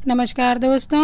नमस्कार दोस्तों,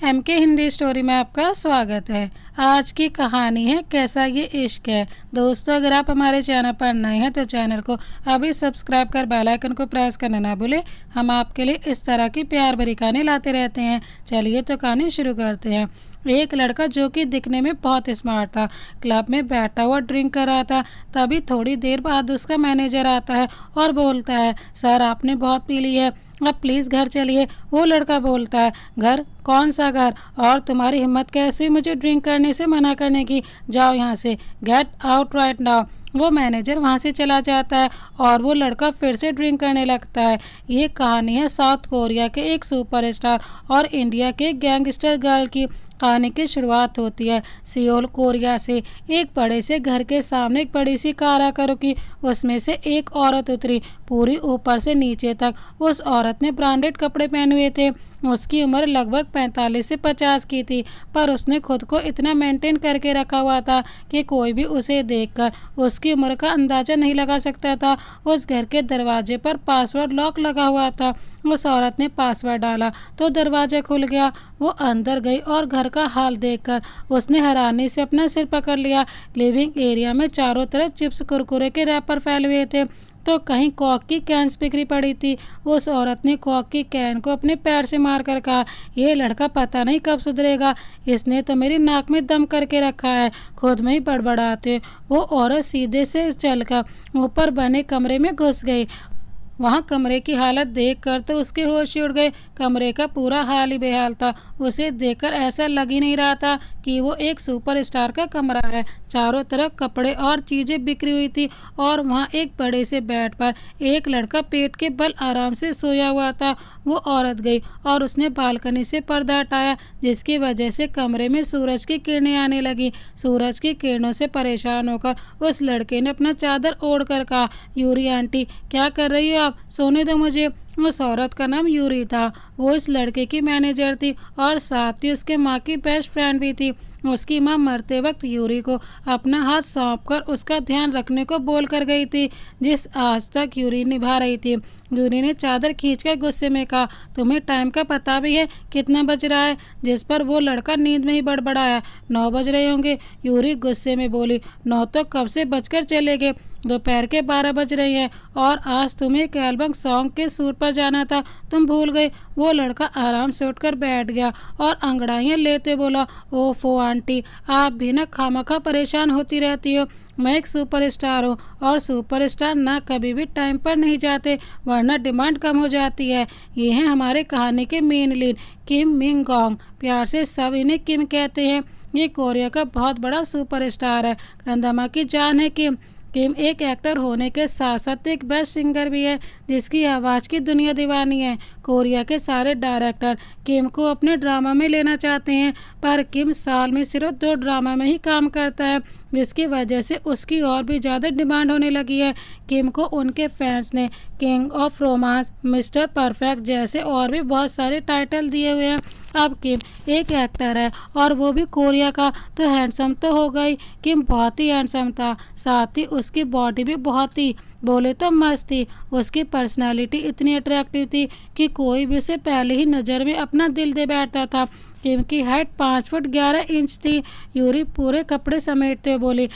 MK Hindi story में आपका स्वागत है। आज की कहानी है कैसा ये इश्क है। दोस्तों, अगर आप हमारे चैनल पर नए हैं तो चैनल को अभी सब्सक्राइब कर बेल आइकन को प्रेस करना ना भूलें। हम आपके लिए इस तरह की प्यार भरी कहानी लाते रहते हैं। चलिए तो कहानी शुरू करते हैं। एक लड़का जो कि दिखने में बहुत स्मार्ट था, क्लब में बैठा हुआ ड्रिंक कर रहा था। तभी थोड़ी देर बाद उसका मैनेजर आता है और बोलता है, सर आपने बहुत पी ली है, अब प्लीज़ घर चलिए। वो लड़का बोलता है, घर? कौन सा घर? और तुम्हारी हिम्मत कैसे हुई मुझे ड्रिंक करने से मना करने की? जाओ यहाँ से, गेट आउट राइट नाउ। वो मैनेजर वहाँ से चला जाता है और वो लड़का फिर से ड्रिंक करने लगता है। ये कहानी है साउथ कोरिया के एक सुपरस्टार और इंडिया के गैंगस्टर गर्ल की। कहानी की शुरुआत होती है सियोल कोरिया से। एक बड़े से घर के सामने एक बड़ी सी कार आकर रुकी। उसमें से एक औरत उतरी। पूरी ऊपर से नीचे तक उस औरत ने ब्रांडेड कपड़े पहने हुए थे। उसकी उम्र लगभग 45 से 50 की थी, पर उसने खुद को इतना मेंटेन करके रखा हुआ था कि कोई भी उसे देखकर उसकी उम्र का अंदाज़ा नहीं लगा सकता था। उस घर के दरवाजे पर पासवर्ड लॉक लगा हुआ था। उस औरत ने पासवर्ड डाला तो दरवाज़ा खुल गया। वो अंदर गई और घर का हाल देखकर उसने हैरानी से अपना सिर पकड़ लिया। लिविंग एरिया में चारों तरफ चिप्स कुरकुरे के रैपर फैले हुए थे, तो कहीं कॉक की कैंस बिखरी पड़ी थी। उस औरत ने कॉक की कैन को अपने पैर से मारकर कहा, ये लड़का पता नहीं कब सुधरेगा, इसने तो मेरी नाक में दम करके रखा है। खुद में ही बड़बड़ाते वो औरत सीधे से चलकर ऊपर बने कमरे में घुस गई। वहाँ कमरे की हालत देखकर तो उसके होश ही उड़ गए। कमरे का पूरा हाल ही बेहाल था। उसे देखकर ऐसा लग ही नहीं रहा था कि वो एक सुपरस्टार का कमरा है। चारों तरफ कपड़े और चीज़ें बिखरी हुई थी और वहाँ एक बड़े से बेड पर एक लड़का पेट के बल आराम से सोया हुआ था। वो औरत गई और उसने बालकनी से पर्दा हटाया, जिसकी वजह से कमरे में सूरज की किरणें आने लगी। सूरज की किरणों से परेशान होकर उस लड़के ने अपना चादर ओढ़ कर कहा, यूरी आंटी क्या कर रही हो आप? सोने दो मुझे। उस औरत का नाम यूरी था। वो इस लड़के की मैनेजर थी और साथ ही उसके माँ की बेस्ट फ्रेंड भी थी। उसकी माँ मरते वक्त यूरी को अपना हाथ सौंपकर उसका ध्यान रखने को बोल कर गई थी, जिस आज तक यूरी निभा रही थी। यूरी ने चादर खींचकर गुस्से में कहा, तुम्हें टाइम का पता भी है कितना बज रहा है? जिस पर वो लड़का नींद में ही बड़बड़ाया, 9 बज रहे होंगे। यूरी गुस्से में बोली, 9 तो कब से बजकर चले गए, दोपहर के 12 बज रहे हैं और आज तुम्हें एक एल्बम सॉन्ग के शूट पर जाना था, तुम भूल गए। वो लड़का आराम से उठकर बैठ गया और अंगड़ाइयाँ लेते बोला, ओफो आंटी, आप भी ना खामखा परेशान होती रहती हो। मैं एक सुपरस्टार हूँ और सुपरस्टार ना कभी भी टाइम पर नहीं जाते, वरना डिमांड कम हो जाती है। ये हैं हमारे कहानी के मेन लीड, किम मिंग गॉन्ग। प्यार से सब इन्हें किम कहते हैं। ये कोरिया का बहुत बड़ा सुपरस्टार है। रंधमा की जान है किम। किम एक एक्टर होने के साथ साथ एक बेस्ट सिंगर भी है, जिसकी आवाज़ की दुनिया दीवानी है। कोरिया के सारे डायरेक्टर किम को अपने ड्रामा में लेना चाहते हैं, पर किम साल में सिर्फ 2 ड्रामा में ही काम करता है, जिसकी वजह से उसकी और भी ज़्यादा डिमांड होने लगी है। किम को उनके फैंस ने king of romance, mister perfect जैसे और भी बहुत सारे टाइटल दिए हुए हैं। अब किम एक एक्टर है और वो भी कोरिया का, तो हैंडसम तो होगा ही। किम बहुत ही हैंडसम था, साथ ही उसकी बॉडी भी बहुत ही बोले तो मस्त थी। उसकी पर्सनालिटी इतनी अट्रैक्टिव थी कि कोई भी उसे पहले ही नज़र में अपना दिल दे बैठता था। किम की हाइट 5 फुट 11 इंच थी। यूरी पूरे कपड़े समेटते हुए बोली,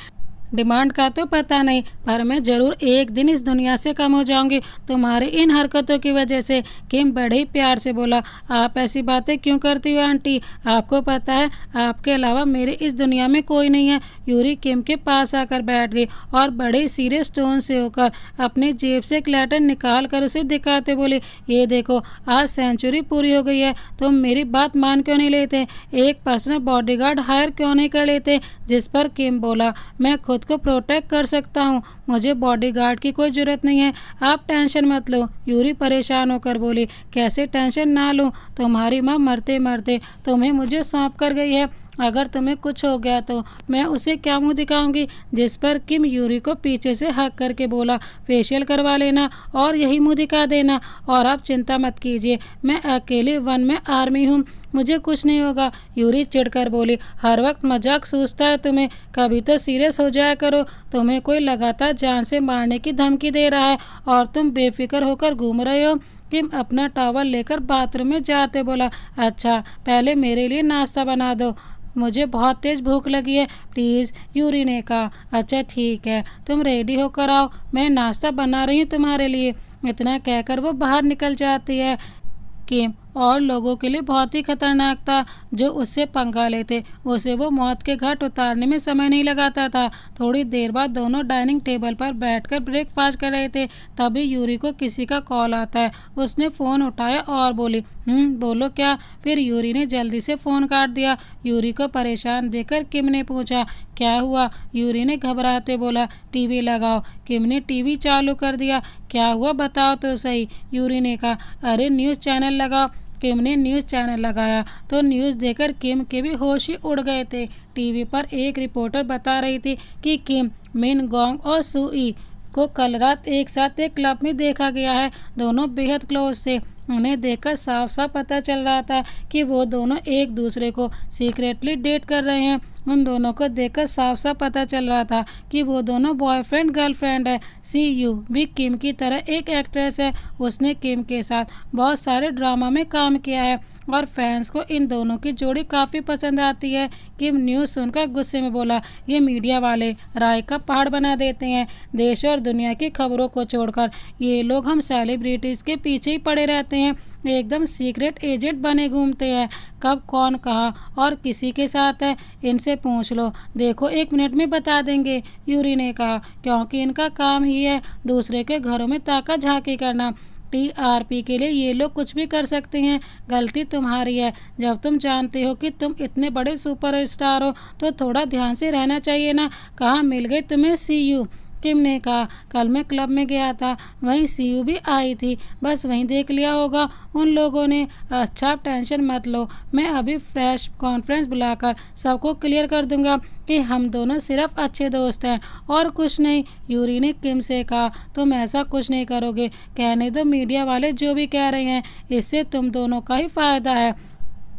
डिमांड का तो पता नहीं, पर मैं ज़रूर एक दिन इस दुनिया से कम हो जाऊंगी तुम्हारी इन हरकतों की वजह से। किम बड़े ही प्यार से बोला, आप ऐसी बातें क्यों करती हो आंटी? आपको पता है आपके अलावा मेरे इस दुनिया में कोई नहीं है। यूरी किम के पास आकर बैठ गई और बड़े सीरियस टोन से होकर अपनी जेब से एक लेटर निकाल कर उसे दिखाते बोली, ये देखो आज सेंचुरी पूरी हो गई है, तुम मेरी बात मान क्यों नहीं लेते? एक पर्सनल बॉडीगार्ड हायर क्यों नहीं कर लेते? जिस पर किम बोला, मैं खुद को प्रोटेक्ट कर सकता हूँ, मुझे बॉडीगार्ड की कोई ज़रूरत नहीं है, आप टेंशन मत लो। यूरी परेशान होकर बोली, कैसे टेंशन ना लूँ? तुम्हारी माँ मरते मरते तुम्हें मुझे सौंप कर गई है, अगर तुम्हें कुछ हो गया तो मैं उसे क्या मुंह दिखाऊंगी? जिस पर किम यूरी को पीछे से हक करके बोला, फेशियल करवा लेना और यही मुंह दिखा देना, और आप चिंता मत कीजिए, मैं अकेले 1 में आर्मी हूँ, मुझे कुछ नहीं होगा। यूरी चिढ़कर बोली, हर वक्त मजाक सूझता है तुम्हें, कभी तो सीरियस हो जाया करो। तुम्हें कोई लगातार जान से मारने की धमकी दे रहा है और तुम बेफिक्र होकर घूम रहे हो। किम अपना टॉवल लेकर बाथरूम में जाते बोला, अच्छा पहले मेरे लिए नाश्ता बना दो, मुझे बहुत तेज़ भूख लगी है प्लीज़। यूरी ने कहा, अच्छा ठीक है, तुम रेडी होकर आओ, मैं नाश्ता बना रही हूँ तुम्हारे लिए। इतना कहकर वो बाहर निकल जाती है। किम और लोगों के लिए बहुत ही खतरनाक था जो उससे पंगा लेते, उसे वो मौत के घाट उतारने में समय नहीं लगाता था। थोड़ी देर बाद दोनों डाइनिंग टेबल पर बैठकर ब्रेकफास्ट कर रहे थे, तभी यूरी को किसी का कॉल आता है। उसने फ़ोन उठाया और बोली, बोलो क्या। फिर यूरी ने जल्दी से फ़ोन काट दिया। यूरी को परेशान देखकर किम ने पूछा, क्या हुआ। यूरी ने घबराते बोला, टीवी लगाओ। किम ने टीवी चालू कर दिया। क्या हुआ बताओ तो सही। यूरी ने कहा, अरे न्यूज़ चैनल लगाओ। किम ने न्यूज़ चैनल लगाया तो न्यूज़ देखकर किम के भी होश ही उड़ गए थे। टीवी पर एक रिपोर्टर बता रही थी कि किम, मिन गोंग और सुई को कल रात एक साथ एक क्लब में देखा गया है। दोनों बेहद क्लोज थे। उन्हें देखकर साफ साफ पता चल रहा था कि वो दोनों एक दूसरे को सीक्रेटली डेट कर रहे हैं। उन दोनों को देखकर साफ साफ पता चल रहा था कि वो दोनों बॉयफ्रेंड गर्लफ्रेंड है। सी यू भी किम की तरह एक एक्ट्रेस है। उसने किम के साथ बहुत सारे ड्रामा में काम किया है और फैंस को इन दोनों की जोड़ी काफ़ी पसंद आती है। किम न्यूज़ सुनकर गुस्से में बोला, ये मीडिया वाले राय का पहाड़ बना देते हैं। देश और दुनिया की खबरों को छोड़कर ये लोग हम सेलिब्रिटीज़ के पीछे ही पड़े रहते हैं, एकदम सीक्रेट एजेंट बने घूमते हैं। कब कौन कहाँ और किसी के साथ है इनसे पूछ लो, देखो 1 मिनट में बता देंगे। यूरी ने कहा, क्योंकि इनका काम ही है दूसरे के घरों में ताका झांकी करना। टीआरपी के लिए ये लोग कुछ भी कर सकते हैं। गलती तुम्हारी है। जब तुम जानते हो कि तुम इतने बड़े सुपरस्टार हो तो थोड़ा ध्यान से रहना चाहिए ना। कहाँ मिल गई तुम्हें सीयू। किम ने कहा, कल मैं क्लब में गया था, वहीं सीयू भी आई थी, बस वहीं देख लिया होगा उन लोगों ने। अच्छा आप टेंशन मत लो, मैं अभी फ्रेश कॉन्फ्रेंस बुलाकर सबको क्लियर कर दूंगा कि हम दोनों सिर्फ अच्छे दोस्त हैं और कुछ नहीं। यूरी ने किम से कहा, तुम ऐसा कुछ नहीं करोगे, कहने दो मीडिया वाले जो भी कह रहे हैं, इससे तुम दोनों का ही फ़ायदा है।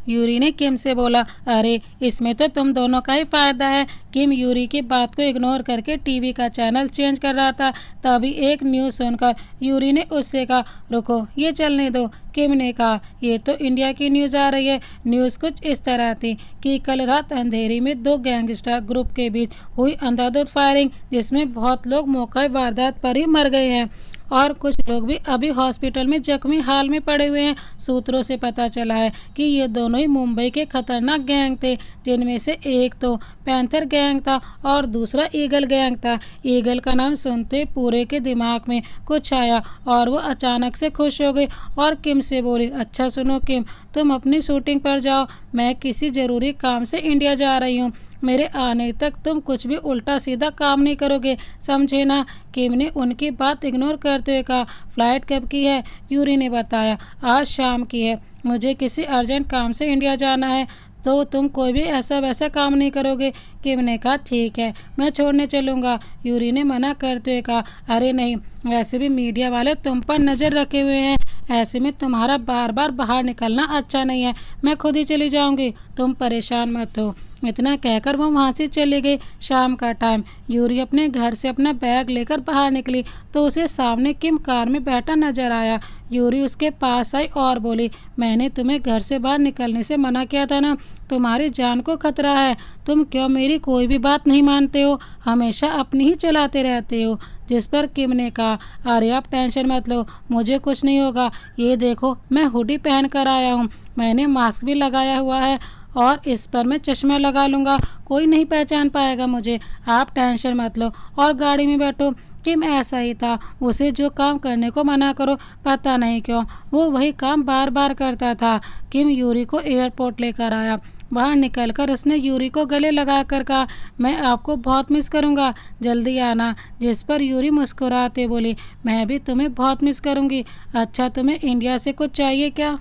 यूरी ने किम से बोला, अरे इसमें तो तुम दोनों का ही फ़ायदा है। किम यूरी की बात को इग्नोर करके टीवी का चैनल चेंज कर रहा था, तभी एक न्यूज़ सुनकर यूरी ने उससे कहा, रुको ये चलने दो। किम ने कहा, ये तो इंडिया की न्यूज़ आ रही है। न्यूज़ कुछ इस तरह थी कि कल रात अंधेरी में 2 गैंगस्टर ग्रुप के बीच हुई अंधाधुंध फायरिंग, जिसमें बहुत लोग मौका वारदात पर ही मर गए हैं और कुछ लोग भी अभी हॉस्पिटल में जख्मी हाल में पड़े हुए हैं। सूत्रों से पता चला है कि ये दोनों ही मुंबई के खतरनाक गैंग थे, जिनमें से एक तो पैंथर गैंग था और दूसरा ईगल गैंग था। ईगल का नाम सुनते पूरे के दिमाग में कुछ आया और वो अचानक से खुश हो गई और किम से बोली, अच्छा सुनो किम, तुम अपनी शूटिंग पर जाओ, मैं किसी ज़रूरी काम से इंडिया जा रही हूँ। मेरे आने तक तुम कुछ भी उल्टा सीधा काम नहीं करोगे, समझे ना। किम ने उनकी बात इग्नोर करते हुए कहा, फ़्लाइट कब की है। यूरी ने बताया, आज शाम की है, मुझे किसी अर्जेंट काम से इंडिया जाना है, तो तुम कोई भी ऐसा वैसा काम नहीं करोगे। किम ने कहा, ठीक है, मैं छोड़ने चलूँगा। यूरी ने मना करते हुए कहा, अरे नहीं, वैसे भी मीडिया वाले तुम पर नज़र रखे हुए हैं, ऐसे में तुम्हारा बार बार बाहर निकलना अच्छा नहीं है, मैं खुद ही चली जाऊँगी, तुम परेशान मत हो। इतना कहकर वो वहाँ से चली गई। शाम का टाइम, यूरी अपने घर से अपना बैग लेकर बाहर निकली तो उसे सामने किम कार में बैठा नजर आया। यूरी उसके पास आई और बोली, मैंने तुम्हें घर से बाहर निकलने से मना किया था ना, तुम्हारी जान को खतरा है, तुम क्यों मेरी कोई भी बात नहीं मानते हो, हमेशा अपनी ही चलाते रहते हो। जिस पर किम ने कहा, अरे आप टेंशन मत लो, मुझे कुछ नहीं होगा, ये देखो मैं हुडी पहन कर आया हूँ, मैंने मास्क भी लगाया हुआ है और इस पर मैं चश्मा लगा लूँगा, कोई नहीं पहचान पाएगा मुझे, आप टेंशन मत लो और गाड़ी में बैठो। किम ऐसा ही था, उसे जो काम करने को मना करो, पता नहीं क्यों वो वही काम बार बार करता था। किम यूरी को एयरपोर्ट लेकर आया। बाहर निकलकर उसने यूरी को गले लगाकर कहा, मैं आपको बहुत मिस करूँगा, जल्दी आना। जिस पर यूरी मुस्कुराते बोली, मैं भी तुम्हें बहुत मिस करूँगी। अच्छा तुम्हें इंडिया से कुछ चाहिए क्या।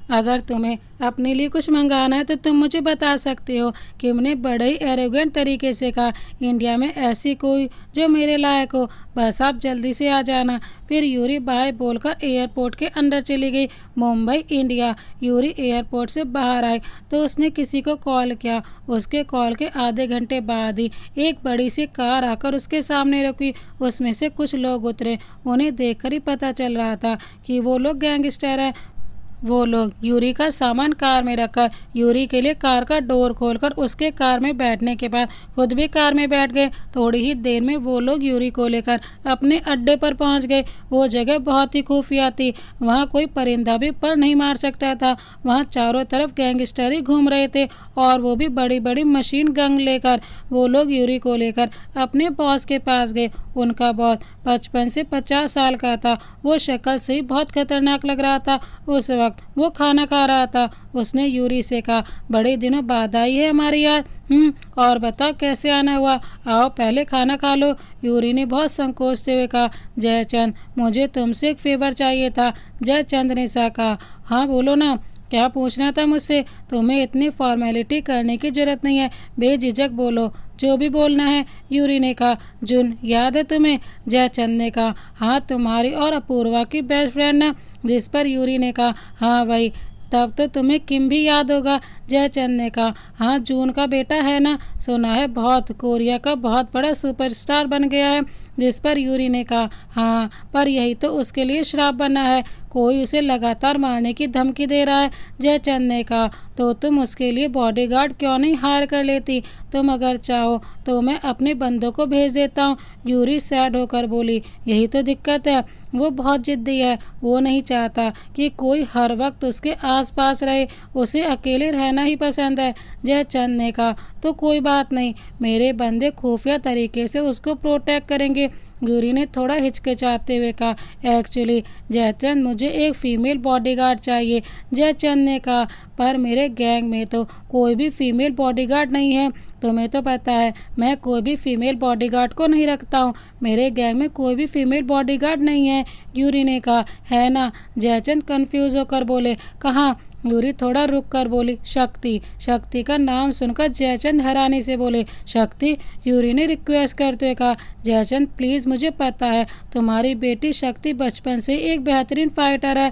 अगर तुम्हें अपने लिए कुछ मंगाना है तो तुम मुझे बता सकते हो। किम ने बड़े ही एरोगेंट तरीके से कहा, इंडिया में ऐसी कोई जो मेरे लायक हो, बस आप जल्दी से आ जाना। फिर यूरी बाय बोलकर एयरपोर्ट के अंदर चली गई। मुंबई इंडिया। यूरी एयरपोर्ट से बाहर आई तो उसने किसी को कॉल किया। उसके कॉल के आधे घंटे बाद ही एक बड़ी सी कार आकर उसके सामने रुकी। उसमें से कुछ लोग उतरे। उन्हें देखकर ही पता चल रहा था कि वो लोग गैंगस्टर हैं। वो लोग यूरी का सामान कार में रखकर यूरी के लिए कार का डोर खोलकर उसके कार में बैठने के बाद खुद भी कार में बैठ गए। थोड़ी ही देर में वो लोग यूरी को लेकर अपने अड्डे पर पहुंच गए। वो जगह बहुत ही खुफिया थी। वहां कोई परिंदा भी पर नहीं मार सकता था। वहां चारों तरफ गैंगस्टर ही घूम रहे थे और वो भी बड़ी बड़ी मशीन गन लेकर। वो लोग यूरी को लेकर अपने बॉस के पास गए। उनका बॉस 55 से 50 साल का था। वो शक्ल से ही बहुत खतरनाक लग रहा था। उस वक्त वो खाना खा रहा था। उसने यूरी से कहा, बड़े दिनों बाद आई है हमारी याद। और बताओ कैसे आना हुआ? आओ पहले खाना खा लो। यूरी ने बहुत संकोचते हुए कहा, जयचंद मुझे तुमसे एक फेवर चाहिए था। जयचंद ने सा कहा, हाँ बोलो ना, क्या पूछना था मुझसे? तुम्हें इतनी फॉर्मेलिटी करने की जरूरत नहीं है, बेझिझक बोलो, जो भी बोलना है। यूरी ने कहा, जुन याद है तुम्हें? जयचंद ने कहा, हाँ तुम्हारी और अपूर्वा की बेस्ट फ्रेंड ना? जिस पर यूरी ने कहा, हाँ वही। तब तो तुम्हें किम भी याद होगा। जयचंद ने कहा, हाँ जून का बेटा है ना, सुना है बहुत, कोरिया का बहुत बड़ा सुपरस्टार बन गया है। जिस पर यूरी ने कहा, हाँ पर यही तो उसके लिए श्राप बना है, कोई उसे लगातार मारने की धमकी दे रहा है। जयचंद ने कहा, तो तुम उसके लिए बॉडीगार्ड क्यों नहीं हायर कर लेती? तुम अगर चाहो तो मैं अपने बंदों को भेज देता हूँ। यूरी सैड होकर बोली, यही तो दिक्कत है, वो बहुत जिद्दी है। वो नहीं चाहता कि कोई हर वक्त उसके आसपास रहे, उसे अकेले रहना ही पसंद है। जयचंद ने कहा, तो कोई बात नहीं, मेरे बंदे खुफिया तरीके से उसको प्रोटेक्ट करेंगे। यूरी ने थोड़ा हिचकिचाते हुए कहा, एक्चुअली जयचंद मुझे एक फ़ीमेल बॉडीगार्ड चाहिए। जयचंद ने कहा, पर मेरे गैंग में तो कोई भी फीमेल बॉडीगार्ड नहीं है। तुम्हें तो पता है मैं कोई भी फीमेल बॉडीगार्ड को नहीं रखता हूँ। मेरे गैंग में कोई भी फीमेल बॉडीगार्ड नहीं है। यूरी ने कहा, है ना? जयचंद कंफ्यूज होकर बोले, कहाँ? यूरी थोड़ा रुक कर बोली, शक्ति। शक्ति का नाम सुनकर जयचंद हैरानी से बोले, शक्ति? यूरी ने रिक्वेस्ट करते हुए कहा, जयचंद प्लीज़, मुझे पता है तुम्हारी बेटी शक्ति बचपन से एक बेहतरीन फाइटर है,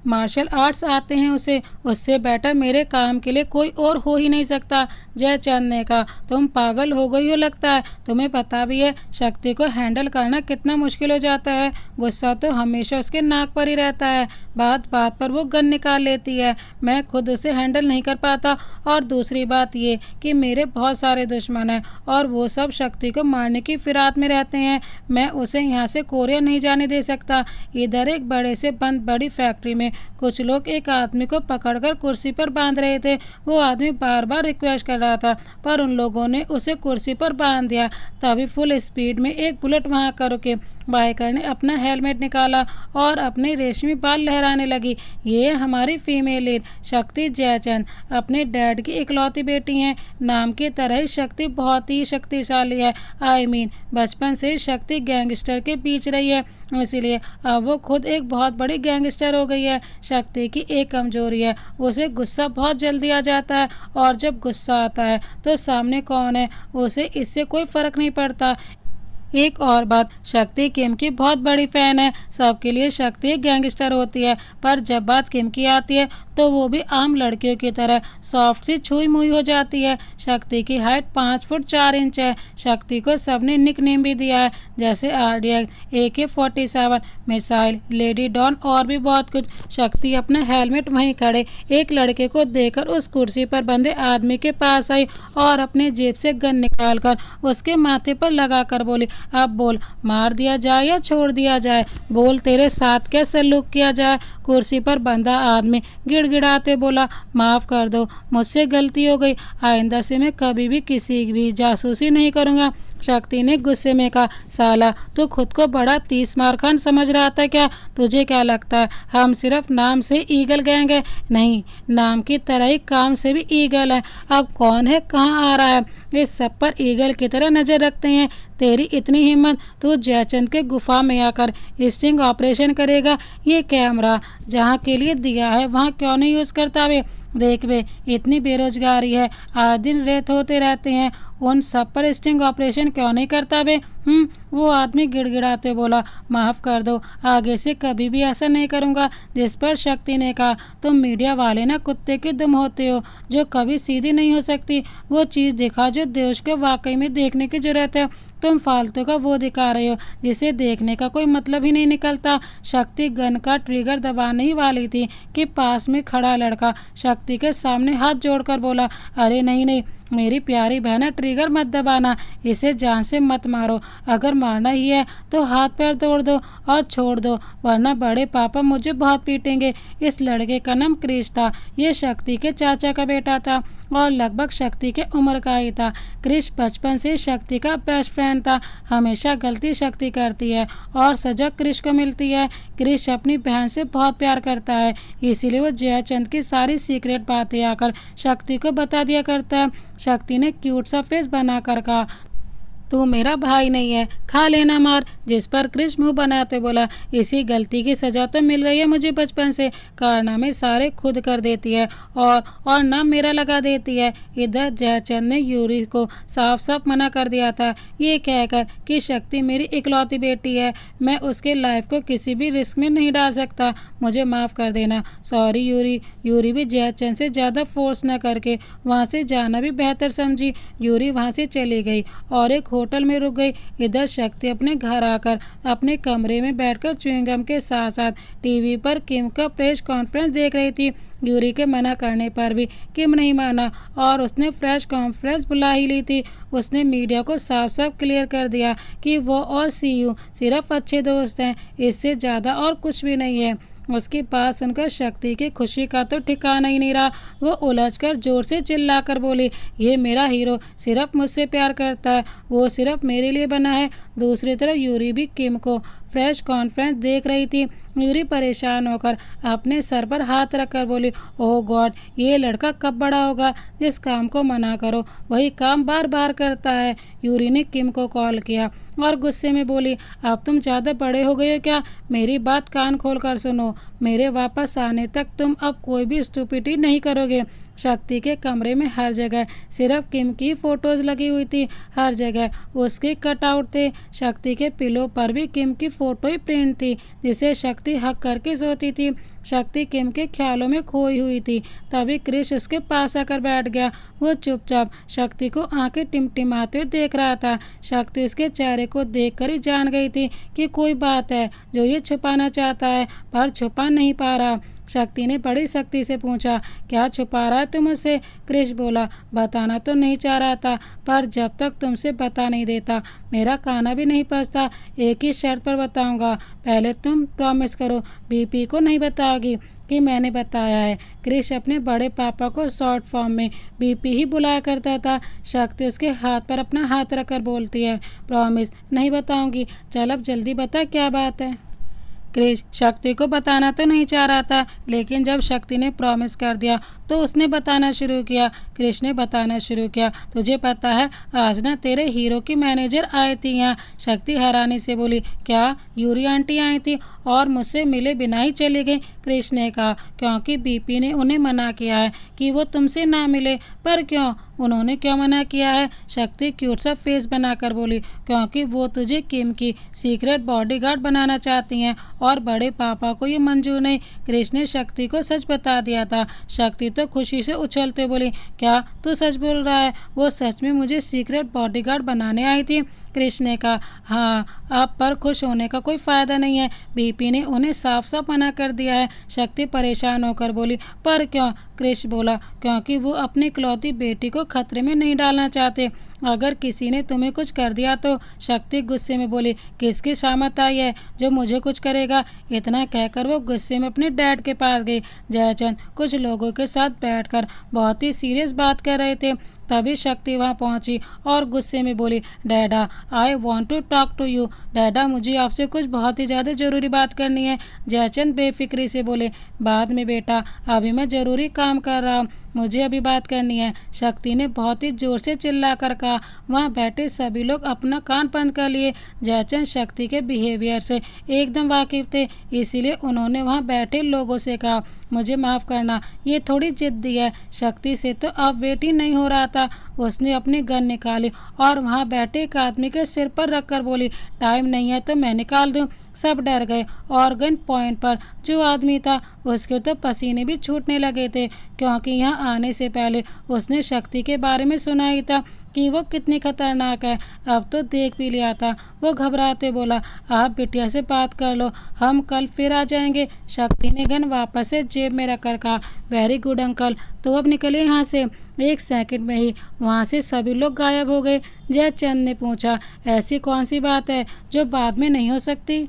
मार्शल आर्ट्स आते हैं उसे, उससे बेटर मेरे काम के लिए कोई और हो ही नहीं सकता। जयचंद ने कहा, तुम पागल हो गई हो लगता है, तुम्हें पता भी है शक्ति को हैंडल करना कितना मुश्किल हो जाता है। गुस्सा तो हमेशा उसके नाक पर ही रहता है, बात बात पर वो गन निकाल लेती है, मैं खुद उसे हैंडल नहीं कर पाता। और दूसरी बात ये कि मेरे बहुत सारे दुश्मन हैं और वो सब शक्ति को मारने की फिराक में रहते हैं। मैं उसे यहाँ से कोरिया नहीं जाने दे सकता। इधर एक बड़े से बंद बड़ी फैक्ट्री में कुछ लोग एक आदमी को पकड़कर कुर्सी पर बांध रहे थे। वो आदमी बार बार रिक्वेस्ट कर रहा था पर उन लोगों ने उसे कुर्सी पर बांध दिया। तभी फुल स्पीड में एक बुलेट वहां कर रुके। बाइकर ने अपना हेलमेट निकाला और अपने रेशमी बाल लहराने लगी। ये हमारी फीमेल लीड शक्ति जयचंद, अपने डैड की इकलौती बेटी हैं। नाम की तरह ही शक्ति बहुत ही शक्तिशाली है। बचपन से ही शक्ति गैंगस्टर के बीच रही है, इसीलिए अब वो खुद एक बहुत बड़ी गैंगस्टर हो गई है। शक्ति की एक कमजोरी है, उसे गुस्सा बहुत जल्दी आ जाता है और जब गुस्सा आता है तो सामने कौन है उसे इससे कोई फर्क नहीं पड़ता। एक और बात, शक्ति किम की बहुत बड़ी फैन है। सबके लिए शक्ति एक गैंगस्टर होती है, पर जब बात किम की आती है तो वो भी आम लड़कियों की तरह सॉफ्ट सी छुई मुई हो जाती है। शक्ति की हाइट 5 फुट 4 इंच है। शक्ति को सबने निक नेम भी दिया है, जैसे RDX, AK-47, missile, lady don और भी बहुत कुछ। शक्ति अपना हेलमेट वहीं खड़े एक लड़के को देकर उस कुर्सी पर बंधे आदमी के पास आई और अपने जेब से गन निकालकर उसके माथे पर लगाकर बोली, अब बोल, मार दिया जाए या छोड़ दिया जाए? बोल, तेरे साथ क्या सलूक किया जाए? कुर्सी पर बंधा आदमी गिड़गिड़ाते बोला, माफ़ कर दो, मुझसे गलती हो गई, आइंदा से मैं कभी भी किसी की भी जासूसी नहीं करूँगा। शक्ति ने गुस्से में कहा, साला तू खुद को बड़ा 30 मारखान समझ रहा था क्या? तुझे क्या लगता है हम सिर्फ नाम से ईगल गैंग है? नहीं, नाम की तरह ही काम से भी ईगल है। अब कौन है, कहाँ आ रहा है, इस सब पर ईगल की तरह नज़र रखते हैं। तेरी इतनी हिम्मत, तू जयचंद के गुफा में आकर स्टिंग ऑपरेशन करेगा? ये कैमरा जहाँ के लिए दिया है वहाँ क्यों नहीं यूज़ करता बे? देख बे, इतनी बेरोजगारी है, आए दिन रेत होते रहते हैं, उन सब पर स्टिंग ऑपरेशन क्यों नहीं करता बे? वो आदमी गिड़गिड़ाते बोला, माफ़ कर दो, आगे से कभी भी ऐसा नहीं करूँगा। जिस पर शक्ति ने कहा, तुम मीडिया वाले ना कुत्ते के दुम होते हो, जो कभी सीधी नहीं हो सकती। वो चीज़ दिखा जो देश को वाकई में देखने की जरूरत है। तुम फालतू का वो दिखा रहे हो जिसे देखने का कोई मतलब ही नहीं निकलता। शक्ति गन का ट्रिगर दबाने ही वाली थी कि पास में खड़ा लड़का शक्ति के सामने हाथ जोड़कर बोला, अरे नहीं नहीं मेरी प्यारी बहना, ट्रिगर मत दबाना, इसे जान से मत मारो। अगर मारना ही है तो हाथ पैर तोड़ दो और छोड़ दो, वरना बड़े पापा मुझे बहुत पीटेंगे। इस लड़के का नाम क्रिश था। ये शक्ति के चाचा का बेटा था और लगभग शक्ति के उम्र का ही था। क्रिश बचपन से शक्ति का बेस्ट फ्रेंड था। हमेशा गलती शक्ति करती है और सजा क्रिश को मिलती है। क्रिश अपनी बहन से बहुत प्यार करता है, इसीलिए वो जयचंद की सारी सीक्रेट बातें आकर शक्ति को बता दिया करता है। शक्ति ने क्यूट सा फेस बनाकर कहा, तू मेरा भाई नहीं है, खा लेना मार। जिस पर क्रिश मुंह बनाते बोला, इसी गलती की सजा तो मिल रही है मुझे बचपन से। कारनामे सारे खुद कर देती है और नाम मेरा लगा देती है। इधर जयचंद ने यूरी को साफ साफ मना कर दिया था, ये कहकर कि शक्ति मेरी इकलौती बेटी है, मैं उसके लाइफ को किसी भी रिस्क में नहीं डाल सकता। मुझे माफ़ कर देना। Sorry Yuri. यूरी भी जयचंद से ज़्यादा फोर्स न करके वहाँ से जाना भी बेहतर समझी। यूरी वहाँ से चली गई और एक होटल में रुक गई। इधर शक्ति अपने घर आकर अपने कमरे में बैठकर च्युइंगम के साथ साथ टीवी पर किम का प्रेस कॉन्फ्रेंस देख रही थी। यूरी के मना करने पर भी किम नहीं माना और उसने प्रेस कॉन्फ्रेंस बुला ही ली थी। उसने मीडिया को साफ साफ क्लियर कर दिया कि वो और सीयू सिर्फ अच्छे दोस्त हैं, इससे ज़्यादा और कुछ भी नहीं है। उसके पास सुनकर शक्ति की खुशी का तो ठिकाना ही नहीं रहा। वो उलझकर जोर से चिल्लाकर बोली, ये मेरा हीरो सिर्फ मुझसे प्यार करता है, वो सिर्फ मेरे लिए बना है। दूसरी तरफ यूरी भी किम को प्रेस कॉन्फ्रेंस देख रही थी। यूरी परेशान होकर अपने सर पर हाथ रखकर बोली, ओह गॉड, ये लड़का कब बड़ा होगा? जिस काम को मना करो वही काम बार बार करता है। यूरी ने किम को कॉल किया और गुस्से में बोली, अब तुम ज़्यादा बड़े हो गए हो क्या? मेरी बात कान खोल कर सुनो, मेरे वापस आने तक तुम अब कोई भी स्टूपिडी नहीं करोगे। शक्ति के कमरे में हर जगह सिर्फ किम की फ़ोटोज़ लगी हुई थी, हर जगह उसके कटआउट थे। शक्ति के पिलो पर भी किम की फ़ोटो ही प्रिंट थी, जिसे शक्ति हक करके सोती थी। शक्ति किम के ख्यालों में खोई हुई थी। तभी क्रिश उसके पास आकर बैठ गया। वो चुपचाप शक्ति को आंखें टिमटिमाते हुए देख रहा था। शक्ति उसके चेहरे को देखकर ही जान गई थी कि कोई बात है जो ये छुपाना चाहता है पर छुपा नहीं पा रहा। शक्ति ने बड़ी सख्ती से पूछा, क्या छुपा रहा है तुम मुझसे? क्रिश बोला, बताना तो नहीं चाह रहा था, पर जब तक तुमसे बता नहीं देता मेरा खाना भी नहीं पचता। एक ही शर्त पर बताऊंगा, पहले तुम प्रॉमिस करो बीपी को नहीं बताओगी कि मैंने बताया है। क्रिश अपने बड़े पापा को शॉर्ट फॉर्म में बीपी ही बुलाया करता था। शक्ति उसके हाथ पर अपना हाथ रखकर बोलती है, प्रॉमिस नहीं बताऊंगी, चल अब जल्दी बता क्या बात है। क्रिश शक्ति को बताना तो नहीं चाह रहा था, लेकिन जब शक्ति ने प्रॉमिस कर दिया तो उसने बताना शुरू किया। क्रिश ने बताना शुरू किया, तुझे पता है आज ना तेरे हीरो की मैनेजर आई थी यहाँ। शक्ति हैरानी से बोली, क्या? यूरी आंटी आई थी और मुझसे मिले बिना ही चली गई? क्रिश ने कहा, क्योंकि बीपी ने उन्हें मना किया है कि वो तुमसे ना मिले। पर क्यों? उन्होंने क्यों मना किया है? शक्ति क्यूट सा फेस बनाकर बोली, क्योंकि वो तुझे किम की सीक्रेट बॉडीगार्ड बनाना चाहती हैं और बड़े पापा को ये मंजूर नहीं। क्रिश ने शक्ति को सच बता दिया था। शक्ति तो खुशी से उछलते बोली, क्या तू सच बोल रहा है? वो सच में मुझे सीक्रेट बॉडीगार्ड बनाने आई थी? क्रिश ने कहा, हाँ, अब पर खुश होने का कोई फ़ायदा नहीं है, बीपी ने उन्हें साफ साफ मना कर दिया है। शक्ति परेशान होकर बोली, पर क्यों? क्रिश बोला, क्योंकि वो अपनी इकलौती बेटी को खतरे में नहीं डालना चाहते। अगर किसी ने तुम्हें कुछ कर दिया तो? शक्ति गुस्से में बोली, किसकी शामत आई है जो मुझे कुछ करेगा? इतना कहकर वो गुस्से में अपने डैड के पास गई। जयचंद कुछ लोगों के साथ बैठकर बहुत ही सीरियस बात कर रहे थे। तभी शक्ति वहाँ पहुँची और गुस्से में बोली, डैडा, I want to talk to you. डैडा, मुझे आपसे कुछ बहुत ही ज़्यादा ज़रूरी बात करनी है। जयचंद बेफिक्री से बोले, बाद में बेटा, अभी मैं ज़रूरी काम कर रहा हूँ, मुझे अभी बात करनी है, शक्ति ने बहुत ही जोर से चिल्लाकर कहा। वहाँ बैठे सभी लोग अपना कान बंद कर लिए। जयचंद शक्ति के बिहेवियर से एकदम वाकिफ थे, इसीलिए उन्होंने वहाँ बैठे लोगों से कहा, मुझे माफ़ करना, ये थोड़ी जिद्दी है। शक्ति से तो अब वेट ही नहीं हो रहा था। उसने अपनी गन निकाली और वहाँ बैठे एक आदमी के सिर पर रखकर बोली, टाइम नहीं है तो मैं निकाल दूँ। सब डर गए और गन पॉइंट पर जो आदमी था उसके तो पसीने भी छूटने लगे थे, क्योंकि यहाँ आने से पहले उसने शक्ति के बारे में सुना ही था कि वो कितनी खतरनाक है। अब तो देख भी लिया था। वो घबराते बोला, आप बिटिया से बात कर लो, हम कल फिर आ जाएंगे। शक्ति ने गन वापस से जेब में रखकर कहा, वेरी गुड अंकल, तो अब निकले यहाँ से। एक सेकंड में ही वहाँ से सभी लोग गायब हो गए। जयचंद ने पूछा, ऐसी कौन सी बात है जो बाद में नहीं हो सकती?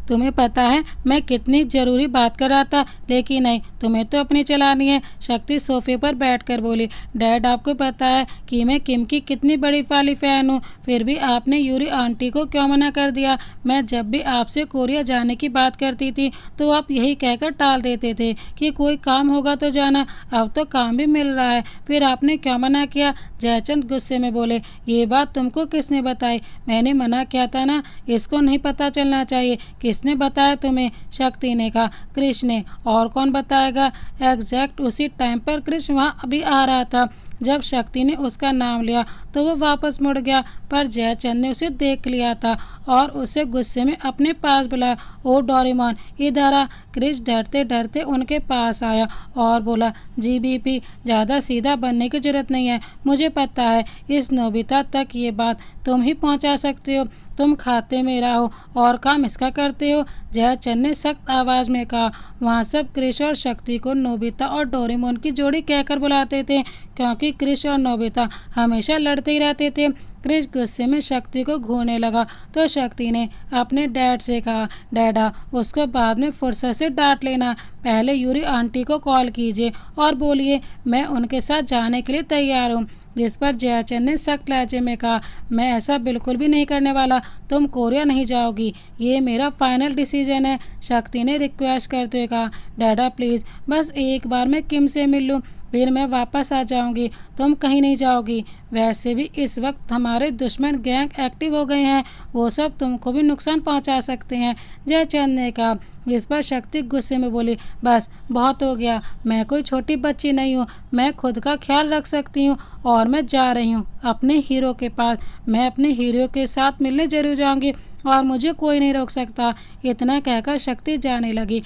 तुम्हें पता है मैं कितनी ज़रूरी बात कर रहा था, लेकिन नहीं, तुम्हें तो अपनी चलानी है। शक्ति सोफे पर बैठकर बोली, डैड आपको पता है कि मैं किम की कितनी बड़ी वाली फ़ैन हूँ, फिर भी आपने यूरी आंटी को क्यों मना कर दिया? मैं जब भी आपसे कोरिया जाने की बात करती थी तो आप यही कहकर टाल देते थे कि कोई काम होगा तो जाना। अब तो काम भी मिल रहा है, फिर आपने क्यों मना किया? जयचंद गुस्से में बोले, ये बात तुमको किसने बताई? मैंने मना किया था ना, इसको नहीं पता चलना चाहिए। किसने बताया तुम्हें? शक्ति ने कहा, कृष्ण ने। और कौन बताएगा? एग्जैक्ट उसी टाइम पर कृष्ण वहाँ अभी आ रहा था। जब शक्ति ने उसका नाम लिया तो वो वापस मुड़ गया, पर जयचंद ने उसे देख लिया था और उसे गुस्से में अपने पास बुलाया। ओ डोरेमोन, इधर आ। क्रिश डरते डरते उनके पास आया और बोला, जी बीपी, ज़्यादा सीधा बनने की जरूरत नहीं है। मुझे पता है इस नोबिता तक ये बात तुम ही पहुंचा सकते हो। तुम खाते मेरा हो और काम इसका करते हो। जयचंद ने सख्त आवाज़ में कहा। वहाँ सब क्रिश और शक्ति को नोबिता और डोरेमोन की जोड़ी कहकर बुलाते थे, क्योंकि क्रिश और नोबिता हमेशा लड़ते ही रहते थे। क्रिश गुस्से में शक्ति को घूरने लगा तो शक्ति ने अपने डैड से कहा, डैडा, उसको बाद में फुर्सत से डांट लेना, पहले यूरी आंटी को कॉल कीजिए और बोलिए मैं उनके साथ जाने के लिए तैयार हूँ। जिस पर जयचंद ने सख्त लहजे में कहा, मैं ऐसा बिल्कुल भी नहीं करने वाला। तुम कोरिया नहीं जाओगी, ये मेरा फाइनल डिसीजन है। शक्ति ने रिक्वेस्ट करते हुए कहा, डैडा प्लीज़, बस एक बार मैं किम से मिल लूँ, फिर मैं वापस आ जाऊंगी। तुम कहीं नहीं जाओगी। वैसे भी इस वक्त हमारे दुश्मन गैंग एक्टिव हो गए हैं, वो सब तुमको भी नुकसान पहुंचा सकते हैं। जयचंद ने कहा। जिस पर शक्ति गुस्से में बोली, बस बहुत हो गया, मैं कोई छोटी बच्ची नहीं हूँ, मैं खुद का ख्याल रख सकती हूँ और मैं जा रही हूँ अपने हीरो के पास। मैं अपने हीरो के साथ मिलने जरूर जाऊँगी और मुझे कोई नहीं रोक सकता। इतना कहकर शक्ति जाने लगी।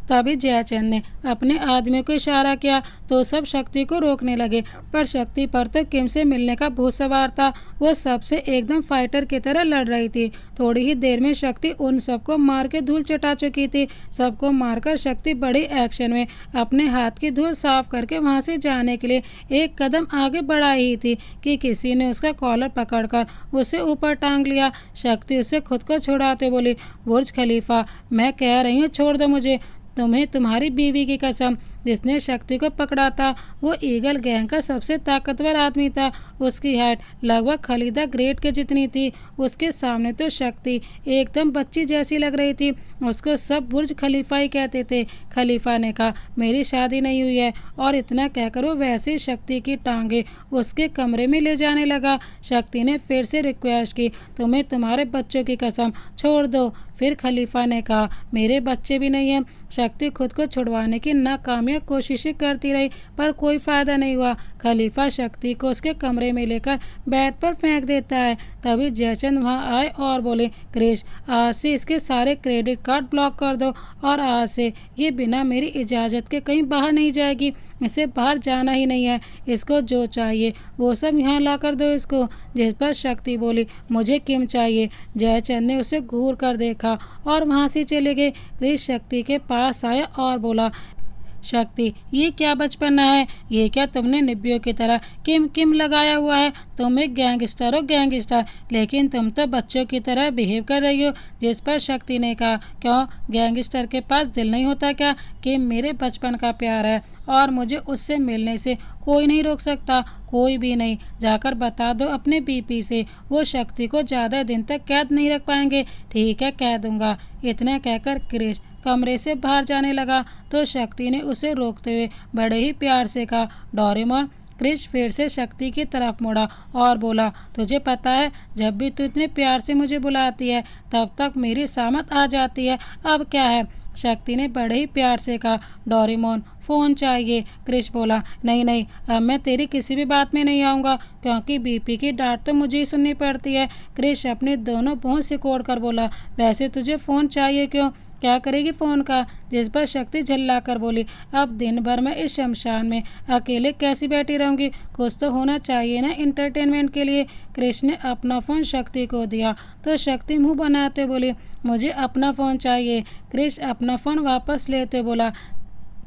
तभी जयचंद ने अपने आदमी को इशारा किया तो सब शक्ति को रोकने लगे, पर शक्ति पर तो किम से मिलने का भूत सवार था। वो सबसे एकदम फाइटर की तरह लड़ रही थी। थोड़ी ही देर में शक्ति उन सबको मार के धूल चटा चुकी थी। सबको मारकर शक्ति बड़ी एक्शन में अपने हाथ की धूल साफ करके वहाँ से जाने के लिए एक कदम आगे बढ़ा ही थी कि किसी ने उसका कॉलर पकड़कर उसे ऊपर टांग लिया। शक्ति उसे खुद को छुड़ाते बोली, बुर्ज खलीफा, मैं कह रही हूँ छोड़ दो मुझे, तुम्हें तुम्हारी बीवी की कसम। जिसने शक्ति को पकड़ा था वो ईगल गैंग का सबसे ताकतवर आदमी था। उसकी हाइट लगभग खलीदा ग्रेट के जितनी थी। उसके सामने तो शक्ति एकदम बच्ची जैसी लग रही थी। उसको सब बुर्ज खलीफा ही कहते थे। खलीफा ने कहा, मेरी शादी नहीं हुई है, और इतना कहकर वो वैसे ही शक्ति की टांगे उसके कमरे में ले जाने लगा। शक्ति ने फिर से रिक्वेस्ट की, तुम्हें तुम्हारे बच्चों की कसम, छोड़ दो। फिर खलीफा ने कहा, मेरे बच्चे भी नहीं हैं। शक्ति खुद को छुड़वाने की नाकामयाब कोशिशें करती रही, पर कोई फ़ायदा नहीं हुआ। खलीफा शक्ति को उसके कमरे में लेकर बेड पर फेंक देता है। तभी जयचंद वहां आए और बोले, क्रिश, आज से इसके सारे क्रेडिट कार्ड ब्लॉक कर दो और आज से ये बिना मेरी इजाज़त के कहीं बाहर नहीं जाएगी। इसे बाहर जाना ही नहीं है। इसको जो चाहिए वो सब यहाँ ला कर दो इसको। जिस पर शक्ति बोली, मुझे किम चाहिए। जयचंद ने उसे घूर कर देखा और वहाँ से चले गए। क्रिश शक्ति के पास आया और बोला, शक्ति, ये क्या बचपना है? ये क्या तुमने निब्बियों की तरह किम किम लगाया हुआ है? तुम एक गैंगस्टर हो गैंगस्टर, लेकिन तुम तो बच्चों की तरह बिहेव कर रही हो। जिस पर शक्ति ने कहा, क्यों, गैंगस्टर के पास दिल नहीं होता क्या? किम मेरे बचपन का प्यार है और मुझे उससे मिलने से कोई नहीं रोक सकता, कोई भी नहीं। जाकर बता दो अपने बीपी से, वो शक्ति को ज़्यादा दिन तक कैद नहीं रख पाएंगे। ठीक है, कह दूंगा। इतना कहकर क्रिश कमरे से बाहर जाने लगा तो शक्ति ने उसे रोकते हुए बड़े ही प्यार से कहा, डोरेमोन। क्रिश फिर से शक्ति की तरफ मुड़ा और बोला, तुझे पता है, जब भी तू इतने प्यार से मुझे बुलाती है तब तक मेरी सामत आ जाती है। अब क्या है? शक्ति ने बड़े ही प्यार से कहा, डोरेमोन फ़ोन चाहिए। क्रिश बोला, नहीं नहीं, अब मैं तेरी किसी भी बात में नहीं आऊँगा, क्योंकि बीपी की डांट तो मुझे ही सुननी पड़ती है। क्रिश अपने दोनों भौं सिकोड़ कर बोला, वैसे तुझे फ़ोन चाहिए क्यों? क्या करेगी फ़ोन का? जिस पर शक्ति झल्ला कर बोली, अब दिन भर मैं इस शमशान में अकेले कैसी बैठी रहूँगी? कुछ तो होना चाहिए ना इंटरटेनमेंट के लिए। क्रिश ने अपना फ़ोन शक्ति को दिया तो शक्ति मुंह बनाते बोली, मुझे अपना फ़ोन चाहिए। क्रिश अपना फ़ोन वापस लेते बोला,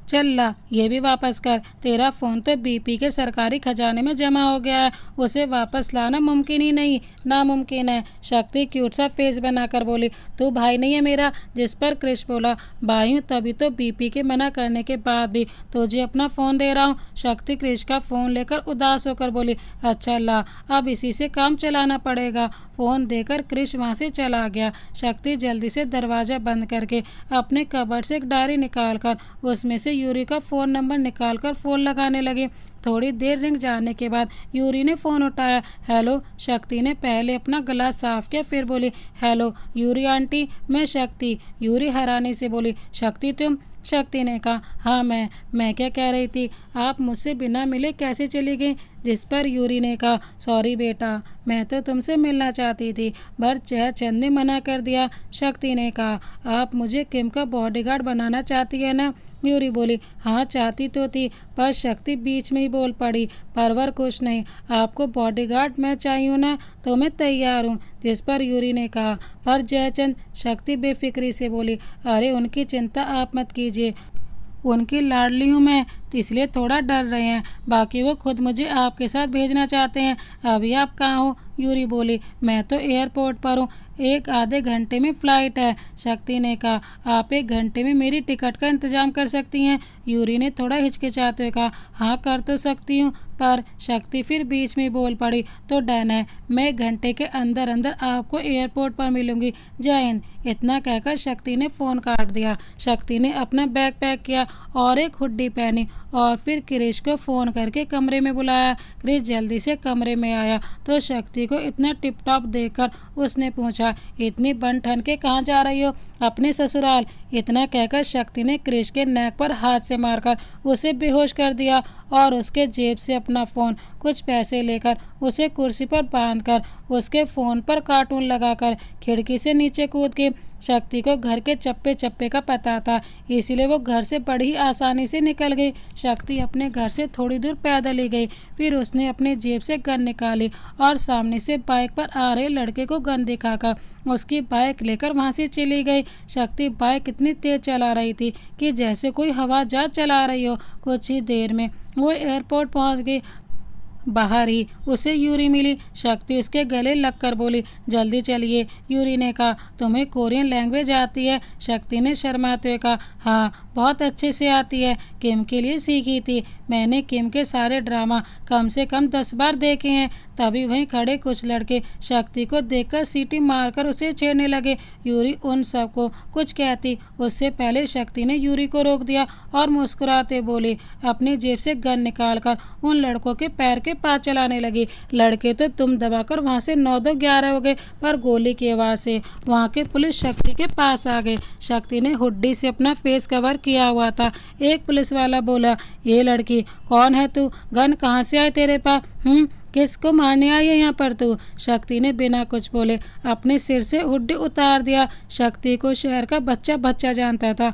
चल ला, ये भी वापस कर। तेरा फ़ोन तो बीपी के सरकारी खजाने में जमा हो गया है, उसे वापस लाना मुमकिन ही नहीं, नामुमकिन है। शक्ति क्यूट सा फेस बनाकर बोली, तू भाई नहीं है मेरा? जिस पर क्रिश बोला, भाई हूँ तभी तो बीपी के मना करने के बाद भी तुझे अपना फ़ोन दे रहा हूँ। शक्ति क्रिश का फ़ोन लेकर उदास होकर बोली, अच्छा ला, अब इसी से काम चलाना पड़ेगा। फ़ोन देकर क्रिश वहाँ से चला गया। शक्ति जल्दी से दरवाज़ा बंद करके अपने कबर्ड से एक डायरी निकालकर उसमें से यूरी का फ़ोन नंबर निकालकर फ़ोन लगाने लगी। थोड़ी देर रिंग जाने के बाद यूरी ने फ़ोन उठाया। हेलो। शक्ति ने पहले अपना गला साफ किया, फिर बोली, हेलो यूरी आंटी, मैं शक्ति। यूरी हैरानी से बोली, शक्ति तुम? शक्ति ने कहा, हाँ मैं क्या कह रही थी, आप मुझसे बिना मिले कैसे चली गई? जिस पर यूरी ने कहा, सॉरी बेटा, मैं तो तुमसे मिलना चाहती थी, पर जयचंद ने मना कर दिया। शक्ति ने कहा, आप मुझे किम का बॉडीगार्ड बनाना चाहती है ना? यूरी बोली, हाँ चाहती तो थी, पर शक्ति बीच में ही बोल पड़ी, परवर कुछ नहीं, आपको बॉडीगार्ड मैं चाहिए ना, तो मैं तैयार हूँ। जिस पर यूरी ने कहा, पर जयचंद? शक्ति बेफिक्री से बोली, अरे उनकी चिंता आप मत कीजिए, उनकी लाडली हूँ मैं, तो इसलिए थोड़ा डर रहे हैं, बाकी वो खुद मुझे आपके साथ भेजना चाहते हैं। अभी आप कहाँ हो? यूरी बोली, मैं तो एयरपोर्ट पर हूँ, एक आधे घंटे में फ़्लाइट है। शक्ति ने कहा, आप एक घंटे में मेरी टिकट का इंतज़ाम कर सकती हैं? यूरी ने थोड़ा हिचकिचाते हुए कहा, हाँ कर तो सकती हूँ, पर शक्ति फिर बीच में बोल पड़ी, तो डन है, मैं 1 घंटे के अंदर अंदर आपको एयरपोर्ट पर मिलूंगी। जय हिंद। इतना कहकर शक्ति ने फ़ोन काट दिया। शक्ति ने अपना बैग पैक किया और एक हुड्डी पहनी और फिर क्रिश को फ़ोन करके कमरे में बुलाया। क्रिश जल्दी से कमरे में आया तो शक्ति को इतना टिप टॉप देखकर उसने पूछा, इतनी बन ठन के कहाँ जा रही हो? अपने ससुराल। इतना कहकर शक्ति ने क्रिश के नेक पर हाथ से मारकर उसे बेहोश कर दिया और उसके जेब से अपना फ़ोन, कुछ पैसे लेकर उसे कुर्सी पर बांधकर उसके फ़ोन पर कार्टून लगाकर खिड़की से नीचे कूद गई। शक्ति को घर के चप्पे चप्पे का पता था, इसीलिए वो घर से बड़ी ही आसानी से निकल गई। शक्ति अपने घर से थोड़ी दूर पैदल ही गई, फिर उसने अपने जेब से गन निकाली और सामने से बाइक पर आ रहे लड़के को गन दिखाकर उसकी बाइक लेकर वहां से चली गई। शक्ति बाइक इतनी तेज चला रही थी कि जैसे कोई हवा जहाज चला रही हो। कुछ ही देर में वो एयरपोर्ट पहुंच गई। बाहर ही उसे यूरी मिली। शक्ति उसके गले लगकर बोली, जल्दी चलिए। यूरी ने कहा, तुम्हें कोरियन लैंग्वेज आती है? शक्ति ने शर्माते हुए कहा, हाँ बहुत अच्छे से आती है, किम के लिए सीखी थी। मैंने किम के सारे ड्रामा कम से कम 10 बार देखे हैं। तभी वहीं खड़े कुछ लड़के शक्ति को देखकर सीटी मारकर उसे छेड़ने लगे। यूरी उन सबको कुछ कहती उससे पहले शक्ति ने यूरी को रोक दिया और मुस्कुराते बोली, अपनी जेब से गन निकालकर उन लड़कों के पैर के पास चलाने लगी। लड़के तो तुम दबाकर वहां से 9-2-11 हो गए, पर गोली की आवाज़ से वहां के पुलिस शक्ति के पास आ गए। शक्ति ने हुड्डी से अपना फेस कवर किया हुआ था। एक पुलिस वाला बोला, ये लड़की कौन है तू? गन कहाँ से आए तेरे पास? किसको मारने आई है यहाँ पर तू? शक्ति ने बिना कुछ बोले अपने सिर से हुड्डी उतार दिया। शक्ति को शहर का बच्चा बच्चा जानता था,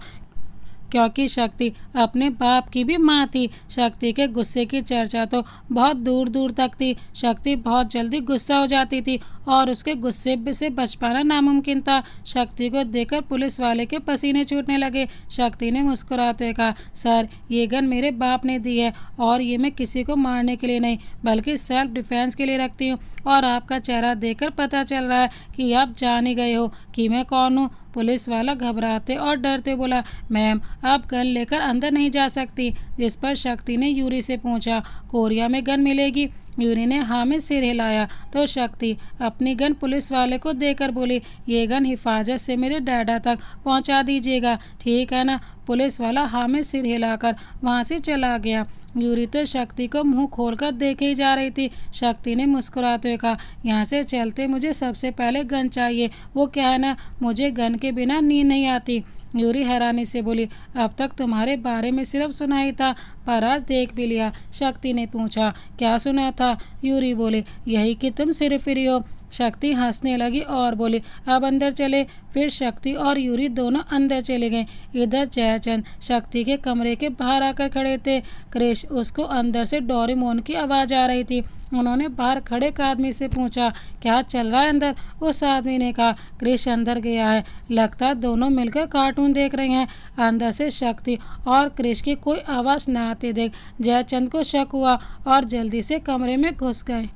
क्योंकि शक्ति अपने बाप की भी माँ थी। शक्ति के गुस्से की चर्चा तो बहुत दूर दूर तक थी। शक्ति बहुत जल्दी गुस्सा हो जाती थी और उसके गुस्से से बच पाना नामुमकिन था। शक्ति को देखकर पुलिस वाले के पसीने छूटने लगे। शक्ति ने मुस्कुराते हुए कहा, सर ये गन मेरे बाप ने दी है और ये मैं किसी को मारने के लिए नहीं बल्कि सेल्फ डिफेंस के लिए रखती हूँ, और आपका चेहरा देखकर पता चल रहा है कि आप जान ही गए हो कि मैं कौन हूँ। पुलिस वाला घबराते और डरते बोला, मैम आप गन लेकर अंदर नहीं जा सकती। जिस पर शक्ति ने यूरी से पूछा, कोरिया में गन मिलेगी? यूरी ने हाँ में सिर हिलाया तो शक्ति अपनी गन पुलिस वाले को देकर बोली, ये गन हिफाजत से मेरे डैडा तक पहुंचा दीजिएगा, ठीक है ना? पुलिस वाला हाँ में सिर हिलाकर वहां से चला गया। यूरी तो शक्ति को मुंह खोलकर देखे ही जा रही थी। शक्ति ने मुस्कुराते हुए कहा, यहाँ से चलते मुझे सबसे पहले गन चाहिए। वो क्या है ना, मुझे गन के बिना नींद नहीं आती। यूरी हैरानी से बोली, अब तक तुम्हारे बारे में सिर्फ सुना ही था, पर आज देख भी लिया। शक्ति ने पूछा, क्या सुना था? यूरी बोले, यही कि तुम सिर फिरी हो। शक्ति हंसने लगी और बोली, अब अंदर चले। फिर शक्ति और यूरी दोनों अंदर चले गए। इधर जयचंद शक्ति के कमरे के बाहर आकर खड़े थे। क्रिश उसको अंदर से डोरेमोन की आवाज़ आ रही थी। उन्होंने बाहर खड़े एक आदमी से पूछा, क्या चल रहा है अंदर? उस आदमी ने कहा, क्रिश अंदर गया है, लगता है दोनों मिलकर कार्टून देख रहे हैं। अंदर से शक्ति और क्रिश की कोई आवाज़ न आते देख जयचंद को शक हुआ और जल्दी से कमरे में घुस गए।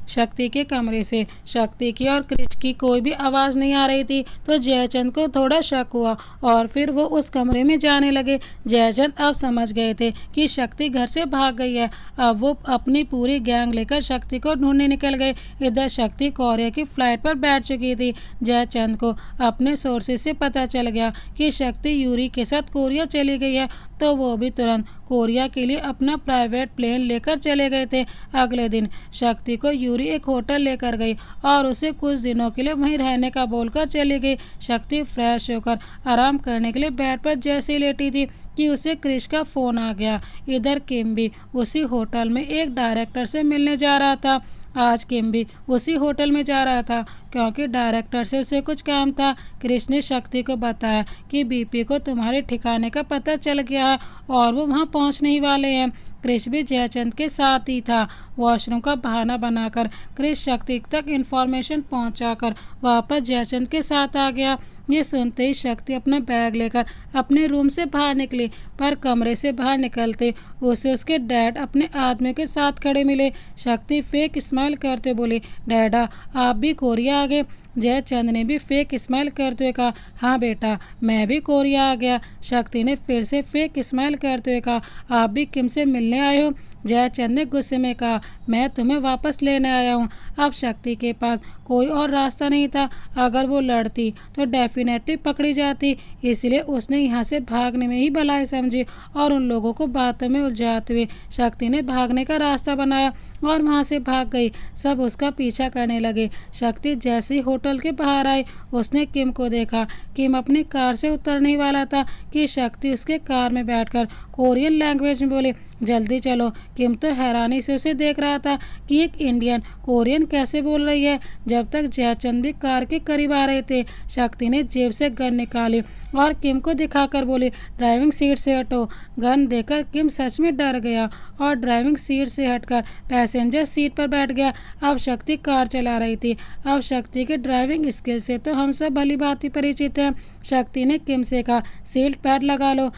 शक्ति के कमरे से शक्ति की और क्रिश की कोई भी आवाज़ नहीं आ रही थी तो जयचंद को थोड़ा शक हुआ और फिर वो उस कमरे में जाने लगे। जयचंद अब समझ गए थे कि शक्ति घर से भाग गई है। अब वो अपनी पूरी गैंग लेकर शक्ति को ढूंढने निकल गए। इधर शक्ति कोरिया की फ्लाइट पर बैठ चुकी थी। जयचंद को अपने सोर्सेज से पता चल गया कि शक्ति यूरी के साथ कोरिया चली गई है, तो वो भी तुरंत कोरिया के लिए अपना प्राइवेट प्लेन लेकर चले गए थे। अगले दिन शक्ति को यूरी एक होटल लेकर गई और उसे कुछ दिनों के लिए वहीं रहने का बोलकर चली गई। शक्ति फ्रेश होकर आराम करने के लिए बेड पर जैसे ही लेटी थी कि उसे क्रिश का फ़ोन आ गया। इधर किम भी उसी होटल में एक डायरेक्टर से मिलने जा रहा था। आज किम भी उसी होटल में जा रहा था क्योंकि डायरेक्टर से उसे कुछ काम था। क्रिश ने शक्ति को बताया कि बीपी को तुम्हारे ठिकाने का पता चल गया है और वो वहाँ पहुँचने ही वाले हैं। क्रिश भी जयचंद के साथ ही था। वॉशरूम का बहाना बनाकर क्रिश शक्ति तक इन्फॉर्मेशन पहुंचाकर वापस जयचंद के साथ आ गया। ये सुनते ही शक्ति अपना बैग लेकर अपने रूम से बाहर निकली, पर कमरे से बाहर निकलते उसे उसके डैड अपने आदमी के साथ खड़े मिले। शक्ति फेक स्माइल करते बोली, डैडा आप भी कोरिया आ गए? जयचंद ने भी फेक स्माइल करते हुए कहा, हाँ बेटा मैं भी कोरिया आ गया। शक्ति ने फिर से फेक स्माइल करते हुए कहा, आप भी किम से मिलने आए हो? जयचंद ने गुस्से में कहा, मैं तुम्हें वापस लेने आया हूँ। अब शक्ति के पास कोई और रास्ता नहीं था। अगर वो लड़ती तो डेफिनेटली पकड़ी जाती, इसलिए उसने यहाँ से भागने में ही भलाई समझी और उन लोगों को बातों में उलझाते हुए शक्ति ने भागने का रास्ता बनाया और वहाँ से भाग गई। सब उसका पीछा करने लगे। शक्ति जैसे ही होटल के बाहर आई उसने किम को देखा। किम अपनी कार से उतरने ही वाला था कि शक्ति उसके कार में बैठकर कोरियन लैंग्वेज में बोले, जल्दी चलो। किम तो हैरानी से उसे देख रहा था कि एक इंडियन कोरियन कैसे बोल रही है। जब तक जयचंद भी कार के करीब आ रहे थे, शक्ति ने जेब से गन निकाली और किम को दिखाकर बोली, ड्राइविंग सीट से हटो। गन देकर किम सच में डर गया और ड्राइविंग सीट से हटकर पैसेंजर सीट पर बैठ गया। अब शक्ति कार चला रही थी। अब शक्ति के ड्राइविंग स्किल से तो हम सब भली भांति परिचित हैं। शक्ति ने किम से कहा, सीट पैड लगा लो।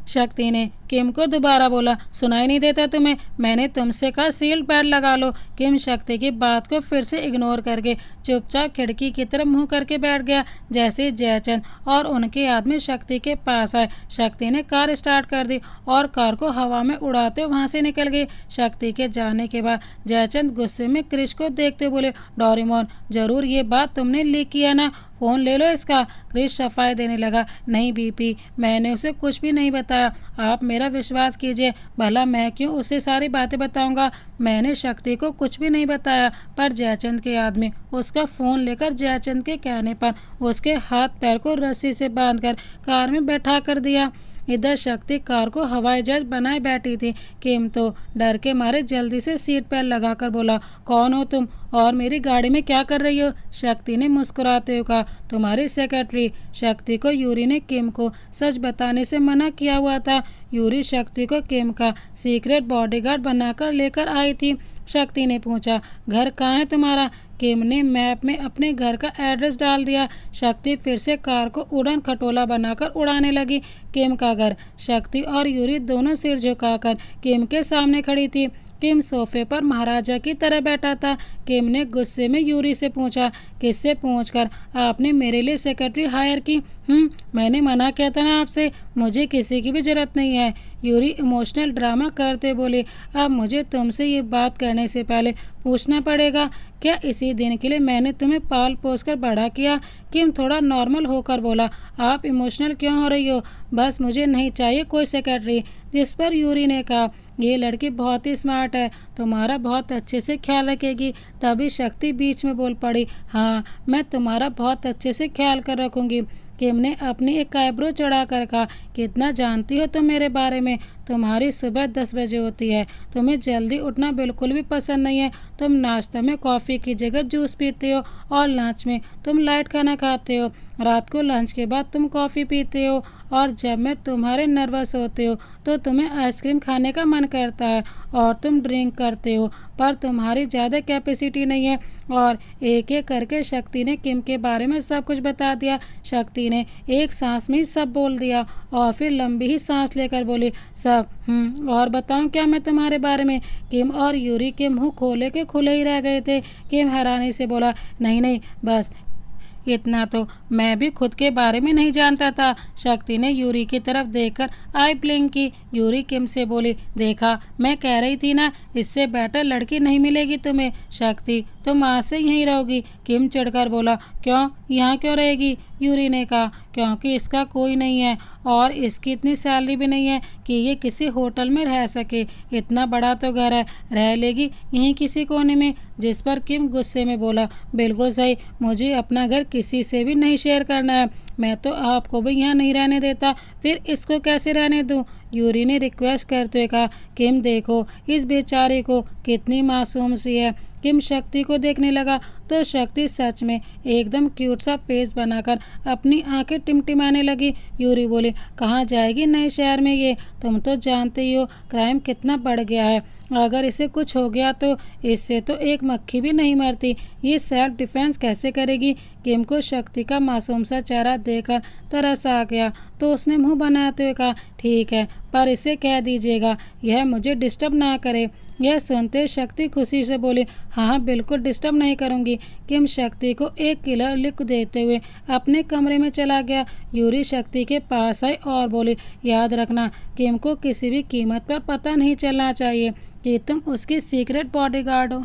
शक्ति ने किम को दोबारा बोला, सुनाई नहीं देता तुम्हें? मैंने तुमसे कहा सीट बेल्ट लगा लो। किम शक्ति की बात को फिर से इग्नोर करके चुपचाप खिड़की की तरफ मुंह करके बैठ गया। जैसे जयचंद और उनके आदमी शक्ति के पास आए, शक्ति ने कार स्टार्ट कर दी और कार को हवा में उड़ाते वहां से निकल गई। शक्ति के जाने के बाद जयचंद गुस्से में क्रिश को देखते बोले, डोरेमोन जरूर ये बात तुमने लीक किया ना, फ़ोन ले लो इसका। क्रिश सफाई देने लगा, नहीं बीपी मैंने उसे कुछ भी नहीं बताया, आप मेरा विश्वास कीजिए। भला मैं क्यों उसे सारी बातें बताऊंगा? मैंने शक्ति को कुछ भी नहीं बताया। पर जयचंद के आदमी उसका फ़ोन लेकर जयचंद के कहने पर उसके हाथ पैर को रस्सी से बांधकर कार में बैठा कर दिया। इधर शक्ति कार को हवाई जहाज बनाए बैठी थी। किम तो डर के मारे जल्दी से सीट पर लगाकर बोला, कौन हो तुम और मेरी गाड़ी में क्या कर रही हो? शक्ति ने मुस्कुराते हुए कहा, तुम्हारी सेक्रेटरी। शक्ति को यूरी ने किम को सच बताने से मना किया हुआ था। यूरी शक्ति को किम का सीक्रेट बॉडीगार्ड बनाकर लेकर आई थी। शक्ति ने पूछा, घर कहाँ है तुम्हारा? किम ने मैप में अपने घर का एड्रेस डाल दिया। शक्ति फिर से कार को उड़न खटोला बनाकर उड़ाने लगी। किम का घर। शक्ति और यूरी दोनों सिर झुकाकर किम के सामने खड़ी थी। किम सोफे पर महाराजा की तरह बैठा था। किम ने गुस्से में यूरी से पूछा, किससे पूछकर आपने मेरे लिए सेक्रेटरी हायर की? मैंने मना किया था ना आपसे, मुझे किसी की भी जरूरत नहीं है। यूरी इमोशनल ड्रामा करते बोले, अब मुझे तुमसे ये बात करने से पहले पूछना पड़ेगा, क्या इसी दिन के लिए मैंने तुम्हें पाल पोस कर बड़ा किया? किम थोड़ा नॉर्मल होकर बोला, आप इमोशनल क्यों हो रही हो? बस मुझे नहीं चाहिए कोई सेक्रेटरी। जिस पर यूरी ने कहा, ये लड़की बहुत ही स्मार्ट है, तुम्हारा बहुत अच्छे से ख्याल रखेगी। तभी शक्ति बीच में बोल पड़ी, हाँ मैं तुम्हारा बहुत अच्छे से ख्याल कर रखूँगी। किम ने अपनी एक आईब्रो चढ़ा कर कहा, कितना जानती हो तुम मेरे बारे में? तुम्हारी सुबह 10 बजे होती है, तुम्हें जल्दी उठना बिल्कुल भी पसंद नहीं है। तुम नाश्ते में कॉफ़ी की जगह जूस पीते हो और लंच में तुम लाइट खाना खाते हो। रात को लंच के बाद तुम कॉफ़ी पीते हो और जब मैं तुम्हारे नर्वस होते हो तो तुम्हें आइसक्रीम खाने का मन करता है और तुम ड्रिंक करते हो, पर तुम्हारी ज़्यादा कैपेसिटी नहीं है। और एक एक करके शक्ति ने किम के बारे में सब कुछ बता दिया। शक्ति ने एक सांस में ही सब बोल दिया और फिर लंबी ही सांस लेकर बोली, सब। और बताऊं क्या मैं तुम्हारे बारे में? किम और यूरी के मुंह खोले के खुले ही रह गए थे। किम हैरानी से बोला, नहीं नहीं, बस इतना तो मैं भी खुद के बारे में नहीं जानता था। शक्ति ने यूरी की तरफ देखकर आई ब्लिंक की। यूरी किम से बोली, देखा मैं कह रही थी ना, इससे बेटर लड़की नहीं मिलेगी तुम्हें। शक्ति तुम आज से यहीं रहोगी। किम चिढ़कर बोला, क्यों, यहाँ क्यों रहेगी? यूरी ने कहा, क्योंकि इसका कोई नहीं है और इसकी इतनी सैलरी भी नहीं है कि ये किसी होटल में रह सके। इतना बड़ा तो घर है, रह लेगी यहीं किसी कोने में। जिस पर किम गुस्से में बोला, बिल्कुल सही, मुझे अपना घर किसी से भी नहीं शेयर करना है। मैं तो आपको भी यहाँ नहीं रहने देता, फिर इसको कैसे रहने दूँ? यूरी ने रिक्वेस्ट करते हुए कहा, किम देखो इस बेचारे को, कितनी मासूम सी है। किम शक्ति को देखने लगा तो शक्ति सच में एकदम क्यूट सा फेस बनाकर अपनी आंखें टिमटिमाने लगी। यूरी बोली, कहाँ जाएगी नए शहर में ये? तुम तो जानते ही हो क्राइम कितना बढ़ गया है। अगर इसे कुछ हो गया तो इससे तो एक मक्खी भी नहीं मरती। ये सेल्फ डिफेंस कैसे करेगी? किम को शक्ति का मासूम सा चेहरा देखकर तरस आ गया तो उसने मुंह बनाते हुए कहा, ठीक है, पर इसे कह दीजिएगा यह मुझे डिस्टर्ब ना करे। यह सुनते शक्ति खुशी से बोली, हाँ बिल्कुल डिस्टर्ब नहीं करूँगी। किम शक्ति को एक किलर लिख देते हुए अपने कमरे में चला गया। यूरी शक्ति के पास आई और बोली, याद रखना किम को किसी भी कीमत पर पता नहीं चलना चाहिए कि तुम उसकी सीक्रेट बॉडीगार्ड हो।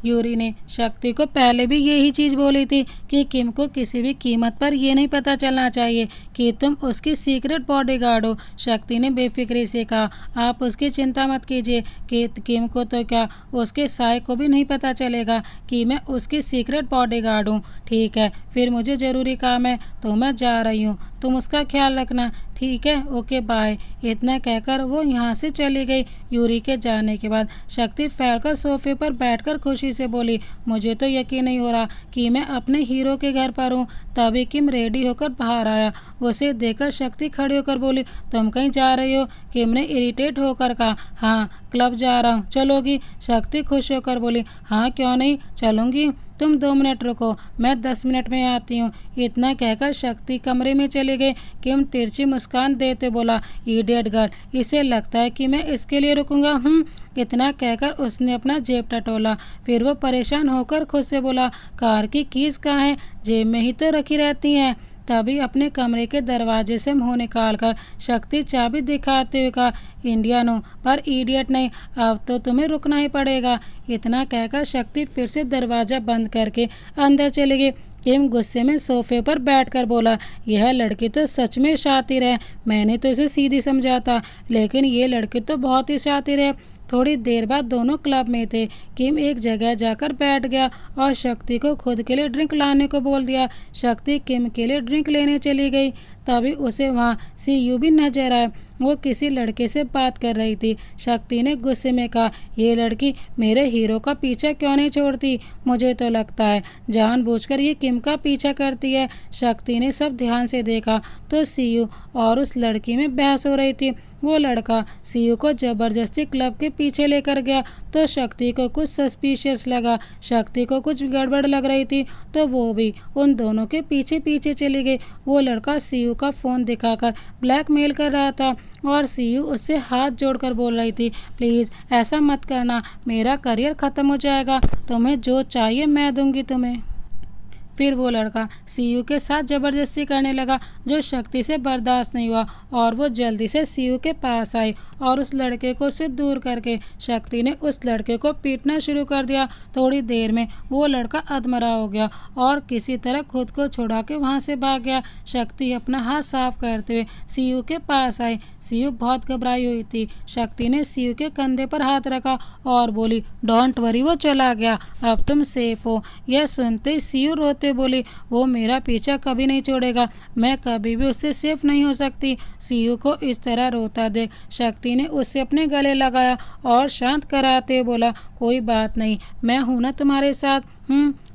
यूरी ने शक्ति को पहले भी यही चीज़ बोली थी कि किम को किसी भी कीमत पर यह नहीं पता चलना चाहिए कि तुम उसकी सीक्रेट बॉडीगार्ड हो। शक्ति ने बेफिक्री से कहा, आप उसकी चिंता मत कीजिए कि किम को तो क्या, उसके साय को भी नहीं पता चलेगा कि मैं उसकी सीक्रेट बॉडीगार्ड हूँ। ठीक है, फिर मुझे ज़रूरी काम है तो मैं जा रही हूँ, तुम उसका ख्याल रखना, ठीक है, ओके बाय। इतना कहकर वो यहाँ से चली गई। यूरी के जाने के बाद शक्ति फैलकर सोफे पर बैठकर खुशी से बोली, मुझे तो यकीन नहीं हो रहा कि मैं अपने हीरो के घर पर हूँ। तभी किम रेडी होकर बाहर आया। उसे देखकर शक्ति खड़ी होकर बोली, तुम कहीं जा रही हो? किम ने इरिटेट होकर कहा, हाँ क्लब जा रहा हूँ, चलोगी? शक्ति खुश होकर बोली, हाँ क्यों नहीं, चलूँगी। तुम 2 मिनट रुको, मैं 10 मिनट में आती हूँ। इतना कहकर शक्ति कमरे में चली गई। किम तिरछी मुस्कान देते बोला, इडियट गर्ल, इसे लगता है कि मैं इसके लिए रुकूंगा। इतना कहकर उसने अपना जेब टटोला। फिर वो परेशान होकर खुद से बोला, कार की कीज कहाँ है? जेब में ही तो रखी रहती हैं। तभी अपने कमरे के दरवाजे से मुंह निकालकर शक्ति चाबी दिखाते हुए कहा, इंडियन हो पर इडियट नहीं, अब तो तुम्हें रुकना ही पड़ेगा। इतना कहकर शक्ति फिर से दरवाज़ा बंद करके अंदर चली गई। किम गुस्से में सोफे पर बैठकर बोला, यह लड़की तो सच में शातिर है। मैंने तो इसे सीधी समझा था, लेकिन ये लड़की तो बहुत ही शातिर है। थोड़ी देर बाद दोनों क्लब में थे। किम एक जगह जाकर बैठ गया और शक्ति को खुद के लिए ड्रिंक लाने को बोल दिया। शक्ति किम के लिए ड्रिंक लेने चली गई। तभी उसे वहाँ सीयू भी नजर आए। वो किसी लड़के से बात कर रही थी। शक्ति ने गुस्से में कहा, ये लड़की मेरे हीरो का पीछा क्यों नहीं छोड़ती? मुझे तो लगता है जानबूझकर ये किम का पीछा करती है। शक्ति ने सब ध्यान से देखा तो सीयू और उस लड़की में बहस हो रही थी। वो लड़का सीयू को जबरदस्ती क्लब के पीछे लेकर गया तो शक्ति को कुछ सस्पिशियस लगा। शक्ति को कुछ गड़बड़ लग रही थी तो वो भी उन दोनों के पीछे पीछे चली गई। वो लड़का सीयू का फ़ोन दिखाकर ब्लैकमेल कर रहा था। और सीयू उससे हाथ जोड़कर बोल रही थी, प्लीज़ ऐसा मत करना, मेरा करियर ख़त्म हो जाएगा, तुम्हें जो चाहिए मैं दूंगी तुम्हें। फिर वो लड़का सीयू के साथ ज़बरदस्ती करने लगा, जो शक्ति से बर्दाश्त नहीं हुआ और वो जल्दी से सीयू के पास आई और उस लड़के को उससे दूर करके शक्ति ने उस लड़के को पीटना शुरू कर दिया। थोड़ी देर में वो लड़का अधमरा हो गया और किसी तरह खुद को छुड़ा के वहाँ से भाग गया। शक्ति अपना हाथ साफ करते हुए सीयू के पास आई। सीयू बहुत घबराई हुई थी। शक्ति ने सीयू के कंधे पर हाथ रखा और बोली, डोंट वरी, वो चला गया, अब तुम सेफ हो। यह सुनते ही सीयू रोते बोली, वो मेरा पीछा कभी नहीं छोड़ेगा, मैं कभी भी उससे सेफ नहीं हो सकती। सीयू को इस तरह रोता देख शक्ति ने उससे अपने गले लगाया और शांत कराते बोला, कोई बात नहीं, मैं हूं ना तुम्हारे साथ।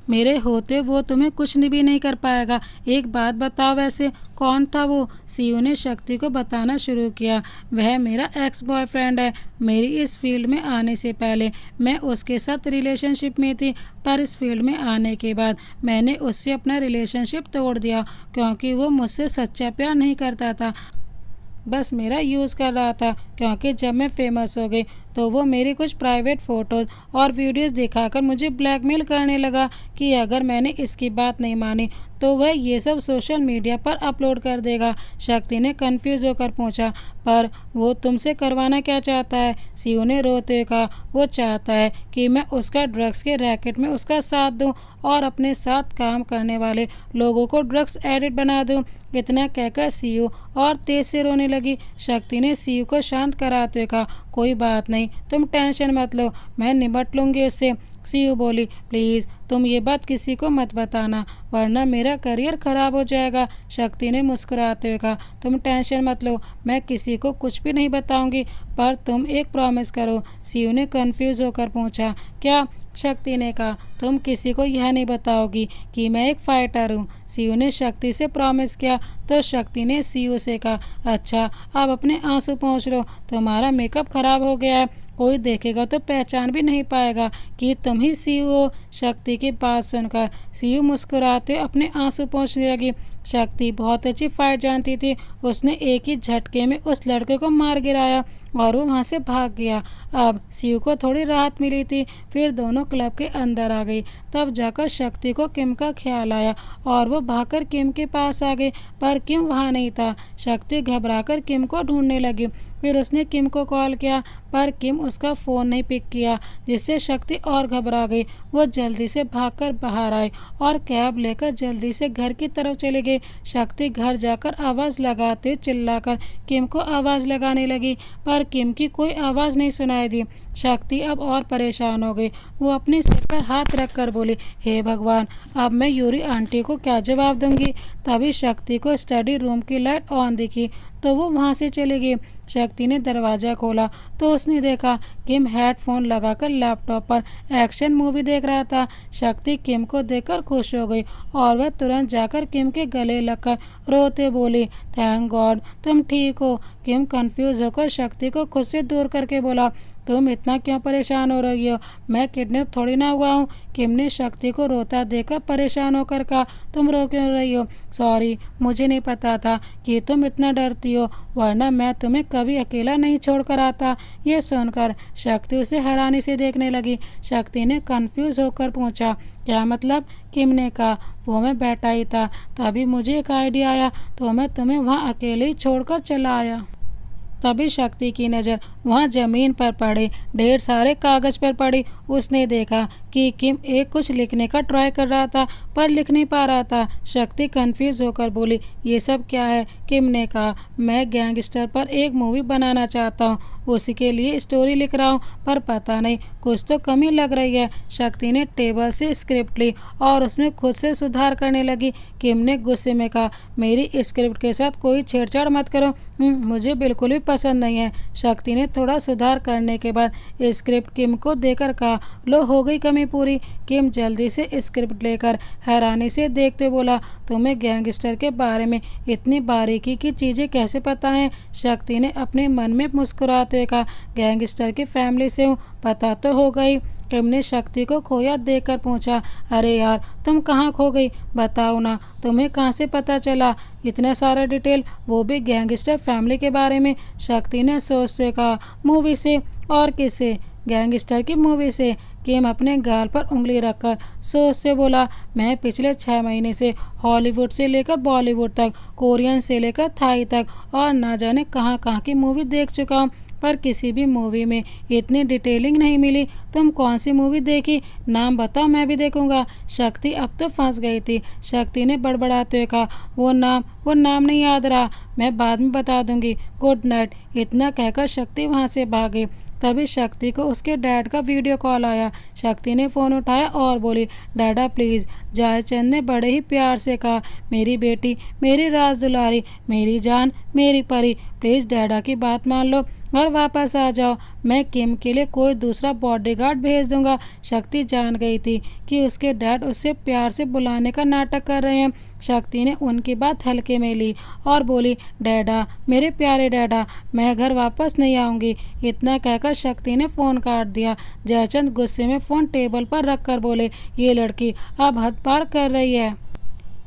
मेरे होते वो तुम्हें कुछ भी नहीं कर पाएगा। एक बात बताओ, वैसे कौन था वो? सीयू ने शक्ति को बताना शुरू किया। वह मेरा एक्स बॉयफ्रेंड है। मेरी इस फील्ड में आने से पहले मैं उसके साथ रिलेशनशिप में थी, पर इस फील्ड में आने के बाद मैंने उससे अपना रिलेशनशिप तोड़ दिया क्योंकि वो मुझसे सच्चा प्यार नहीं करता था, बस मेरा यूज़ कर रहा था। क्योंकि जब मैं फेमस हो गई तो वो मेरी कुछ प्राइवेट फ़ोटोज़ और वीडियोज़ दिखाकर मुझे ब्लैकमेल करने लगा कि अगर मैंने इसकी बात नहीं मानी तो वह ये सब सोशल मीडिया पर अपलोड कर देगा। शक्ति ने कंफ्यूज होकर पूछा, पर वो तुमसे करवाना क्या चाहता है? सीयू ने रोते हुए कहा, वो चाहता है कि मैं उसका ड्रग्स के रैकेट में उसका साथ दूं और अपने साथ काम करने वाले लोगों को ड्रग्स एडिक्ट बना दूं। इतना कहकर सीयू और तेज से रोने लगी। शक्ति ने सीयू को शांत कराते हुए कहा, कोई बात नहीं, तुम टेंशन मत लो, मैं निपट लूँगी उससे। सीयू बोली, प्लीज़ तुम ये बात किसी को मत बताना, वरना मेरा करियर ख़राब हो जाएगा। शक्ति ने मुस्कुराते हुए कहा, तुम टेंशन मत लो, मैं किसी को कुछ भी नहीं बताऊंगी, पर तुम एक प्रॉमिस करो। सीयू ने कंफ्यूज होकर पूछा, क्या? शक्ति ने कहा, तुम किसी को यह नहीं बताओगी कि मैं एक फाइटर हूँ। सीयू ने शक्ति से प्रॉमिस किया तो शक्ति ने सीयू से कहा, अच्छा अब अपने आंसू पोंछ लो, तुम्हारा मेकअप ख़राब हो गया है, कोई देखेगा तो पहचान भी नहीं पाएगा कि तुम ही सीयू हो। शक्ति की बात सुनकर सीयू मुस्कुराते अपने आंसू पोंछने लगी। शक्ति बहुत अच्छी फाइट जानती थी। उसने एक ही झटके में उस लड़के को मार गिराया और वो वहाँ से भाग गया। अब सीयू को थोड़ी राहत मिली थी। फिर दोनों क्लब के अंदर आ गई। तब जाकर शक्ति को किम का ख्याल आया और वो भागकर किम के पास आ गई, पर किम वहाँ नहीं था। शक्ति घबराकर किम को ढूंढने लगी। फिर उसने किम को कॉल किया, पर किम उसका फ़ोन नहीं पिक किया, जिससे शक्ति और घबरा गई। वो जल्दी से भागकर बाहर आई और कैब लेकर जल्दी से घर की तरफ चली गई। शक्ति घर जाकर आवाज़ लगाते चिल्लाकर किम को आवाज़ लगाने लगी, पर किम की कोई आवाज़ नहीं सुनाई दी। शक्ति अब और परेशान हो गई। वो अपने सिर पर हाथ रखकर बोली, हे भगवान, अब मैं यूरी आंटी को क्या जवाब दूंगी? तभी शक्ति को स्टडी रूम की लाइट ऑन दिखी तो वो वहाँ से चली गई। शक्ति ने दरवाज़ा खोला तो उसने देखा किम हेडफोन लगाकर लैपटॉप पर एक्शन मूवी देख रहा था। शक्ति किम को देखकर खुश हो गई और वह तुरंत जाकर किम के गले लगकर रोते बोली, थैंक गॉड तुम ठीक हो। किम कंफ्यूज होकर शक्ति को खुद से दूर करके बोला, तुम इतना क्यों परेशान हो रही हो? मैं किडनैप थोड़ी ना हुआ हूँ। किम ने शक्ति को रोता देखकर परेशान होकर कहा, तुम रो क्यों रही हो? सॉरी, मुझे नहीं पता था कि तुम इतना डरती हो, वरना मैं तुम्हें कभी अकेला नहीं छोड़कर आता। ये सुनकर शक्ति उसे हैरानी से देखने लगी। शक्ति ने कंफ्यूज होकर पूछा, क्या मतलब? किम ने कहा, वो मैं बैठा ही था, तभी मुझे एक आइडिया आया तो मैं तुम्हें वहाँ अकेले ही छोड़कर चला आया। तभी शक्ति की नज़र वहाँ ज़मीन पर पड़े ढेर सारे कागज़ पर पड़ी। उसने देखा कि किम एक कुछ लिखने का ट्राई कर रहा था पर लिख नहीं पा रहा था। शक्ति कंफ्यूज होकर बोली, ये सब क्या है? किम ने कहा, मैं गैंगस्टर पर एक मूवी बनाना चाहता हूँ, उसी के लिए स्टोरी लिख रहा हूँ, पर पता नहीं कुछ तो कमी लग रही है। शक्ति ने टेबल से स्क्रिप्ट ली और उसमें खुद से सुधार करने लगी। किम ने गुस्से में कहा, मेरी स्क्रिप्ट के साथ कोई छेड़छाड़ मत करो, मुझे बिल्कुल भी पसंद नहीं है। शक्ति ने थोड़ा सुधार करने के बाद स्क्रिप्ट किम को देकर कहा, लो हो गई कमी पूरी। किम जल्दी से स्क्रिप्ट लेकर हैरानी से देखते बोला, तुम्हें गैंगस्टर के बारे में इतनी बारीकी की चीज़ें कैसे पता हैं? शक्ति ने अपने मन में मुस्कुराते हुए कहा, गैंगस्टर की फैमिली से हूँ, पता तो हो गई। किम ने शक्ति को खोया देखकर पूछा, अरे यार तुम कहाँ खो गई, बताओ ना, तुम्हें कहाँ से पता चला इतना सारा डिटेल, वो भी गैंगस्टर फैमिली के बारे में। शक्ति ने सोचते कहा, मूवी से, और किससे, गैंगस्टर की मूवी से। किम अपने गाल पर उंगली रखकर सोच से बोला, मैं पिछले 6 महीने से हॉलीवुड से लेकर बॉलीवुड तक, कोरियन से लेकर थाई तक और ना जाने कहाँ कहाँ की मूवी देख चुका हूँ, पर किसी भी मूवी में इतनी डिटेलिंग नहीं मिली। तुम कौन सी मूवी देखी, नाम बताओ, मैं भी देखूंगा। शक्ति अब तो फंस गई थी। शक्ति ने बड़बड़ाते हुए कहा, वो नाम नहीं याद रहा, मैं बाद में बता दूंगी, गुड नाइट। इतना कहकर शक्ति वहाँ से भागी। तभी शक्ति को उसके डैड का वीडियो कॉल आया। शक्ति ने फ़ोन उठाया और बोली, डैडा प्लीज़। जयचंद ने बड़े ही प्यार से कहा, मेरी बेटी, मेरी राज दुलारी, मेरी जान, मेरी परी, प्लीज़ डैडा की बात मान लो और वापस आ जाओ। मैं किम के लिए कोई दूसरा बॉडीगार्ड भेज दूंगा। शक्ति जान गई थी कि उसके डैड उससे प्यार से बुलाने का नाटक कर रहे हैं। शक्ति ने उनकी बात हल्के में ली और बोली, डैडा, मेरे प्यारे डैडा, मैं घर वापस नहीं आऊँगी। इतना कहकर शक्ति ने फ़ोन काट दिया। जयचंद गुस्से में फ़ोन टेबल पर रख कर बोले, ये लड़की अब हद पार कर रही है।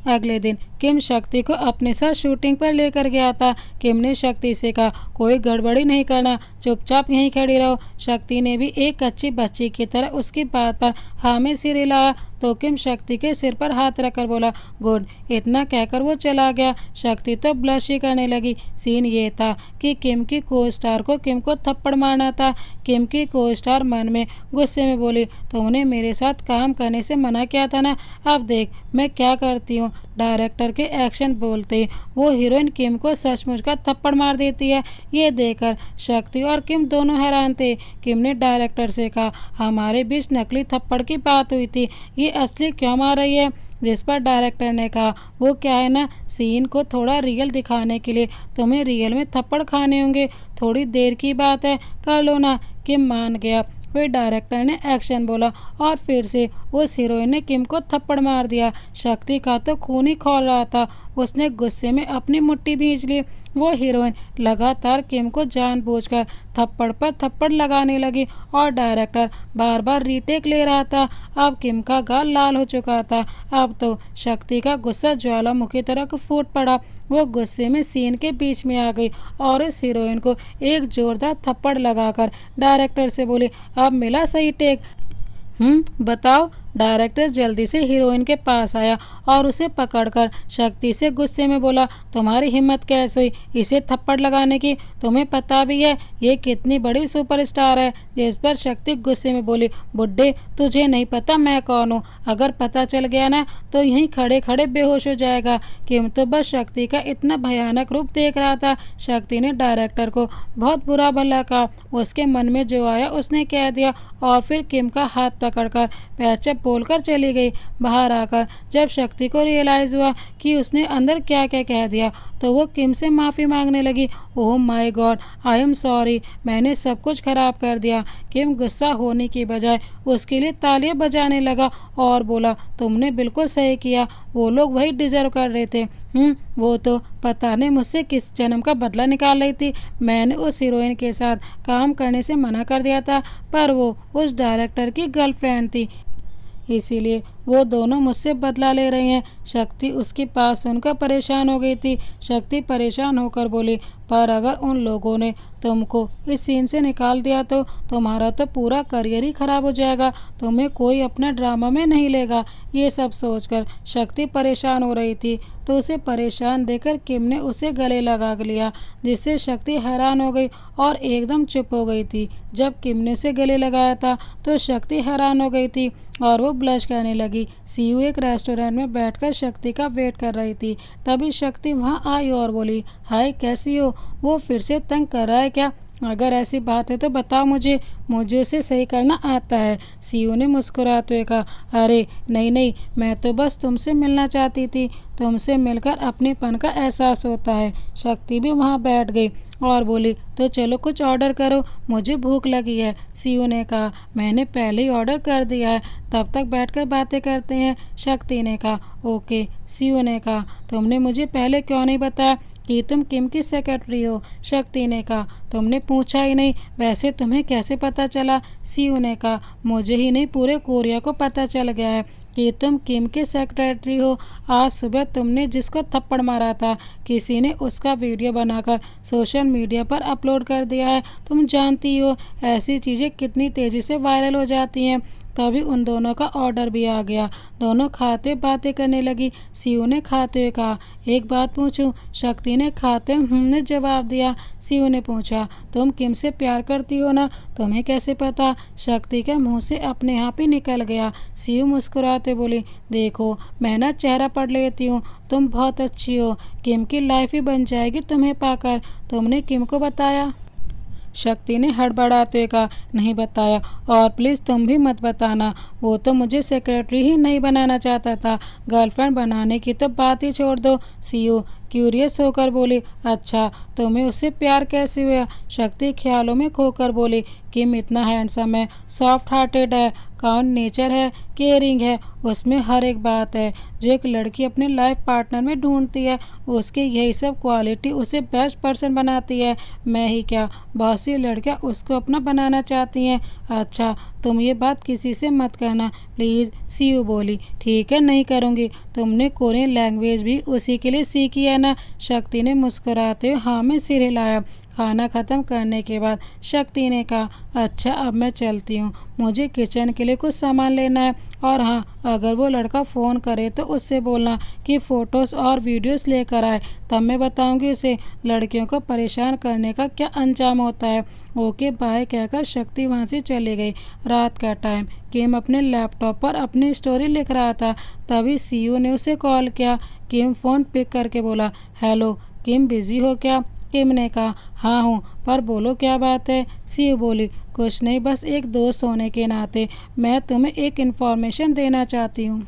अगले दिन किम शक्ति को अपने साथ शूटिंग पर लेकर गया था। किम ने शक्ति से कहा, कोई गड़बड़ी नहीं करना, चुपचाप यहीं खड़ी रहो। शक्ति ने भी एक अच्छी बच्ची की तरह उसकी बात पर हाँ में सिर हिलाया तो किम शक्ति के सिर पर हाथ रखकर बोला, गुड। इतना कहकर वो चला गया। शक्ति तो ब्लश ही करने लगी। सीन ये था कि किम की को स्टार को किम को थप्पड़ मारना था। किम की को स्टार मन में गुस्से में बोली, तुमने मेरे साथ काम करने से मना किया था ना, अब देख मैं क्या करती हूँ। डायरेक्टर के एक्शन बोलते वो हीरोइन किम को सचमुच का थप्पड़ मार देती है। ये देखकर शक्ति और किम दोनों हैरान थे। किम ने डायरेक्टर से कहा, हमारे बीच नकली थप्पड़ की बात हुई थी, ये असली क्यों मार रही है। जिस पर डायरेक्टर ने कहा, वो क्या है ना, सीन को थोड़ा रियल दिखाने के लिए तुम्हें रियल में थप्पड़ खाने होंगे, थोड़ी देर की बात है, कर लो ना। किम मान गया। फिर डायरेक्टर ने एक्शन बोला और फिर से उस हीरोइन ने किम को थप्पड़ मार दिया। शक्ति का तो खून ही खौल रहा था। उसने गुस्से में अपनी मुट्ठी भींच ली। वो हीरोइन लगातार किम को जानबूझकर थप्पड़ पर थप्पड़ लगाने लगी और डायरेक्टर बार बार रीटेक ले रहा था। अब किम का गाल लाल हो चुका था। अब तो शक्ति का गुस्सा ज्वालामुखी तरह फूट पड़ा। वो गुस्से में सीन के बीच में आ गई और उस हीरोइन को एक जोरदार थप्पड़ लगाकर डायरेक्टर से बोली, अब मिला सही टेक? बताओ। डायरेक्टर जल्दी से हीरोइन के पास आया और उसे पकड़कर शक्ति से गुस्से में बोला, तुम्हारी हिम्मत कैसे हुई इसे थप्पड़ लगाने की? तुम्हें पता भी है ये कितनी बड़ी सुपरस्टार है? जिस पर शक्ति गुस्से में बोली, बुड्ढे, तुझे नहीं पता मैं कौन हूँ? अगर पता चल गया ना तो यहीं खड़े खड़े बेहोश हो जाएगा। किम तो बस शक्ति का इतना भयानक रूप देख रहा था। शक्ति ने डायरेक्टर को बहुत बुरा भला कहा। उसके मन में जो आया उसने कह दिया और फिर किम का हाथ पकड़कर पैचअप बोलकर चली गई। बाहर आकर जब शक्ति को रियलाइज़ हुआ कि उसने अंदर क्या क्या कह दिया तो वो किम से माफ़ी मांगने लगी। Oh my God, I am sorry, मैंने सब कुछ खराब कर दिया। किम गुस्सा होने की बजाय उसके लिए तालियां बजाने लगा और बोला, तुमने बिल्कुल सही किया, वो लोग वही डिजर्व कर रहे थे। वो तो पता नहीं मुझसे किस जन्म का बदला निकाल रही थी। मैंने उस हीरोइन के साथ काम करने से मना कर दिया था, पर वो उस डायरेक्टर की गर्लफ्रेंड थी, इसीलिए वो दोनों मुझसे बदला ले रही हैं। शक्ति उसकी बात सुनकर परेशान हो गई थी। शक्ति परेशान होकर बोली, पर अगर उन लोगों ने तुमको इस सीन से निकाल दिया तो तुम्हारा तो पूरा करियर ही खराब हो जाएगा, तुम्हें कोई अपना ड्रामा में नहीं लेगा। ये सब सोचकर शक्ति परेशान हो रही थी तो उसे परेशान देखकर किम ने उसे गले लगा लिया, जिससे शक्ति हैरान हो गई और एकदम चुप हो गई थी। जब किम ने उसे गले लगाया था तो शक्ति हैरान हो गई थी और वो ब्लश करने लगी। सीयू एक रेस्टोरेंट में बैठकर शक्ति का वेट कर रही थी। तभी शक्ति वहां आई और बोली, हाय कैसी हो? वो फिर से तंग कर रहा है क्या? अगर ऐसी बात है तो बताओ मुझे उसे सही करना आता है। सीयू ने मुस्कुराते हुए कहा, अरे नहीं, मैं तो बस तुमसे मिलना चाहती थी, तुमसे मिलकर अपनेपन का एहसास होता है। शक्ति भी वहाँ बैठ गई और बोली, तो चलो कुछ ऑर्डर करो, मुझे भूख लगी है। सीयू ने कहा, मैंने पहले ही ऑर्डर कर दिया है, तब तक बैठकर बातें करते हैं। शक्ति ने कहा, ओके। सीयू ने कहा, तुमने मुझे पहले क्यों नहीं बताया कि तुम किम की सेक्रेटरी हो। शक्ति ने कहा, तुमने पूछा ही नहीं, वैसे तुम्हें कैसे पता चला? सीयू ने कहा, मुझे ही नहीं पूरे कोरिया को पता चल गया है कि तुम किम के सेक्रेटरी हो। आज सुबह तुमने जिसको थप्पड़ मारा था, किसी ने उसका वीडियो बनाकर सोशल मीडिया पर अपलोड कर दिया है। तुम जानती हो ऐसी चीज़ें कितनी तेज़ी से वायरल हो जाती हैं। तभी उन दोनों का ऑर्डर भी आ गया। दोनों खाते हुए बातें करने लगी। सीयू ने खाते हुए कहा, एक बात पूछूं? शक्ति ने खाते ने जवाब दिया। सीयू ने पूछा, तुम किम से प्यार करती हो ना? तुम्हें कैसे पता? शक्ति के मुंह से अपने आप ही निकल गया। सीयू मुस्कुराते बोली, देखो मैं ना चेहरा पढ़ लेती हूँ, तुम बहुत अच्छी हो। किम की लाइफ ही बन जाएगी तुम्हें पाकर। तुमने किम को बताया? शक्ति ने हड़बड़ाते हुए कहा, नहीं बताया, और प्लीज़ तुम भी मत बताना। वो तो मुझे सेक्रेटरी ही नहीं बनाना चाहता था, गर्लफ्रेंड बनाने की तो बात ही छोड़ दो। सीयू क्यूरियस होकर बोली, अच्छा तुम्हें उससे प्यार कैसे हुआ? शक्ति ख्यालों में खोकर बोली, किम इतना हैंडसम है, सॉफ्ट हार्टेड है, काउंट नेचर है, केयरिंग है, उसमें हर एक बात है जो एक लड़की अपने लाइफ पार्टनर में ढूंढती है। उसकी यही सब क्वालिटी उसे बेस्ट पर्सन बनाती है। मैं ही क्या, बहुत सी लड़कियां उसको अपना बनाना चाहती हैं। अच्छा तुम ये बात किसी से मत कहना प्लीज़। सीयू बोली, ठीक है नहीं करूँगी। तुमने कोरियन लैंग्वेज भी उसी के लिए सीखी है ना? शक्ति ने मुस्कुराते हुए हाँ में सिर हिलाया। खाना ख़त्म करने के बाद शक्ति ने कहा, अच्छा अब मैं चलती हूँ, मुझे किचन के लिए कुछ सामान लेना है। और हाँ, अगर वो लड़का फ़ोन करे तो उससे बोलना कि फ़ोटोज़ और वीडियोस लेकर आए, तब मैं बताऊँगी उसे लड़कियों को परेशान करने का क्या अंजाम होता है। ओके बाय कहकर शक्ति वहाँ से चली गई। रात का टाइम, किम अपने लैपटॉप पर अपनी स्टोरी लिख रहा था। तभी सीयू ने उसे कॉल किया। किम फ़ोन पिक करके बोला, हेलो किम, बिज़ी हो क्या? किम ने कहा, हाँ हूँ, पर बोलो क्या बात है? सीयू बोली, कुछ नहीं, बस एक दोस्त होने के नाते मैं तुम्हें एक इन्फॉर्मेशन देना चाहती हूँ।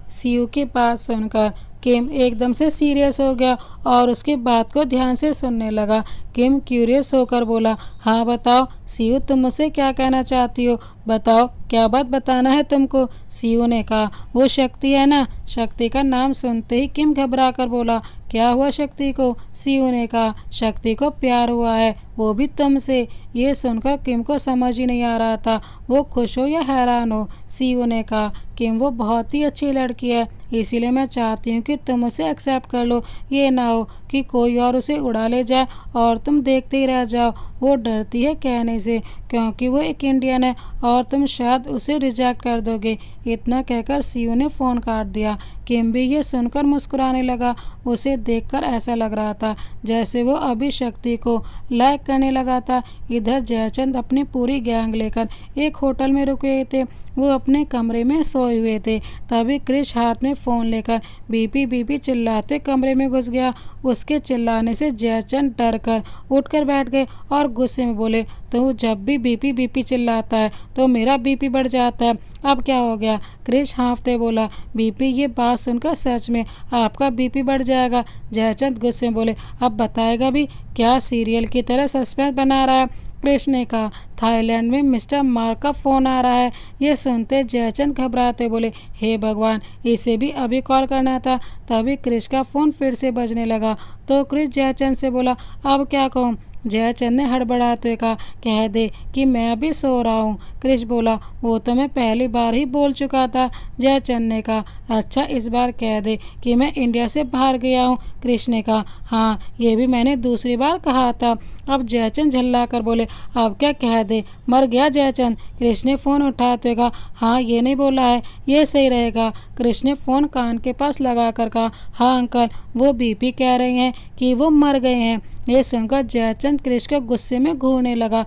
सीयू की बात सुनकर किम एकदम से सीरियस हो गया और उसकी बात को ध्यान से सुनने लगा। किम क्यूरियस होकर बोला, हाँ बताओ सीयू, तुम मुझसे क्या कहना चाहती हो? बताओ, क्या बात बताना है तुमको? सीयू ने कहा, वो शक्ति है ना? शक्ति का नाम सुनते ही किम घबरा कर बोला, क्या हुआ शक्ति को? सीयू ने कहा, शक्ति को प्यार हुआ है, वो भी तुमसे। ये सुनकर किम को समझ ही नहीं आ रहा था वो खुश हो या हैरान हो। सीयू ने कहा, किम वो बहुत ही अच्छी लड़की है, इसीलिए मैं चाहती हूँ कि तुम उसे एक्सेप्ट कर लो। ये ना हो कि कोई और उसे उड़ा ले जाए और तुम देखते ही रह जाओ। वो डरती है कहने से क्योंकि वो एक इंडियन है और तुम शायद उसे रिजेक्ट कर दोगे। इतना कहकर सीयू ने फ़ोन काट दिया। किम भी ये सुनकर मुस्कुराने लगा। उसे देखकर ऐसा लग रहा था जैसे वो अभी शक्ति को लाइक करने लगा था। इधर जयचंद अपनी पूरी गैंग लेकर एक होटल में रुके थे। वो अपने कमरे में सोए हुए थे। तभी क्रिश हाथ में फ़ोन लेकर बीपी बीपी चिल्लाते कमरे में घुस गया। उसके चिल्लाने से जयचंद डर कर उठकर बैठ गए और गुस्से में बोले, तो जब भी बीपी बीपी चिल्लाता है तो मेरा बीपी बढ़ जाता है, अब क्या हो गया? क्रिश हाँफते बोला, बीपी, ये बात सुनकर सच में आपका बीपी बढ़ जाएगा। जयचंद गुस्से में बोले, अब बताएगा भी क्या? सीरियल की तरह सस्पेंस बना रहा है। क्रिश ने कहा, थाईलैंड में मिस्टर मार्क का फ़ोन आ रहा है। ये सुनते जयचंद घबराते बोले, हे भगवान, इसे भी अभी कॉल करना था। तभी क्रिश का फ़ोन फिर से बजने लगा तो क्रिश जयचंद से बोला, अब क्या कहूँ? जयचंद ने हड़बड़ाते हुए कहा, कह दे कि मैं अभी सो रहा हूँ। क्रिश बोला, वो तो मैं पहली बार ही बोल चुका था। जयचंद ने कहा, अच्छा इस बार कह दे कि मैं इंडिया से बाहर गया हूँ। क्रिश ने कहा, हाँ ये भी मैंने दूसरी बार कहा था। अब जयचंद झल्ला कर बोले, अब क्या कह दे? मर गया जयचंद? क्रिश ने फ़ोन उठाते हुए कहा, हाँ ये नहीं बोला है, ये सही रहेगा। क्रिश ने फ़ोन कान के पास लगा कर कहा, हाँ अंकल, वो बीपी कह रहे हैं कि वो मर गए हैं। ये सुनकर जयचंद क्रिश को गुस्से में घूरने लगा।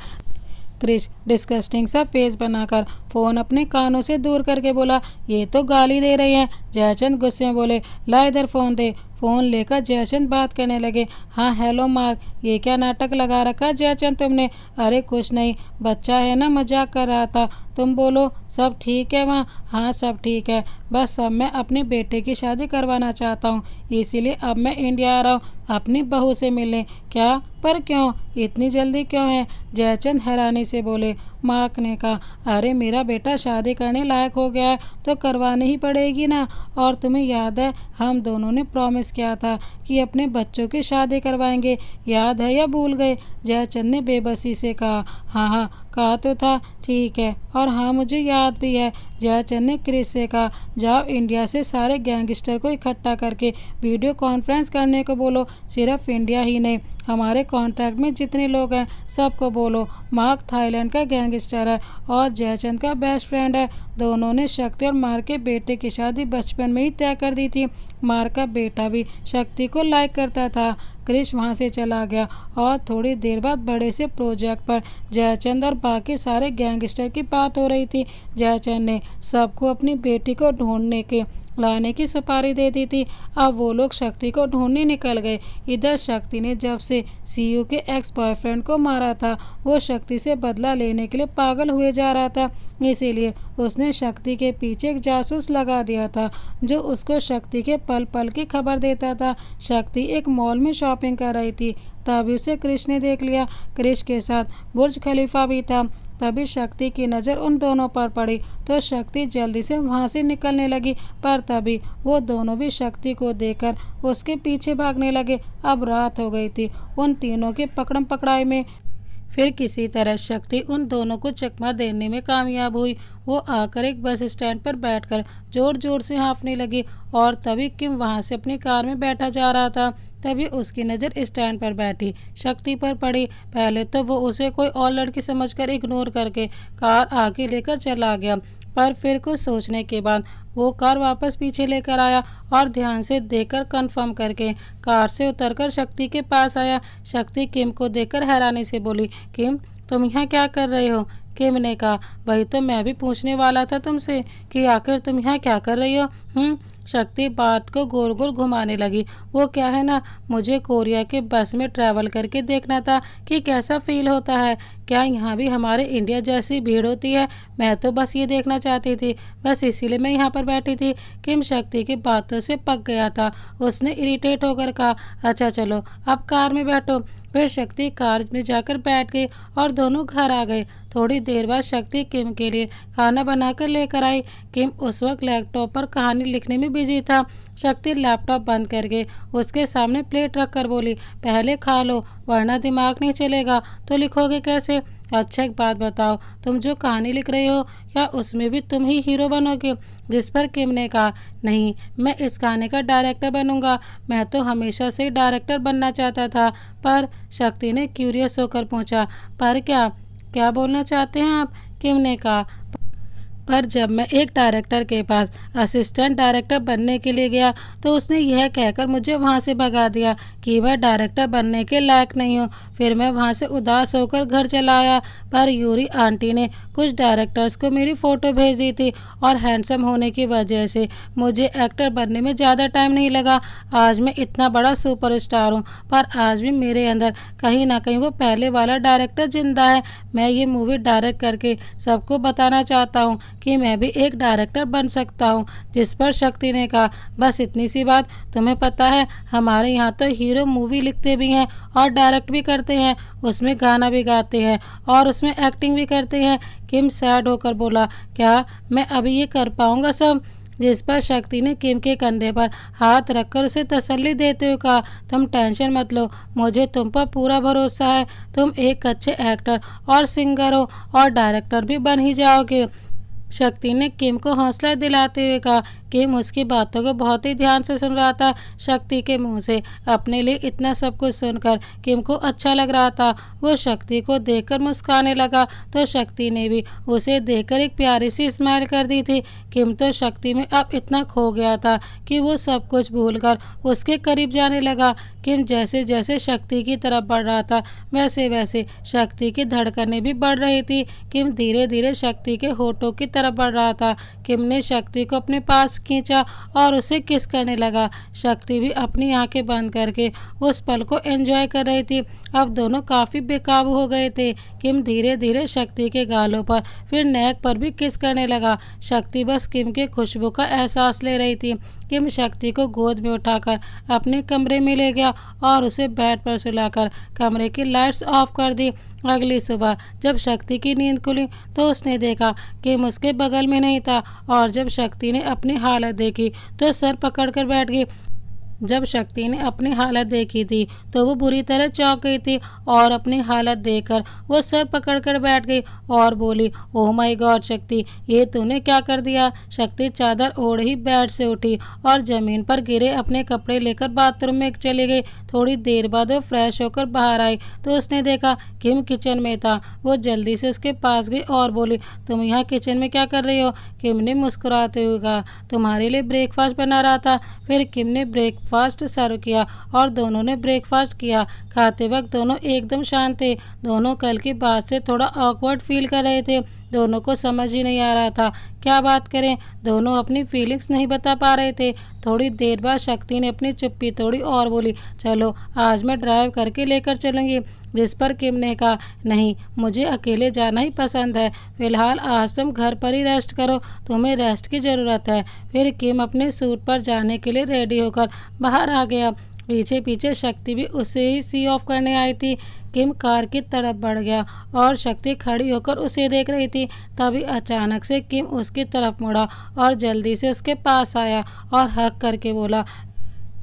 क्रिश डिस्कस्टिंग सा फेस बनाकर फ़ोन अपने कानों से दूर करके बोला, ये तो गाली दे रही हैं। जयचंद गुस्से में बोले, ला इधर फ़ोन दे। फ़ोन लेकर जयचंद बात करने लगे, हाँ हेलो मार्क, ये क्या नाटक लगा रखा जयचंद तुमने? अरे कुछ नहीं, बच्चा है ना, मजाक कर रहा था। तुम बोलो सब ठीक है वहाँ? हाँ सब ठीक है, बस अब मैं अपने बेटे की शादी करवाना चाहता हूँ, इसीलिए अब मैं इंडिया आ रहा हूँ अपनी बहू से मिलने। क्या? पर क्यों? इतनी जल्दी क्यों है? जयचंद हैरानी से बोले, मार्क ने कहा, अरे मेरा बेटा शादी करने लायक हो गया है तो करवानी ही पड़ेगी ना। और तुम्हें याद है हम दोनों ने प्रॉमिस किया था कि अपने बच्चों की शादी करवाएंगे, याद है या भूल गए? जयचंद ने बेबसी से कहा। हाँ हाँ कहा तो था, ठीक है, और हाँ मुझे याद भी है। जयचंद ने क्रिस से कहा, जाओ इंडिया से सारे गैंगस्टर को इकट्ठा करके वीडियो कॉन्फ्रेंस करने को बोलो। सिर्फ इंडिया ही नहीं, हमारे कॉन्ट्रैक्ट में जितने लोग हैं सबको बोलो। मार्क थाईलैंड का गैंगस्टर है और जयचंद का बेस्ट फ्रेंड है। दोनों ने शक्ति और मार्क के बेटे की शादी बचपन में ही तय कर दी थी। मार्क का बेटा भी शक्ति को लाइक करता था। क्रिश वहाँ से चला गया और थोड़ी देर बाद बड़े से प्रोजेक्ट पर जयचंद और बाकी सारे गैंगस्टर की बात हो रही थी। जयचंद ने सबको अपनी बेटी को ढूंढने के लाने की सुपारी दे दी थी। अब वो लोग शक्ति को ढूंढने निकल गए। इधर शक्ति ने जब से सीयू के एक्स बॉयफ्रेंड को मारा था वो शक्ति से बदला लेने के लिए पागल हुए जा रहा था। इसीलिए उसने शक्ति के पीछे एक जासूस लगा दिया था जो उसको शक्ति के पल पल की खबर देता था। शक्ति एक मॉल में शॉपिंग कर रही थी, तभी उसे क्रिश ने देख लिया। क्रिश के साथ बुर्ज खलीफा भी था। तभी शक्ति की नज़र उन दोनों पर पड़ी तो शक्ति जल्दी से वहां से निकलने लगी, पर तभी वो दोनों भी शक्ति को देखकर उसके पीछे भागने लगे। अब रात हो गई थी उन तीनों के पकड़म पकड़ाई में। फिर किसी तरह शक्ति उन दोनों को चकमा देने में कामयाब हुई। वो आकर एक बस स्टैंड पर बैठकर जोर जोर से हाँफने लगी और तभी किम वहां से अपनी कार में बैठा जा रहा था। तभी उसकी नज़र स्टैंड पर बैठी शक्ति पर पड़ी। पहले तो वो उसे कोई और लड़की समझकर इग्नोर करके कार आगे लेकर चला गया, पर फिर कुछ सोचने के बाद वो कार वापस पीछे लेकर आया और ध्यान से देखकर कंफर्म करके कार से उतरकर शक्ति के पास आया। शक्ति किम को देखकर हैरानी से बोली, किम तुम यहाँ क्या कर रहे हो? किम ने कहा, वही तो मैं भी पूछने वाला था तुमसे कि आखिर तुम यहाँ क्या कर रही हो। शक्ति बात को गोल गोल घुमाने लगी। वो क्या है ना, मुझे कोरिया के बस में ट्रैवल करके देखना था कि कैसा फील होता है, क्या यहाँ भी हमारे इंडिया जैसी भीड़ होती है। मैं तो बस ये देखना चाहती थी, बस इसीलिए मैं यहाँ पर बैठी थी। किम शक्ति की बातों से पक गया था। उसने इरिटेट होकर कहा, अच्छा चलो अब कार में बैठो। फिर शक्ति कार में जाकर बैठ गई और दोनों घर आ गए। थोड़ी देर बाद शक्ति किम के लिए खाना बनाकर लेकर आई। किम उस वक्त लैपटॉप पर कहानी लिखने में बिजी था। शक्ति लैपटॉप बंद करके उसके सामने प्लेट रख कर बोली, पहले खा लो वरना दिमाग नहीं चलेगा तो लिखोगे कैसे? अच्छा एक बात बताओ, तुम जो कहानी लिख रहे हो क्या उसमें भी तुम ही हीरो बनोगे? जिस पर किम ने कहा, नहीं मैं इस कहानी का डायरेक्टर बनूंगा। मैं तो हमेशा से ही डायरेक्टर बनना चाहता था। पर शक्ति ने क्यूरियस होकर पूछा, पर क्या क्या बोलना चाहते हैं आप? किम ने कहा, पर जब मैं एक डायरेक्टर के पास असिस्टेंट डायरेक्टर बनने के लिए गया तो उसने यह कहकर मुझे वहां से भगा दिया कि मैं डायरेक्टर बनने के लायक नहीं हूँ। फिर मैं वहां से उदास होकर घर चला आया। पर यूरी आंटी ने कुछ डायरेक्टर्स को मेरी फ़ोटो भेज दी थी और हैंडसम होने की वजह से मुझे एक्टर बनने में ज़्यादा टाइम नहीं लगा। आज मैं इतना बड़ा सुपरस्टार हूँ, पर आज भी मेरे अंदर कहीं ना कहीं वो पहले वाला डायरेक्टर जिंदा है। मैं ये मूवी डायरेक्ट करके सबको बताना चाहता हूँ कि मैं भी एक डायरेक्टर बन सकता हूँ। जिस पर शक्ति ने कहा, बस इतनी सी बात? तुम्हें पता है हमारे यहाँ तो हीरो मूवी लिखते भी हैं और डायरेक्ट भी करते हैं, उसमें गाना भी गाते हैं और उसमें एक्टिंग भी करते हैं। किम सैड होकर बोला, क्या मैं अभी ये कर पाऊँगा सब? जिस पर शक्ति ने किम के कंधे पर हाथ रखकर उसे तसल्ली देते हुए कहा, तुम टेंशन मत लो, मुझे तुम पर पूरा भरोसा है। तुम एक अच्छे एक्टर और सिंगर हो और डायरेक्टर भी बन ही जाओगे। शक्ति ने किम को हौसला दिलाते हुए कहा। किम उसकी बातों को बहुत ही ध्यान से सुन रहा था। शक्ति के मुंह से अपने लिए इतना सब कुछ सुनकर किम को अच्छा लग रहा था। वो शक्ति को देखकर मुस्कुराने लगा तो शक्ति ने भी उसे देखकर एक प्यारी सी स्माइल कर दी थी। किम तो शक्ति में अब इतना खो गया था कि वो सब कुछ भूलकर उसके करीब जाने लगा। किम जैसे जैसे शक्ति की तरफ बढ़ रहा था वैसे वैसे शक्ति की धड़कनें भी बढ़ रही थी। किम धीरे धीरे शक्ति के होठों की तरफ बढ़ रहा था। किम ने शक्ति को अपने पास खींचा और उसे किस करने लगा। शक्ति भी अपनी आंखें बंद करके उस पल को एंजॉय कर रही थी। अब दोनों काफ़ी बेकाबू हो गए थे। किम धीरे धीरे शक्ति के गालों पर फिर नेक पर भी किस करने लगा। शक्ति बस किम के खुशबू का एहसास ले रही थी। किम शक्ति को गोद में उठाकर अपने कमरे में ले गया और उसे बेड पर सुलाकर कमरे की लाइट्स ऑफ कर दी। अगली सुबह जब शक्ति की नींद खुली तो उसने देखा किम उसके बगल में नहीं था और जब शक्ति ने अपनी हालत देखी तो सर पकड़कर बैठ गई। जब शक्ति ने अपनी हालत देखी थी तो वो बुरी तरह चौंक गई थी और अपनी हालत देखकर वो सर पकड़कर बैठ गई और बोली, ओह माय गॉड शक्ति, ये तूने क्या कर दिया। शक्ति चादर ओढ़ ही बेड से उठी और ज़मीन पर गिरे अपने कपड़े लेकर बाथरूम में चली गई। थोड़ी देर बाद वो फ्रेश होकर बाहर आई तो उसने देखा किम किचन में था। वो जल्दी से उसके पास गई और बोली, तुम यहाँ किचन में क्या कर रही हो। किम ने मुस्कुराते हुए कहा, तुम्हारे लिए ब्रेकफास्ट बना रहा था। फिर किम ने ब्रेकफास्ट सर्व किया और दोनों ने ब्रेकफास्ट किया। खाते वक्त दोनों एकदम शांत थे। दोनों कल की बात से थोड़ा ऑकवर्ड फील कर रहे थे। दोनों को समझ ही नहीं आ रहा था क्या बात करें। दोनों अपनी फीलिंग्स नहीं बता पा रहे थे। थोड़ी देर बाद शक्ति ने अपनी चुप्पी तोड़ी और बोली, चलो आज मैं ड्राइव करके लेकर चलूँगी। जिस पर किम ने कहा, नहीं मुझे अकेले जाना ही पसंद है। फिलहाल आज तुम घर पर ही रेस्ट करो, तुम्हें रेस्ट की ज़रूरत है। फिर किम अपने सूट पर जाने के लिए रेडी होकर बाहर आ गया। पीछे पीछे शक्ति भी उसे ही सी ऑफ करने आई थी। किम कार की तरफ बढ़ गया और शक्ति खड़ी होकर उसे देख रही थी। तभी अचानक से किम उसकी तरफ मुड़ा और जल्दी से उसके पास आया और हक करके बोला,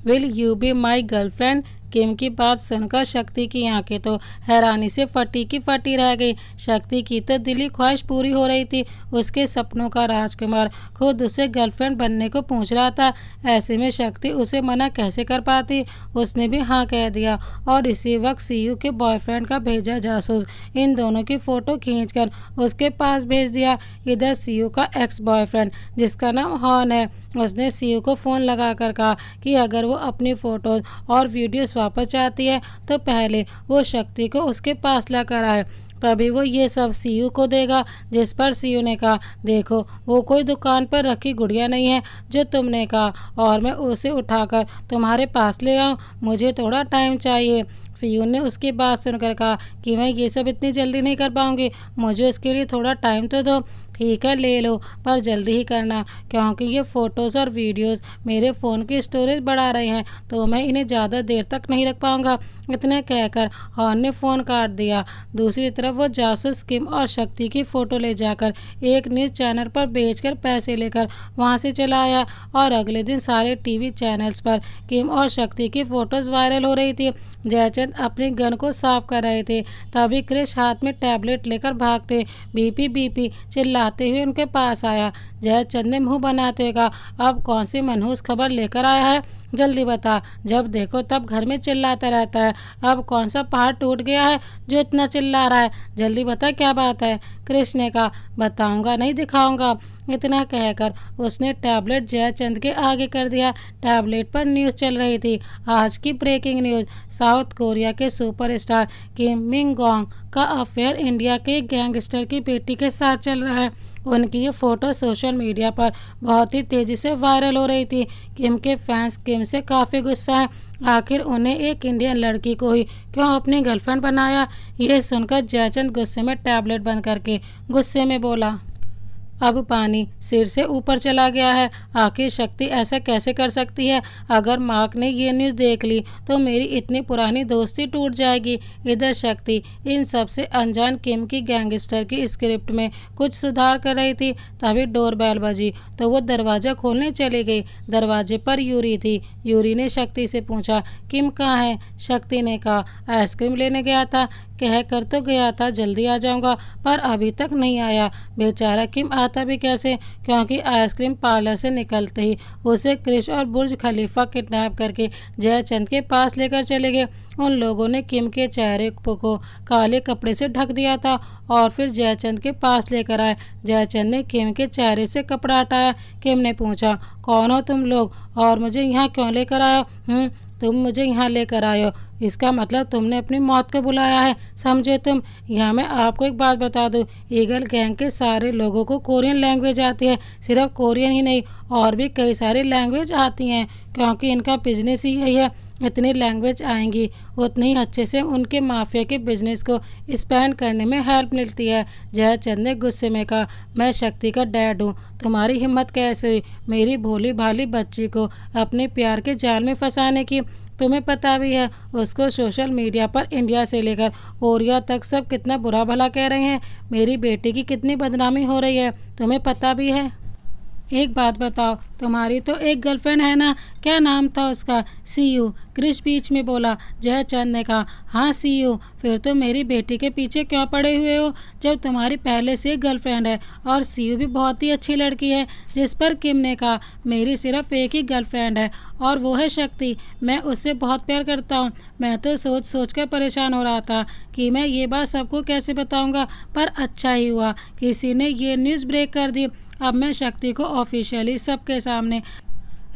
will you be my girlfriend. Kim की बात सुनकर शक्ति की आंखें तो हैरानी से फटी की फटी रह गई। शक्ति की तो दिली ख्वाहिश पूरी हो रही थी। उसके सपनों का राजकुमार खुद उसे गर्लफ्रेंड बनने को पूछ रहा था। ऐसे में शक्ति उसे मना कैसे कर पाती। उसने भी हाँ कह दिया और इसी वक्त सीयू के बॉयफ्रेंड का भेजा जासूस इन दोनों की फ़ोटो खींचकर उसके पास भेज दिया। इधर सीयू का एक्स बॉयफ्रेंड जिसका नाम हॉन है, उसने सीयू को फ़ोन लगाकर कहा कि अगर वो अपनी फ़ोटोज़ और वीडियोस वापस चाहती है तो पहले वो शक्ति को उसके पास लाकर आए, तभी वो ये सब सीयू को देगा। जिस पर सीयू ने कहा, देखो वो कोई दुकान पर रखी गुड़िया नहीं है जो तुमने कहा और मैं उसे उठाकर तुम्हारे पास ले आऊँ। मुझे थोड़ा टाइम चाहिए। सीयू ने उसकी बात सुनकर कहा कि मैं ये सब इतनी जल्दी नहीं कर पाऊँगी, मुझे उसके लिए थोड़ा टाइम तो दो। ठीक है ले लो, पर जल्दी ही करना क्योंकि ये फ़ोटोज़ और वीडियोज़ मेरे फ़ोन की स्टोरेज बढ़ा रहे हैं तो मैं इन्हें ज़्यादा देर तक नहीं रख पाऊँगा। इतना कहकर हॉर्न ने फ़ोन काट दिया। दूसरी तरफ वो जासूस किम और शक्ति की फ़ोटो ले जाकर एक न्यूज़ चैनल पर बेचकर पैसे लेकर वहाँ से चला आया और अगले दिन सारे टीवी चैनल्स पर किम और शक्ति की फ़ोटोज़ वायरल हो रही थी। जयचंद अपनी गन को साफ कर रहे थे तभी क्रिश हाथ में टैबलेट लेकर भागते बीपी बीपी चिल्लाते हुए उनके पास आया। जयचंद ने मुंह बनाते हुए कहा, अब कौन सी मनहूस खबर लेकर आया है, जल्दी बता। जब देखो तब घर में चिल्लाता रहता है, अब कौन सा पहाड़ टूट गया है जो इतना चिल्ला रहा है, जल्दी बता क्या बात है। क्रिश ने कहा, बताऊंगा नहीं दिखाऊंगा। इतना कहकर उसने टैबलेट जयचंद के आगे कर दिया। टैबलेट पर न्यूज़ चल रही थी। आज की ब्रेकिंग न्यूज़, साउथ कोरिया के सुपरस्टार किम मिंग गोंग का अफेयर इंडिया के गैंगस्टर की बेटी के साथ चल रहा है। उनकी ये फ़ोटो सोशल मीडिया पर बहुत ही तेज़ी से वायरल हो रही थी। किम के फैंस किम से काफ़ी गुस्सा हैं। आखिर उन्हें एक इंडियन लड़की को ही क्यों अपनी गर्लफ्रेंड बनाया। ये सुनकर जयचंद गुस्से में टैबलेट बंद करके गुस्से में बोला, अब पानी सिर से ऊपर चला गया है। आखिर शक्ति ऐसा कैसे कर सकती है। अगर मार्क ने ये न्यूज़ देख ली तो मेरी इतनी पुरानी दोस्ती टूट जाएगी। इधर शक्ति इन सब से अनजान किम की गैंगस्टर की स्क्रिप्ट में कुछ सुधार कर रही थी। तभी डोरबेल बजी तो वो दरवाज़ा खोलने चली गई। दरवाजे पर यूरी थी। यूरी ने शक्ति से पूछा, किम कहाँ है। शक्ति ने कहा, आइसक्रीम लेने गया था, कह कर तो गया था जल्दी आ जाऊंगा पर अभी तक नहीं आया। बेचारा किम आता भी कैसे, क्योंकि आइसक्रीम पार्लर से निकलते ही उसे क्रिश और बुर्ज खलीफा किडनैप करके जयचंद के पास लेकर चले गए। उन लोगों ने किम के चेहरे को काले कपड़े से ढक दिया था और फिर जयचंद के पास लेकर आए। जयचंद ने किम के चेहरे से कपड़ा हटाया। किम ने पूछा, कौन हो तुम लोग और मुझे यहाँ क्यों लेकर आए। तुम मुझे यहाँ लेकर आए हो, इसका मतलब तुमने अपनी मौत को बुलाया है, समझे तुम। यहाँ मैं आपको एक बात बता दूँ, ईगल गैंग के सारे लोगों को कोरियन लैंग्वेज आती है। सिर्फ कोरियन ही नहीं और भी कई सारी लैंग्वेज आती हैं क्योंकि इनका बिजनेस ही यही है। इतनी लैंग्वेज आएंगी उतनी ही अच्छे से उनके माफिया के बिजनेस को स्पेंड करने में हेल्प मिलती है। जयचंद ने गुस्से में कहा, मैं शक्ति का डैड हूँ, तुम्हारी हिम्मत कैसे हुई मेरी भोली भाली बच्ची को अपने प्यार के जाल में फंसाने की। तुम्हें पता भी है उसको सोशल मीडिया पर इंडिया से लेकर कोरिया तक सब कितना बुरा भला कह रहे हैं। मेरी बेटी की कितनी बदनामी हो रही है, तुम्हें पता भी है। एक बात बताओ, तुम्हारी तो एक गर्लफ्रेंड है ना, क्या नाम था उसका? सीयू, क्रिश बीच में बोला। जयचंद ने कहा, हाँ सीयू। फिर तो मेरी बेटी के पीछे क्यों पड़े हुए हो जब तुम्हारी पहले से एक गर्लफ्रेंड है और सीयू भी बहुत ही अच्छी लड़की है। जिस पर किम ने कहा, मेरी सिर्फ एक ही गर्लफ्रेंड है और वो है शक्ति। मैं उससे बहुत प्यार करता हूँ। मैं तो सोच सोच कर परेशान हो रहा था कि मैं ये बात सबको कैसे बताऊँगा, पर अच्छा ही हुआ किसी ने ये न्यूज़ ब्रेक कर दी। अब मैं शक्ति को ऑफिशियली सबके सामने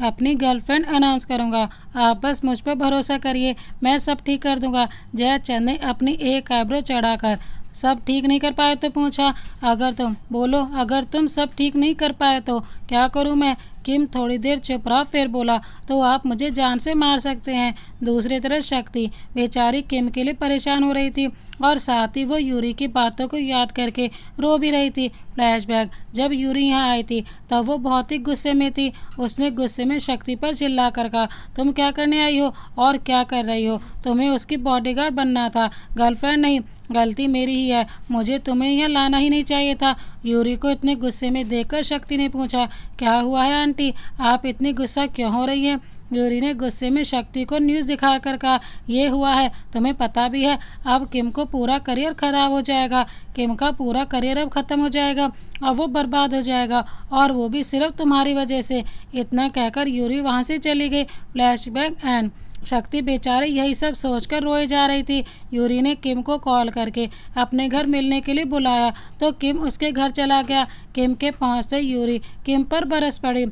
अपनी गर्लफ्रेंड अनाउंस करूंगा। आप बस मुझ पर भरोसा करिए, मैं सब ठीक कर दूंगा। जयचंद ने अपनी एक आईब्रो चढ़ाकर सब ठीक नहीं कर पाए तो पूछा, अगर तुम सब ठीक नहीं कर पाए तो क्या करूं मैं? किम थोड़ी देर चुप रहा, फिर बोला, तो आप मुझे जान से मार सकते हैं। दूसरी तरफ शक्ति बेचारी किम के लिए परेशान हो रही थी और साथ ही वो यूरी की बातों को याद करके रो भी रही थी। फ्लैशबैक, जब यूरी यहाँ आई थी तब वो बहुत ही गुस्से में थी। उसने गुस्से में शक्ति पर चिल्ला कर कहा, तुम क्या करने आई हो और क्या कर रही हो? तुम्हें उसकी बॉडीगार्ड बनना था, गर्लफ्रेंड नहीं। गलती मेरी ही है, मुझे तुम्हें यहाँ लाना ही नहीं चाहिए था। यूरी को इतने गुस्से में देखकर शक्ति ने पूछा, क्या हुआ है आंटी, आप इतनी गुस्सा क्यों हो रही हैं? यूरी ने गुस्से में शक्ति को न्यूज़ दिखाकर कहा, ये हुआ है, तुम्हें पता भी है अब किम को पूरा करियर खराब हो जाएगा। किम का पूरा करियर अब ख़त्म हो जाएगा और वो बर्बाद हो जाएगा, और वो भी सिर्फ तुम्हारी वजह से। इतना कहकर यूरी वहाँ से चली गई। फ्लैशबैक एंड शक्ति बेचारे यही सब सोचकर रोए जा रही थी। यूरी ने किम को कॉल करके अपने घर मिलने के लिए बुलाया तो किम उसके घर चला गया। किम के पहुंचते यूरी किम पर बरस पड़ी,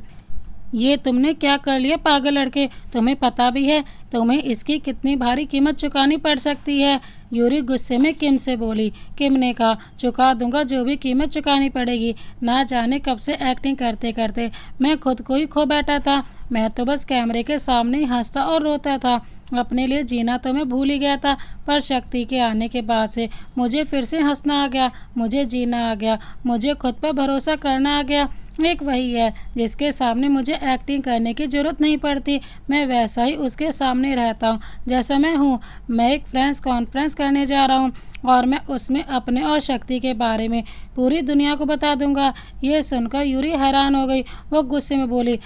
ये तुमने क्या कर लिया पागल लड़के, तुम्हें पता भी है तुम्हें इसकी कितनी भारी कीमत चुकानी पड़ सकती है? यूरी गुस्से में किम से बोली। किम ने कहा, चुका दूंगा जो भी कीमत चुकानी पड़ेगी। ना जाने कब से एक्टिंग करते करते मैं खुद को ही खो बैठा था। मैं तो बस कैमरे के सामने ही हंसता और रोता था। अपने लिए जीना तो मैं भूल ही गया था, पर शक्ति के आने के बाद से मुझे फिर से हंसना आ गया, मुझे जीना आ गया, मुझे खुद पर भरोसा करना आ गया। एक वही है जिसके सामने मुझे एक्टिंग करने की ज़रूरत नहीं पड़ती। मैं वैसा ही उसके सामने रहता हूँ जैसा मैं हूँ। मैं एक फ्रेंड्स कॉन्फ्रेंस करने जा रहा हूँ और मैं उसमें अपने और शक्ति के बारे में पूरी दुनिया को बता दूंगा। ये सुनकर यूरी हैरान हो गई। वो गुस्से में बोली,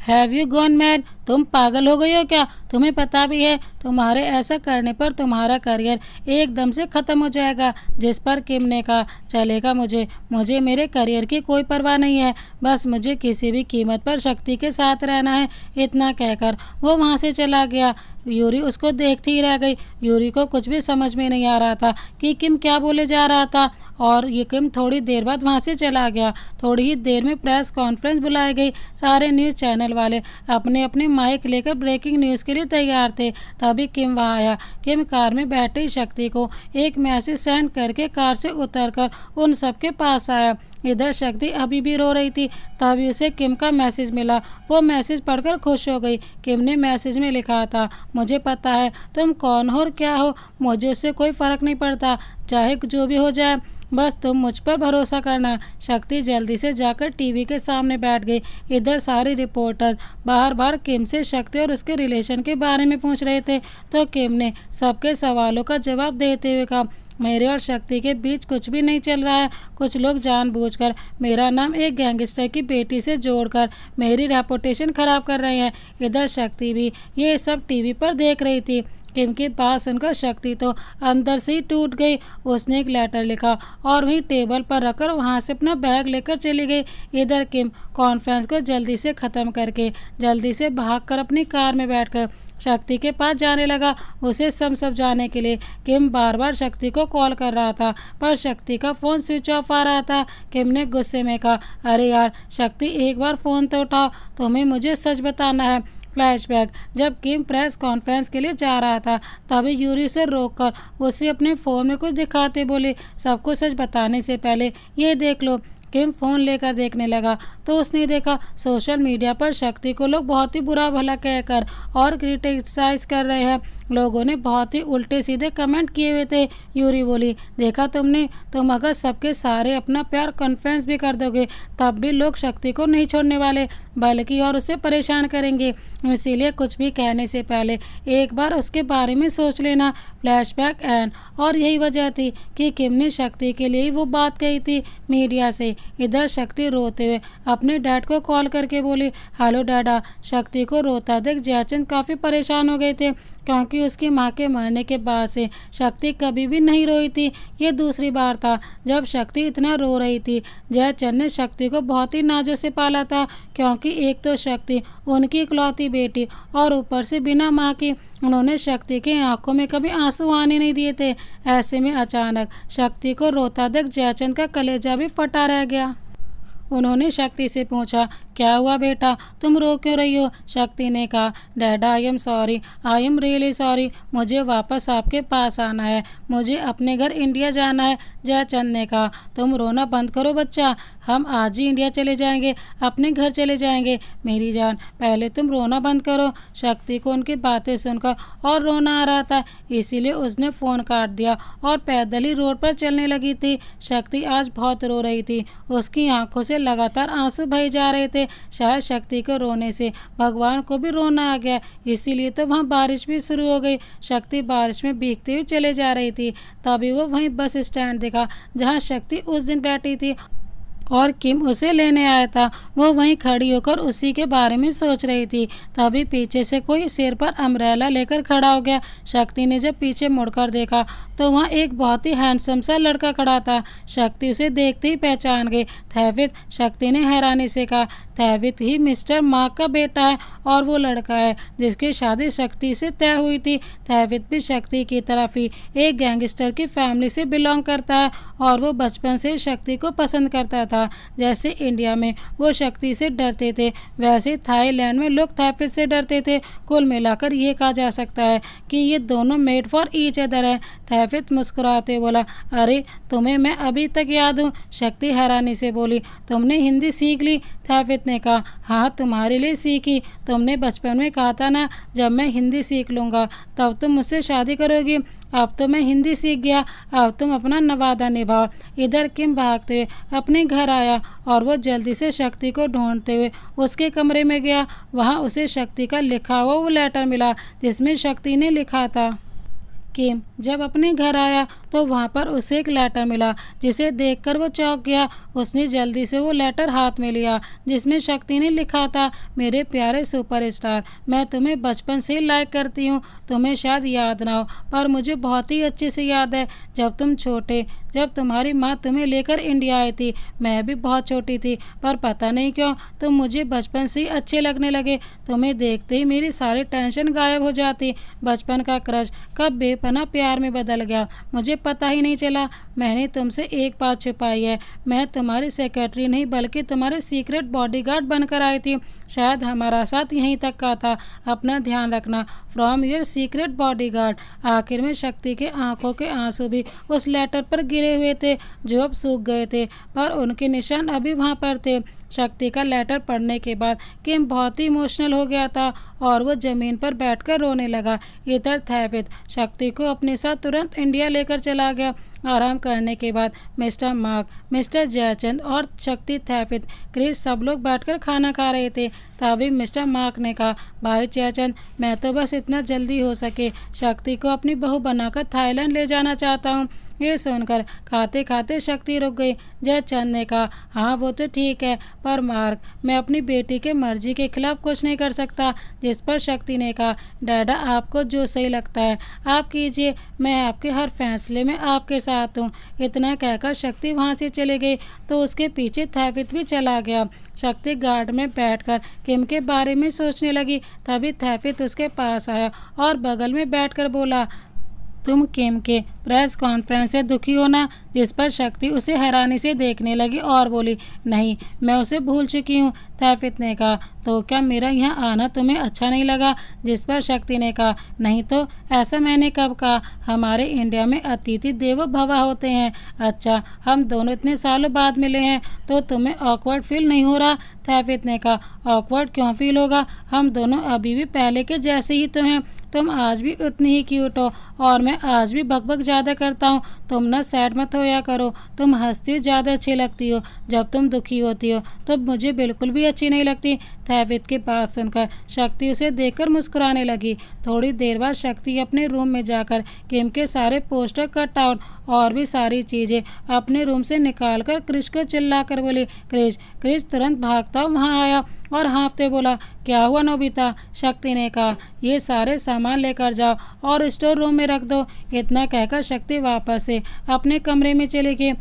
हैव यू गॉन मैड, तुम पागल हो गई हो क्या? तुम्हें पता भी है तुम्हारे ऐसा करने पर तुम्हारा करियर एकदम से ख़त्म हो जाएगा। जिस पर किम ने कहा, चलेगा, मुझे मेरे करियर की कोई परवाह नहीं है, बस मुझे किसी भी कीमत पर शक्ति के साथ रहना है। इतना कहकर वो वहाँ से चला गया। यूरी उसको देखती ही रह गई। यूरी को कुछ भी समझ में नहीं आ रहा था कि किम क्या बोले जा रहा था, और ये किम थोड़ी देर बाद वहाँ से चला गया। थोड़ी ही देर में प्रेस कॉन्फ्रेंस बुलाई गई। सारे न्यूज़ चैनल वाले अपने अपने माइक लेकर ब्रेकिंग न्यूज़ के लिए तैयार थे। तभी किम वहाँ आया। किम कार में बैठी शक्ति को एक मैसेज सेंड करके कार से उतरकर उन सबके पास आया। इधर शक्ति अभी भी रो रही थी। तभी उसे किम का मैसेज मिला। वो मैसेज पढ़कर खुश हो गई। किम ने मैसेज में लिखा था, मुझे पता है तुम कौन हो और क्या हो, मुझे उससे कोई फ़र्क नहीं पड़ता, चाहे जो भी हो जाए, बस तुम मुझ पर भरोसा करना। शक्ति जल्दी से जाकर टीवी के सामने बैठ गई। इधर सारे रिपोर्टर बार बार किम से शक्ति और उसके रिलेशन के बारे में पूछ रहे थे, तो किम ने सबके सवालों का जवाब देते हुए कहा, मेरे और शक्ति के बीच कुछ भी नहीं चल रहा है। कुछ लोग जानबूझकर मेरा नाम एक गैंगस्टर की बेटी से जोड़कर मेरी रेपुटेशन ख़राब कर रहे हैं। इधर शक्ति भी ये सब टीवी पर देख रही थी। किम के पास सुनकर शक्ति तो अंदर से ही टूट गई। उसने एक लेटर लिखा और वहीं टेबल पर रखकर वहां से अपना बैग लेकर चली गई। इधर किम कॉन्फ्रेंस को जल्दी से ख़त्म करके जल्दी से भागकर अपनी कार में बैठकर शक्ति के पास जाने लगा। उसे समझाने के लिए किम बार बार शक्ति को कॉल कर रहा था, पर शक्ति का फ़ोन स्विच ऑफ आ रहा था। किम ने गुस्से में कहा, अरे यार शक्ति, एक बार फ़ोन तो उठाओ, तुम्हें मुझे सच बताना है। फ्लैशबैक, जब किम प्रेस कॉन्फ्रेंस के लिए जा रहा था तभी यूरी से रोककर उसे अपने फ़ोन में कुछ दिखाते बोले, सबको सच बताने से पहले ये देख लो किम फ़ोन लेकर देखने लगा तो उसने देखा सोशल मीडिया पर शक्ति को लोग बहुत ही बुरा भला कहकर और क्रिटिसाइज कर रहे हैं। लोगों ने बहुत ही उल्टे सीधे कमेंट किए हुए थे। यूरी बोली, देखा तुमने, तुम अगर सबके सारे अपना प्यार कन्फेस भी कर दोगे तब भी लोग शक्ति को नहीं छोड़ने वाले, बल्कि और उसे परेशान करेंगे। इसीलिए कुछ भी कहने से पहले एक बार उसके बारे में सोच लेना। फ्लैशबैक एंड और यही वजह थी कि किम ने शक्ति के लिए वो बात कही थी मीडिया से। इधर शक्ति रोते हुए अपने डैड को कॉल करके बोली, हेलो डैडा। शक्ति को रोता देख जयचंद काफ़ी परेशान हो गए थे क्योंकि उसकी मां के मरने के बाद से शक्ति कभी भी नहीं रोई थी। ये दूसरी बार था जब शक्ति इतना रो रही थी। जयचंद ने शक्ति को बहुत ही नाजों से पाला था क्योंकि एक तो शक्ति उनकी इकलौती बेटी और ऊपर से बिना मां की उन्होंने शक्ति की आंखों में कभी आंसू आने नहीं दिए थे। ऐसे में अचानक शक्ति को रोता देख जयचंद का कलेजा भी फटा रह गया। उन्होंने शक्ति से पूछा, क्या हुआ बेटा, तुम रो क्यों रही हो? शक्ति ने कहा, डैडा I am sorry, I am really sorry, मुझे वापस आपके पास आना है, मुझे अपने घर इंडिया जाना है। जयचंद ने कहा, तुम रोना बंद करो बच्चा, हम आज ही इंडिया चले जाएंगे, अपने घर चले जाएंगे। मेरी जान, पहले तुम रोना बंद करो। शक्ति को उनकी बातें सुनकर और रोना आ रहा था, इसीलिए उसने फ़ोन काट दिया और पैदल ही रोड पर चलने लगी थी। शक्ति आज बहुत रो रही थी, उसकी आंखों से लगातार आंसू बहे जा रहे थे। शायद शक्ति को रोने से भगवान को भी रोना आ गया, इसीलिए तो वहाँ बारिश भी शुरू हो गई। शक्ति बारिश में भीगते हुए चले जा रही थी, तभी वो वहीं बस स्टैंड देखा जहाँ शक्ति उस दिन बैठी थी और किम उसे लेने आया था। वो वहीं खड़ी होकर उसी के बारे में सोच रही थी, तभी पीछे से कोई सिर पर अम्ब्रेला लेकर खड़ा हो गया। शक्ति ने जब पीछे मुड़कर देखा तो वहाँ एक बहुत ही हैंडसम सा लड़का खड़ा था। शक्ति उसे देखते ही पहचान गई। थैवित, शक्ति ने हैरानी से कहा। थैवित ही मिस्टर मार्क का बेटा है और वो लड़का है जिसकी शादी शक्ति से तय हुई थी। थैवित भी शक्ति की तरफ ही एक गैंगस्टर की फैमिली से बिलोंग करता है और वो बचपन से शक्ति को पसंद करता था। जैसे इंडिया में वो शक्ति से डरते थे, वैसे थाईलैंड में लोग थैवित से डरते थे। कुल मिलाकर ये कहा जा सकता है कि ये दोनों मेड फॉर ईच अदर है। थैवित मुस्कुराते बोला, अरे तुम्हें मैं अभी तक याद हूँ। शक्ति हैरानी से बोली, तुमने हिंदी सीख ली? थैवित ने कहा, हाँ तुम्हारे लिए सीखी। तुमने बचपन में कहा था ना, जब मैं हिंदी सीख लूँगा तब तुम मुझसे शादी करोगी। अब तो मैं हिंदी सीख गया, अब तुम अपना नवादा निभाओ। इधर किम भागते हुए अपने घर आया और वो जल्दी से शक्ति को ढूंढते हुए उसके कमरे में गया। वहाँ उसे शक्ति का लिखा हुआ वो लेटर मिला जिसमें शक्ति ने लिखा था। किम जब अपने घर आया तो वहाँ पर उसे एक लेटर मिला जिसे देखकर वो चौंक गया। उसने जल्दी से वो लेटर हाथ में लिया जिसमें शक्ति ने लिखा था, मेरे प्यारे सुपरस्टार, मैं तुम्हें बचपन से लाइक करती हूँ। तुम्हें शायद याद ना हो पर मुझे बहुत ही अच्छे से याद है जब तुम छोटे, जब तुम्हारी माँ तुम्हें लेकर इंडिया आई थी। मैं भी बहुत छोटी थी पर पता नहीं क्यों तुम मुझे बचपन से ही अच्छे लगने लगे। तुम्हें देखते ही मेरी सारी टेंशन गायब हो जाती। बचपन का क्रश कब बेपनाह प्यार में बदल गया मुझे पता ही नहीं चला। मैंने तुमसे एक बात छिपाई है, मैं तुम्हारी सेक्रेटरी नहीं बल्कि तुम्हारे सीक्रेट बॉडीगार्ड बनकर आई थी। शायद हमारा साथ यहीं तक का था। अपना ध्यान रखना, फ्रॉम योर सीक्रेट बॉडीगार्ड। आखिर में शक्ति के आंखों के आंसू भी उस लेटर पर गिरे हुए थे जो अब सूख गए थे, पर उनके निशान अभी वहाँ पर थे। शक्ति का लेटर पढ़ने के बाद किम बहुत ही इमोशनल हो गया था और वो ज़मीन पर बैठकर रोने लगा। इधर थैवित शक्ति को अपने साथ तुरंत इंडिया लेकर चला गया। आराम करने के बाद मिस्टर मार्क, मिस्टर जयचंद और शक्ति, थैवित, क्रिस सब लोग बैठकर खाना खा रहे थे। तभी मिस्टर मार्क ने कहा, भाई जयचंद, मैं तो बस इतना जल्दी हो सके शक्ति को अपनी बहू बनाकर थाईलैंड ले जाना चाहता हूँ। ये सुनकर खाते खाते शक्ति रुक गई। जयचंद ने कहा, हाँ वो तो ठीक है पर मार्क, मैं अपनी बेटी के मर्जी के खिलाफ कुछ नहीं कर सकता। जिस पर शक्ति ने कहा, डैडा आपको जो सही लगता है आप कीजिए, मैं आपके हर फैसले में आपके साथ हूँ। इतना कहकर शक्ति वहाँ से चले गई तो उसके पीछे थैवित भी चला गया। शक्ति गार्ड में बैठकर किम के बारे में सोचने लगी। तभी थैवित उसके पास आया और बगल में बैठकर बोला, तुम किम के प्रेस कॉन्फ्रेंस से दुखी होना, जिस पर शक्ति उसे हैरानी से देखने लगी और बोली, नहीं, मैं उसे भूल चुकी हूँ। तैफित ने कहा, तो क्या मेरा यहाँ आना तुम्हें अच्छा नहीं लगा? जिस पर शक्ति ने कहा, नहीं तो ऐसा मैंने कब कहा? हमारे इंडिया में अतिथि देवो भव होते हैं। अच्छा, हम दोनों इतने सालों बाद मिले हैं तो तुम्हें ऑकवर्ड फील नहीं हो रहा? तैफित ने कहा, ऑकवर्ड क्यों फील होगा? हम दोनों अभी भी पहले के जैसे ही तो हैं। तुम आज भी उतनी ही क्यूट हो और मैं आज भी बकबक ज़्यादा करता हूँ। तुम ना सैड मत होया करो, तुम हंसती हो ज़्यादा अच्छी लगती हो, जब तुम दुखी होती हो तो मुझे बिल्कुल भी अच्छी नहीं लगती। तैफित की बात सुनकर शक्ति उसे देखकर मुस्कुराने लगी। थोड़ी देर बाद शक्ति अपने रूम में जाकर किम के सारे पोस्टर, कट आउट और भी सारी चीज़ें अपने रूम से निकाल कर क्रिश को चिल्ला कर बोली, क्रिश। क्रिश तुरंत भागता वहाँ आया और हाँफते बोला, क्या हुआ नोबिता? शक्ति ने कहा, ये सारे सामान लेकर जाओ और स्टोर रूम में रख दो। इतना कहकर शक्ति वापस से अपने कमरे में चली गई।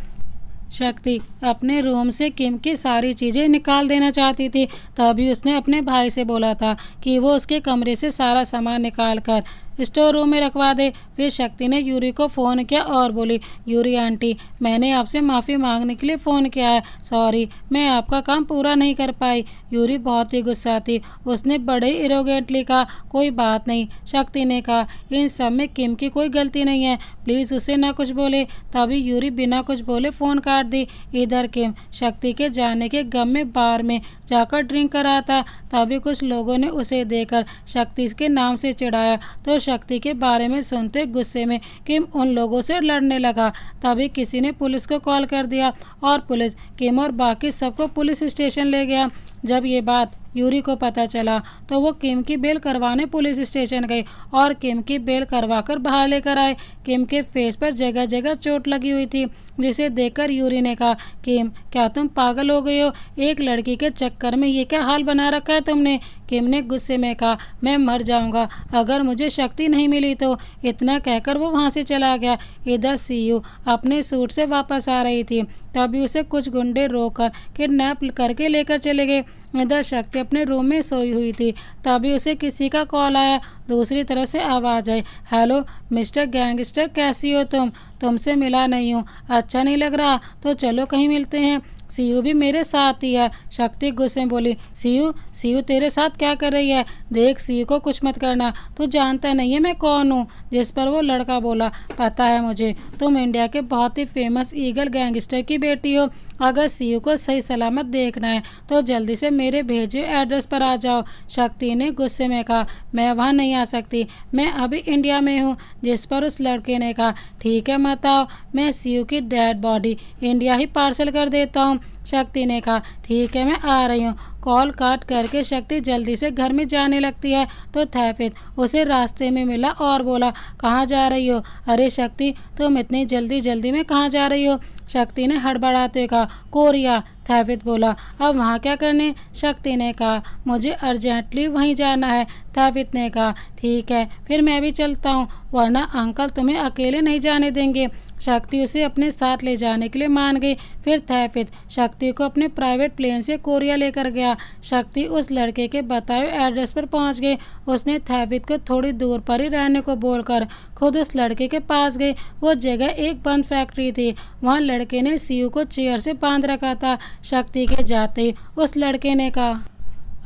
शक्ति अपने रूम से किम की सारी चीज़ें निकाल देना चाहती थी, तभी उसने अपने भाई से बोला था कि वो उसके कमरे से सारा सामान निकाल कर स्टोर रूम में रखवा दे। फिर शक्ति ने यूरी को फ़ोन किया और बोली, यूरी आंटी, मैंने आपसे माफ़ी मांगने के लिए फ़ोन किया है। सॉरी, मैं आपका काम पूरा नहीं कर पाई। यूरी बहुत ही गुस्सा थी। उसने बड़े इरोगेंटली कहा, कोई बात नहीं। शक्ति ने कहा, इन सब में किम की कोई गलती नहीं है, प्लीज़ उसे ना कुछ बोले। तभी यूरी बिना कुछ बोले फ़ोन काट दी। इधर किम शक्ति के जाने के गम में बार में जाकर ड्रिंक कर रहा था। तभी कुछ लोगों ने उसे देखकर शक्ति के नाम से चिढ़ाया तो शक्ति के बारे में सुनते गुस्से में किम उन लोगों से लड़ने लगा। तभी किसी ने पुलिस को कॉल कर दिया और पुलिस किम और बाकी सबको पुलिस स्टेशन ले गया। जब ये बात यूरी को पता चला तो वो किम की बेल करवाने पुलिस स्टेशन गई और किम की बेल करवाकर बाहर लेकर आए। किम के फेस पर जगह जगह चोट लगी हुई थी, जिसे देखकर यूरी ने कहा, किम, क्या तुम पागल हो गई हो? एक लड़की के चक्कर में ये क्या हाल बना रखा है तुमने? किम ने गुस्से में कहा, मैं मर जाऊंगा अगर मुझे शक्ति नहीं मिली तो। इतना कहकर वो वहाँ से चला गया। इधर सीयू अपने सूट से वापस आ रही थी, तभी उसे कुछ गुंडे रोककर किडनैप करके लेकर चले गए। इधर शक्ति अपने रूम में सोई हुई थी, तभी उसे किसी का कॉल आया। दूसरी तरफ से आवाज़ आई, हेलो मिस्टर गैंगस्टर, कैसी हो तुम? तुमसे मिला नहीं हूँ, अच्छा नहीं लग रहा तो चलो कहीं मिलते हैं। सीयू भी मेरे साथ ही है। शक्ति गुस्से में बोली, सीयू सीयू तेरे साथ क्या कर रही है? देख सीयू को कुछ मत करना, तू जानता नहीं है मैं कौन हूँ। जिस पर वो लड़का बोला, पता है मुझे, तुम इंडिया के बहुत ही फेमस ईगल गैंगस्टर की बेटी हो। अगर सीयू को सही सलामत देखना है तो जल्दी से मेरे भेजे एड्रेस पर आ जाओ। शक्ति ने गुस्से में कहा, मैं वहाँ नहीं आ सकती, मैं अभी इंडिया में हूँ। जिस पर उस लड़के ने कहा, ठीक है मत आओ, मैं सीयू की डेड बॉडी इंडिया ही पार्सल कर देता हूँ। शक्ति ने कहा, ठीक है मैं आ रही हूँ। कॉल काट करके शक्ति जल्दी से घर में जाने लगती है तो तैफित उसे रास्ते में मिला और बोला, कहाँ जा रही हो? अरे शक्ति, तुम इतनी जल्दी में कहाँ जा रही हो? शक्ति ने हड़बड़ाते हुए कहा, कोरिया। तैफित बोला, अब वहाँ क्या करने? शक्ति ने कहा, मुझे अर्जेंटली वहीं जाना है। तैफित ने कहा, ठीक है फिर मैं भी चलता हूँ, वरना अंकल तुम्हें अकेले नहीं जाने देंगे। शक्ति उसे अपने साथ ले जाने के लिए मान गई। फिर तैफित शक्ति को अपने प्राइवेट प्लेन से कोरिया लेकर गया। शक्ति उस लड़के के बताए एड्रेस पर पहुंच गई। उसने तैफित को थोड़ी दूर पर ही रहने को बोलकर खुद उस लड़के के पास गई। वो जगह एक बंद फैक्ट्री थी। वहाँ लड़के ने सीयू को चेयर से बांध रखा था। शक्ति के जाते ही उस लड़के ने कहा,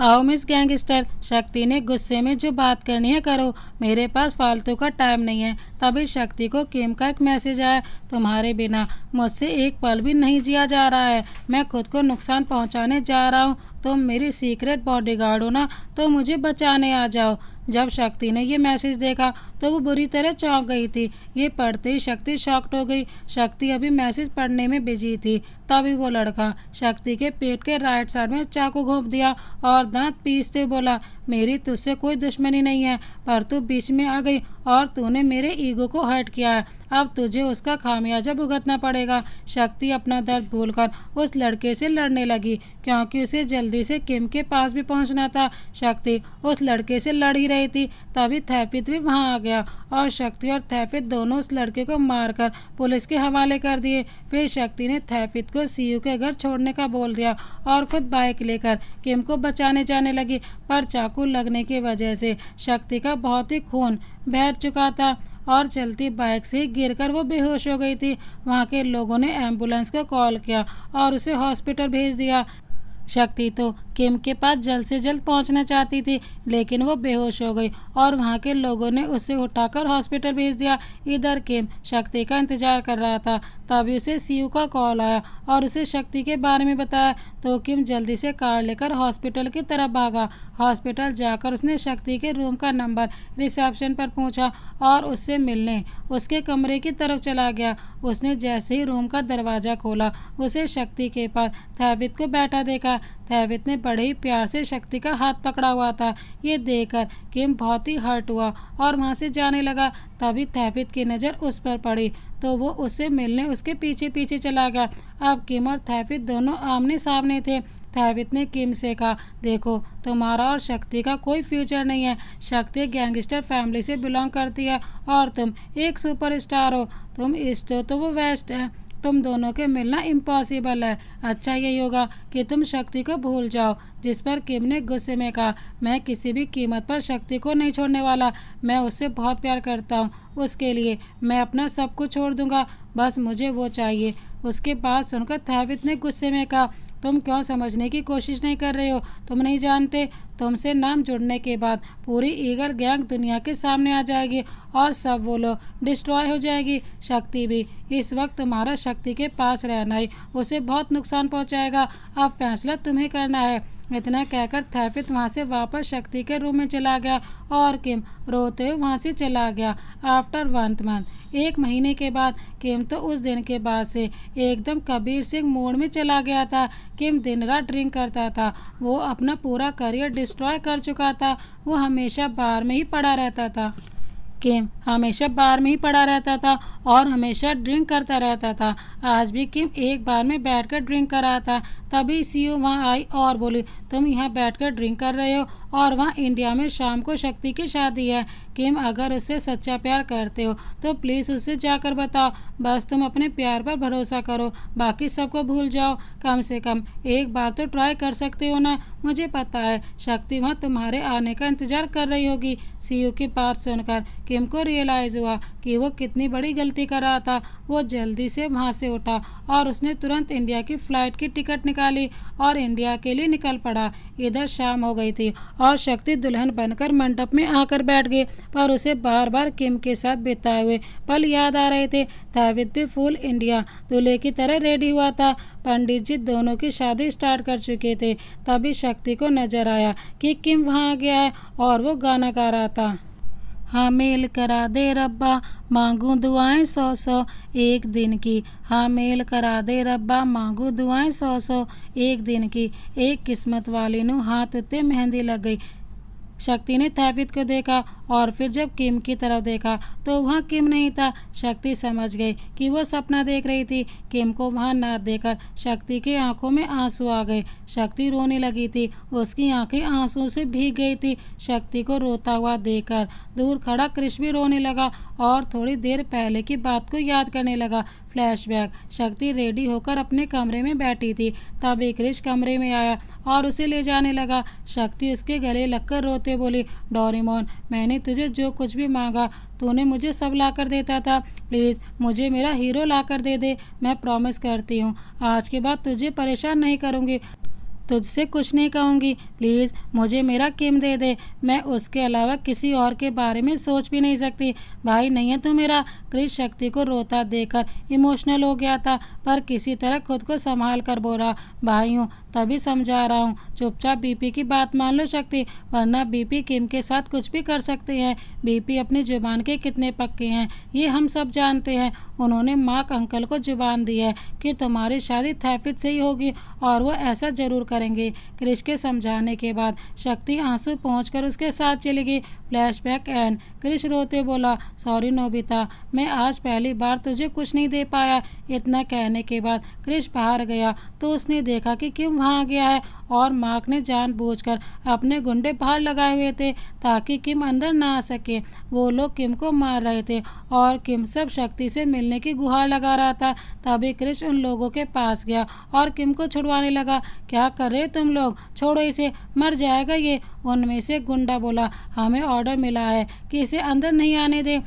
आओ मिस गैंगस्टर। शक्ति ने गुस्से में, जो बात करनी है करो, मेरे पास फालतू का टाइम नहीं है। तभी शक्ति को किम का एक मैसेज आया, तुम्हारे बिना मुझसे एक पल भी नहीं जिया जा रहा है, मैं खुद को नुकसान पहुंचाने जा रहा हूं। तुम मेरी सीक्रेट बॉडीगार्ड हो ना, तो मुझे बचाने आ जाओ। जब शक्ति ने ये मैसेज देखा तो वो बुरी तरह चौंक गई थी। ये पढ़ते ही शक्ति शॉक्ड हो गई। शक्ति अभी मैसेज पढ़ने में बिजी थी, तभी वो लड़का शक्ति के पेट के राइट साइड में चाकू घोंप दिया और दांत पीसते बोला, मेरी तुझसे कोई दुश्मनी नहीं है, पर तू बीच में आ गई और तूने मेरे ईगो को हर्ट किया है। अब तुझे उसका खामियाजा भुगतना पड़ेगा। शक्ति अपना दर्द भूलकर उस लड़के से लड़ने लगी, क्योंकि उसे जल्दी से किम के पास भी पहुंचना था। शक्ति उस लड़के से लड़ ही रही थी, तभी तैफित भी वहां आ गया और शक्ति और तैफित दोनों उस लड़के को मारकर पुलिस के हवाले कर दिए। फिर शक्ति ने तैफित को सीयू के घर छोड़ने का बोल दिया और खुद बाइक लेकर किम को बचाने जाने लगी, पर चाकू लगने की वजह से शक्ति का बहुत ही खून बह चुका था और चलती बाइक से गिरकर वो बेहोश हो गई थी। वहाँ के लोगों ने एम्बुलेंस को कॉल किया और उसे हॉस्पिटल भेज दिया। शक्ति तो किम के पास जल्द से जल्द पहुंचना चाहती थी, लेकिन वो बेहोश हो गई और वहां के लोगों ने उसे उठाकर हॉस्पिटल भेज दिया। इधर किम शक्ति का इंतजार कर रहा था। तभी उसे सीयू का कॉल आया और उसे शक्ति के बारे में बताया, तो किम जल्दी से कार लेकर हॉस्पिटल की तरफ भागा। हॉस्पिटल जाकर उसने शक्ति के रूम का नंबर रिसेप्शन पर पूछा और उससे मिलने उसके कमरे की तरफ चला गया। उसने जैसे ही रूम का दरवाज़ा खोला, उसे शक्ति के पास थैवित को बैठा देखा। थैवित ने बड़े ही प्यार से शक्ति का हाथ पकड़ा हुआ था। ये देखकर किम बहुत ही हर्ट हुआ और वहाँ से जाने लगा। तभी थैवित की नज़र उस पर पड़ी तो वो उससे मिलने उसके पीछे पीछे चला गया। अब किम और थैवित दोनों आमने सामने थे। थैवित ने किम से कहा, देखो तुम्हारा और शक्ति का कोई फ्यूचर नहीं है। शक्ति गैंगस्टर फैमिली से बिलोंग करती है और तुम एक सुपरस्टार हो। तुम ईस्ट हो तो वो वेस्ट है। तुम दोनों के मिलना इम्पॉसिबल है। अच्छा यही होगा कि तुम शक्ति को भूल जाओ। जिस पर किम ने गुस्से में कहा, मैं किसी भी कीमत पर शक्ति को नहीं छोड़ने वाला। मैं उससे बहुत प्यार करता हूँ। उसके लिए मैं अपना सब कुछ छोड़ दूंगा। बस मुझे वो चाहिए। उसके बाद सुनकर थैवित ने गुस्से में कहा, तुम क्यों समझने की कोशिश नहीं कर रहे हो? तुम नहीं जानते तुमसे नाम जुड़ने के बाद पूरी ईगल गैंग दुनिया के सामने आ जाएगी और सब वो लोग डिस्ट्रॉय हो जाएगी। शक्ति भी। इस वक्त तुम्हारा शक्ति के पास रहना ही उसे बहुत नुकसान पहुंचाएगा। अब फैसला तुम्हें करना है। इतना कहकर थैवित वहाँ से वापस शक्ति के रूम में चला गया और किम रोते हुए वहाँ से चला गया। आफ्टर 1 मंथ, 1 महीने के बाद किम तो उस दिन के बाद से एकदम कबीर सिंह मूड में चला गया था। किम दिन रात ड्रिंक करता था। वो अपना पूरा करियर डिस्ट्रॉय कर चुका था। वो हमेशा बार में ही पड़ा रहता था। किम हमेशा बार में ही पड़ा रहता था और हमेशा ड्रिंक करता रहता था। आज भी किम एक बार में बैठकर ड्रिंक कर रहा था। तभी सीयू वहाँ आई और बोली, तुम यहाँ बैठकर ड्रिंक कर रहे हो और वहाँ इंडिया में शाम को शक्ति की शादी है। किम अगर उससे सच्चा प्यार करते हो तो प्लीज़ उससे जाकर बताओ। बस तुम अपने प्यार पर भरोसा करो, बाकी सबको भूल जाओ। कम से कम एक बार तो ट्राई कर सकते हो ना। मुझे पता है शक्ति वहाँ तुम्हारे आने का इंतज़ार कर रही होगी। सीयू की बात सुनकर किम को रियलाइज़ हुआ कि वो कितनी बड़ी गलती कर रहा था। वो जल्दी से वहाँ से उठा और उसने तुरंत इंडिया की फ़्लाइट की टिकट निकाली और इंडिया के लिए निकल पड़ा। इधर शाम हो गई थी और शक्ति दुल्हन बनकर मंडप में आकर बैठ गई, पर उसे बार बार किम के साथ बिताए हुए पल याद आ रहे थे। थैवित भी फुल इंडिया दूल्हे की तरह रेडी हुआ था। पंडित जी दोनों की शादी स्टार्ट कर चुके थे। तभी शक्ति को नजर आया कि किम वहाँ आ गया है और वो गाना गा रहा था। हाँ मेल करा दे रब्बा, मांगू दुआएं 100-100 एक दिन की। हाँ मेल करा दे रब्बा, मांगू दुआएं 100-100 एक दिन की। एक किस्मत वाली नू हाथ उत्ते मेहंदी लग गई। शक्ति ने थैवित को देखा और फिर जब किम की तरफ देखा तो वहाँ किम नहीं था। शक्ति समझ गई कि वो सपना देख रही थी। किम को वहाँ ना देखकर शक्ति की आंखों में आंसू आ गए। शक्ति रोने लगी थी। उसकी आंखें आंसू से भीग गई थी। शक्ति को रोता हुआ देखकर दूर खड़ा क्रिश भी रोने लगा और थोड़ी देर पहले की बात को याद करने लगा। फ्लैशबैक। शक्ति रेडी होकर अपने कमरे में बैठी थी। तभी क्रिश कमरे में आया और उसे ले जाने लगा। शक्ति उसके गले लगकर रोते बोली, डोरेमोन, मैंने तुझे जो कुछ भी मांगा तूने मुझे सब ला कर देता था। प्लीज़ मुझे मेरा हीरो ला कर दे दे। मैं प्रॉमिस करती हूँ आज के बाद तुझे परेशान नहीं करूँगी, तुझसे कुछ नहीं कहूँगी। प्लीज़ मुझे मेरा किम दे दे। मैं उसके अलावा किसी और के बारे में सोच भी नहीं सकती। भाई नहीं है तू मेरा। क्रिश शक्ति को रोता देखकर इमोशनल हो गया था, पर किसी तरह खुद को संभाल कर बोला, भाई हूँ तभी समझा रहा हूँ। चुपचाप बीपी की बात मान लो शक्ति, वरना बीपी किम के साथ कुछ भी कर सकते हैं। बीपी अपनी जुबान के कितने पक्के हैं ये हम सब जानते हैं। उन्होंने मार्क अंकल को जुबान दी है कि तुम्हारी शादी थैवित से ही होगी और वो ऐसा ज़रूर करेंगे। क्रिश के समझाने के बाद शक्ति आंसू पहुंचकर उसके साथ चली गई। Flashback and. क्रिश रोते बोला, सॉरी नोबिता, मैं आज पहली बार तुझे कुछ नहीं दे पाया। इतना कहने के बाद क्रिश बाहर गया तो उसने देखा कि किम वहाँ आ गया है और मार्क ने जानबूझकर अपने गुंडे बाहर लगाए हुए थे ताकि किम अंदर ना आ सके। वो लोग किम को मार रहे थे और किम सब शक्ति से मिलने की गुहार लगा रहा था। तभी क्रिश उन लोगों के पास गया और किम को छुड़वाने लगा। क्या कर रहे तुम लोग? छोड़ो इसे, मर जाएगा ये। उनमें से गुंडा बोला, हमें ऑर्डर मिला है कि इसे अंदर नहीं आने दें।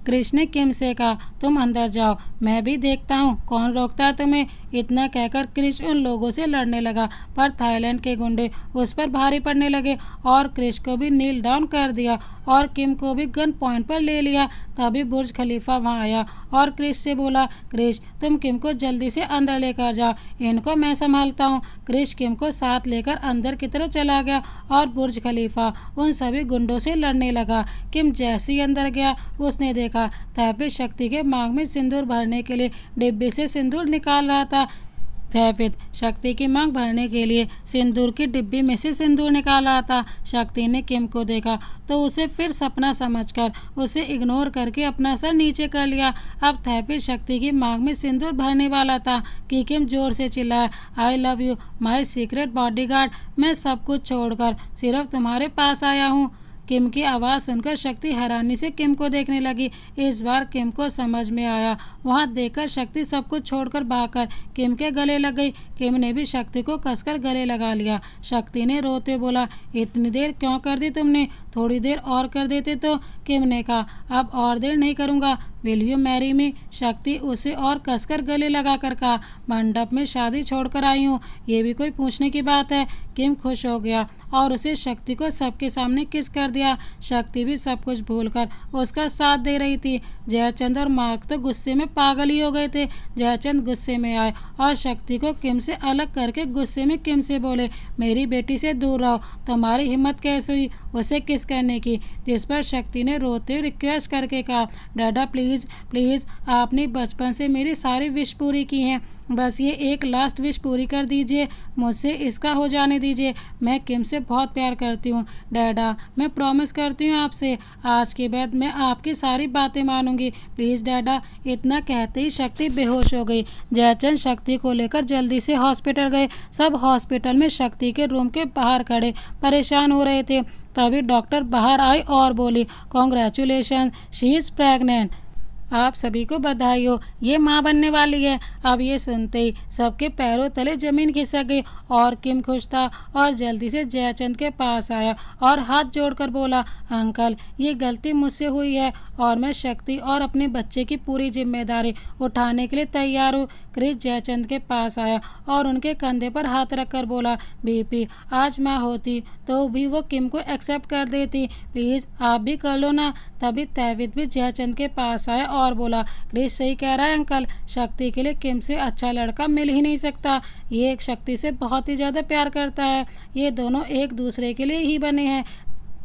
क्रिश ने किम से कहा, तुम अंदर जाओ, मैं भी देखता हूँ कौन रोकता है तुम्हें। इतना कहकर क्रिश उन लोगों से लड़ने लगा, पर थाईलैंड के गुंडे उस पर भारी पड़ने लगे और क्रिश को भी नील डाउन कर दिया और किम को भी गन पॉइंट पर ले लिया। तभी बुर्ज खलीफा वहां आया और क्रिश से बोला, क्रिश तुम किम को जल्दी से अंदर लेकर जाओ, इनको मैं संभालता हूँ। क्रिश किम को साथ लेकर अंदर की तरफ चला गया और बुर्ज खलीफा उन सभी गुंडों से लड़ने लगा। किम जैसे ही अंदर गया उसने देखा तैफिद शक्ति के मांग में सिंदूर भरने के लिए डिब्बे से सिंदूर निकाल रहा था। तैफिद शक्ति की मांग भरने के लिए सिंदूर की डिब्बी में से सिंदूर निकाल रहा था। शक्ति ने किम को देखा तो उसे फिर सपना समझकर उसे इग्नोर करके अपना सर नीचे कर लिया। अब तैफिद शक्ति की मांग में सिंदूर भरने वाला था कि किम जोर से चिल्लाया, I love you my secret bodyguard, मैं सब कुछ छोड़कर सिर्फ तुम्हारे पास आया हूँ। किम की आवाज़ सुनकर शक्ति हैरानी से किम को देखने लगी। इस बार किम को समझ में आया। वहां देखकर शक्ति सब कुछ छोड़कर भागकर किम के गले लग गई। किम ने भी शक्ति को कसकर गले लगा लिया। शक्ति ने रोते बोला, इतनी देर क्यों कर दी तुमने, थोड़ी देर और कर देते तो। किम ने कहा, अब और देर नहीं करूँगा, विल यू मैरी मी। शक्ति उसे और कसकर गले लगाकर कहा, मंडप में शादी छोड़कर आई हूँ, ये भी कोई पूछने की बात है। किम खुश हो गया और उसे शक्ति को सबके सामने किस कर दिया। शक्ति भी सब कुछ भूलकर उसका साथ दे रही थी। जयचंद और मार्क तो गुस्से में पागल ही हो गए थे। जयचंद गुस्से में आए और शक्ति को किम से अलग करके गुस्से में किम से बोले, मेरी बेटी से दूर रहो, तुम्हारी हिम्मत कैसे हुई उसे किस करने की। जिस पर शक्ति ने रोते हुए रिक्वेस्ट करके कहा, डाडा प्लीज़ प्लीज़, आपने बचपन से मेरी सारी विश पूरी की हैं, बस ये एक लास्ट विश पूरी कर दीजिए, मुझसे इसका हो जाने दीजिए। मैं किम से बहुत प्यार करती हूँ डैडा, मैं प्रॉमिस करती हूँ आपसे, आज के बाद मैं आपकी सारी बातें मानूंगी, प्लीज़ डैडा। इतना कहते ही शक्ति बेहोश हो गई। जयचंद शक्ति को लेकर जल्दी से हॉस्पिटल गए। सब हॉस्पिटल में शक्ति के रूम के बाहर खड़े परेशान हो रहे थे। तभी डॉक्टर बाहर आई और बोली, कॉन्ग्रेचुलेशन, शी इज़ प्रेग्नेंट, आप सभी को बधाई हो, ये माँ बनने वाली है। अब ये सुनते ही सबके पैरों तले जमीन खिसक गई और किम खुश था और जल्दी से जयचंद के पास आया और हाथ जोड़कर बोला, अंकल ये गलती मुझसे हुई है और मैं शक्ति और अपने बच्चे की पूरी जिम्मेदारी उठाने के लिए तैयार हूँ। क्रिश जयचंद के पास आया और उनके कंधे पर हाथ रखकर बोला, बीपी आज मैं होती तो भी वो किम को एक्सेप्ट कर देती, प्लीज़ आप भी कर लो ना। तभी तैफिद भी जयचंद के पास आया और बोला, क्रिश सही कह रहा है अंकल, शक्ति के लिए किम से अच्छा लड़का मिल ही नहीं सकता, ये एक शक्ति से बहुत ही ज़्यादा प्यार करता है, ये दोनों एक दूसरे के लिए ही बने हैं।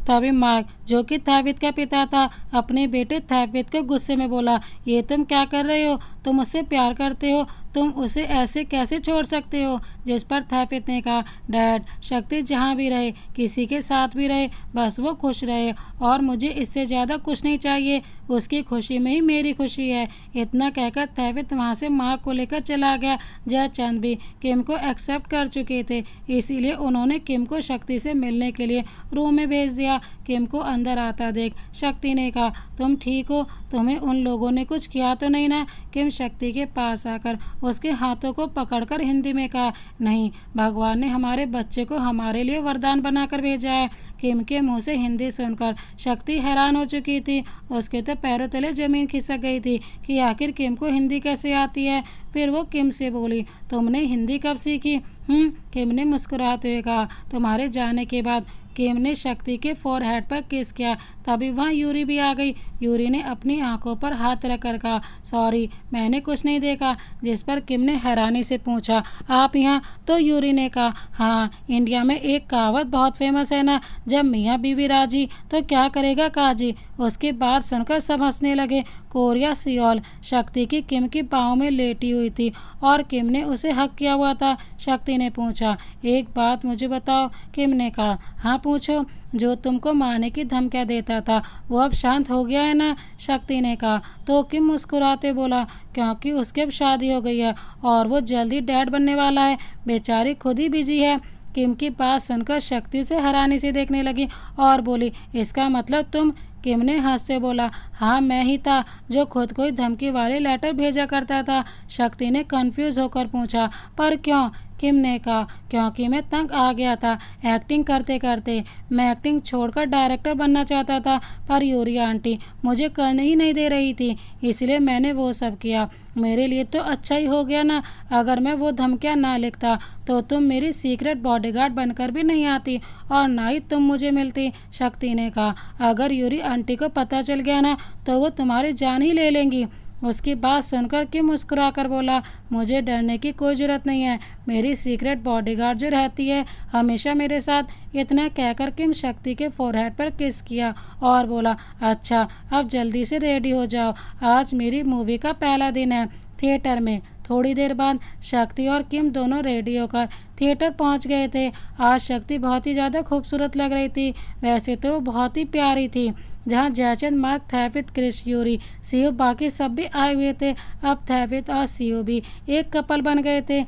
तभी मार्क जो कि तैफिद का पिता था अपने बेटे तैफिद को गुस्से में बोला, ये तुम क्या कर रहे हो, तुम उससे प्यार करते हो, तुम उसे ऐसे कैसे छोड़ सकते हो। जिस पर तैफिद ने कहा, डैड शक्ति जहाँ भी रहे, किसी के साथ भी रहे, बस वो खुश रहे और मुझे इससे ज़्यादा कुछ नहीं चाहिए, उसकी खुशी में ही मेरी खुशी है। इतना कहकर तैफिद वहाँ से माँ को लेकर चला गया। जयचंद भी किम को एक्सेप्ट कर चुके थे, इसीलिए उन्होंने किम को शक्ति से मिलने के लिए रूम में भेज दिया। किम को अंदर आता देख शक्ति ने कहा, तुम ठीक हो, तुम्हें उन लोगों ने कुछ किया तो नहीं ना। किम शक्ति के पास आकर उसके हाथों को पकड़कर हिंदी में कहा, नहीं, भगवान ने हमारे बच्चे को हमारे लिए वरदान बनाकर भेजा है। किम के मुंह से हिंदी सुनकर शक्ति हैरान हो चुकी थी। उसके तो पैरों तले जमीन खिसक गई थी कि आखिर किम को हिंदी कैसे आती है। फिर वो किम से बोली, तुमने हिंदी कब सीखी? किम ने मुस्कुराते हुए कहा, तुम्हारे जाने के बाद। किम ने शक्ति के फोरहेड पर किस किया। तभी वहाँ यूरी भी आ गई। यूरी ने अपनी आंखों पर हाथ रखकर कहा, सॉरी मैंने कुछ नहीं देखा। जिस पर किम ने हैरानी से पूछा, आप यहाँ? तो यूरी ने कहा, हाँ, इंडिया में एक कहावत बहुत फेमस है ना, जब मियाँ बीवी राजी तो क्या करेगा काजी। उसकी बात सुनकर सब हंसने लगे। कोरिया सियोल शक्ति की किम की बाहों में लेटी हुई थी और किम ने उसे हक किया हुआ था। शक्ति ने पूछा, एक बात मुझे बताओ। किम ने कहा, हाँ पूछो। जो तुमको मारने की धमकियाँ देता था वो अब शांत हो गया है ना? शक्ति ने कहा। तो किम मुस्कुराते बोला, क्योंकि उसकी अब शादी हो गई है और वो जल्दी डैड बनने वाला है, बेचारी खुद ही बिजी है। किम की बात सुनकर शक्ति से हैरानी से देखने लगी और बोली, इसका मतलब तुम? किम ने हंस से बोला, हाँ मैं ही था जो खुद को धमकी वाले लेटर भेजा करता था। शक्ति ने कंफ्यूज होकर पूछा, पर क्यों? किम ने कहा, क्योंकि मैं तंग आ गया था एक्टिंग करते करते। मैं एक्टिंग छोड़कर डायरेक्टर बनना चाहता था, पर यूरी आंटी मुझे करने ही नहीं दे रही थी, इसलिए मैंने वो सब किया। मेरे लिए तो अच्छा ही हो गया ना। अगर मैं वो धमकियाँ ना लिखता तो तुम मेरी सीक्रेट बॉडीगार्ड बनकर भी नहीं आती और ना ही तुम मुझे मिलती। शक्ति ने कहा, अगर यूरी आंटी को पता चल गया ना तो वो तुम्हारी जान ही ले लेंगी। उसकी बात सुनकर किम मुस्कुराकर बोला, मुझे डरने की कोई ज़रूरत नहीं है। मेरी सीक्रेट बॉडीगार्ड जो रहती है हमेशा मेरे साथ। इतना कहकर किम शक्ति के फोरहेड पर किस किया और बोला, अच्छा अब जल्दी से रेडी हो जाओ, आज मेरी मूवी का पहला दिन है थिएटर में। थोड़ी देर बाद शक्ति और किम दोनों रेडी होकर थिएटर पहुंच गए थे। आज शक्ति बहुत ही ज़्यादा खूबसूरत लग रही थी। वैसे तो बहुत ही प्यारी थी। जहां जयचंद, मार्क, थैवित, क्रिस, यूरी, सीओ बाकी सब भी आए हुए थे। अब थैवित और सीओ भी एक कपल बन गए थे।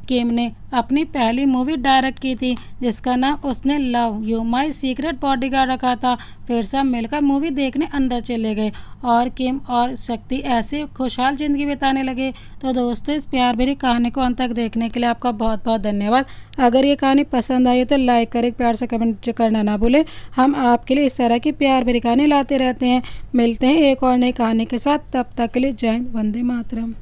किम ने अपनी पहली मूवी डायरेक्ट की थी जिसका नाम उसने love you my secret bodyguard रखा था। फिर सब मिलकर मूवी देखने अंदर चले गए और किम और शक्ति ऐसे खुशहाल ज़िंदगी बिताने लगे। तो दोस्तों, इस प्यार भरी कहानी को अंत तक देखने के लिए आपका बहुत बहुत धन्यवाद। अगर ये कहानी पसंद आई तो लाइक करें, प्यार से कमेंट करना ना भूलें। हम आपके लिए इस तरह की प्यार भरी कहानी लाते रहते हैं। मिलते हैं एक और नई कहानी के साथ, तब तक के लिए जय हिंद, वंदे मातरम।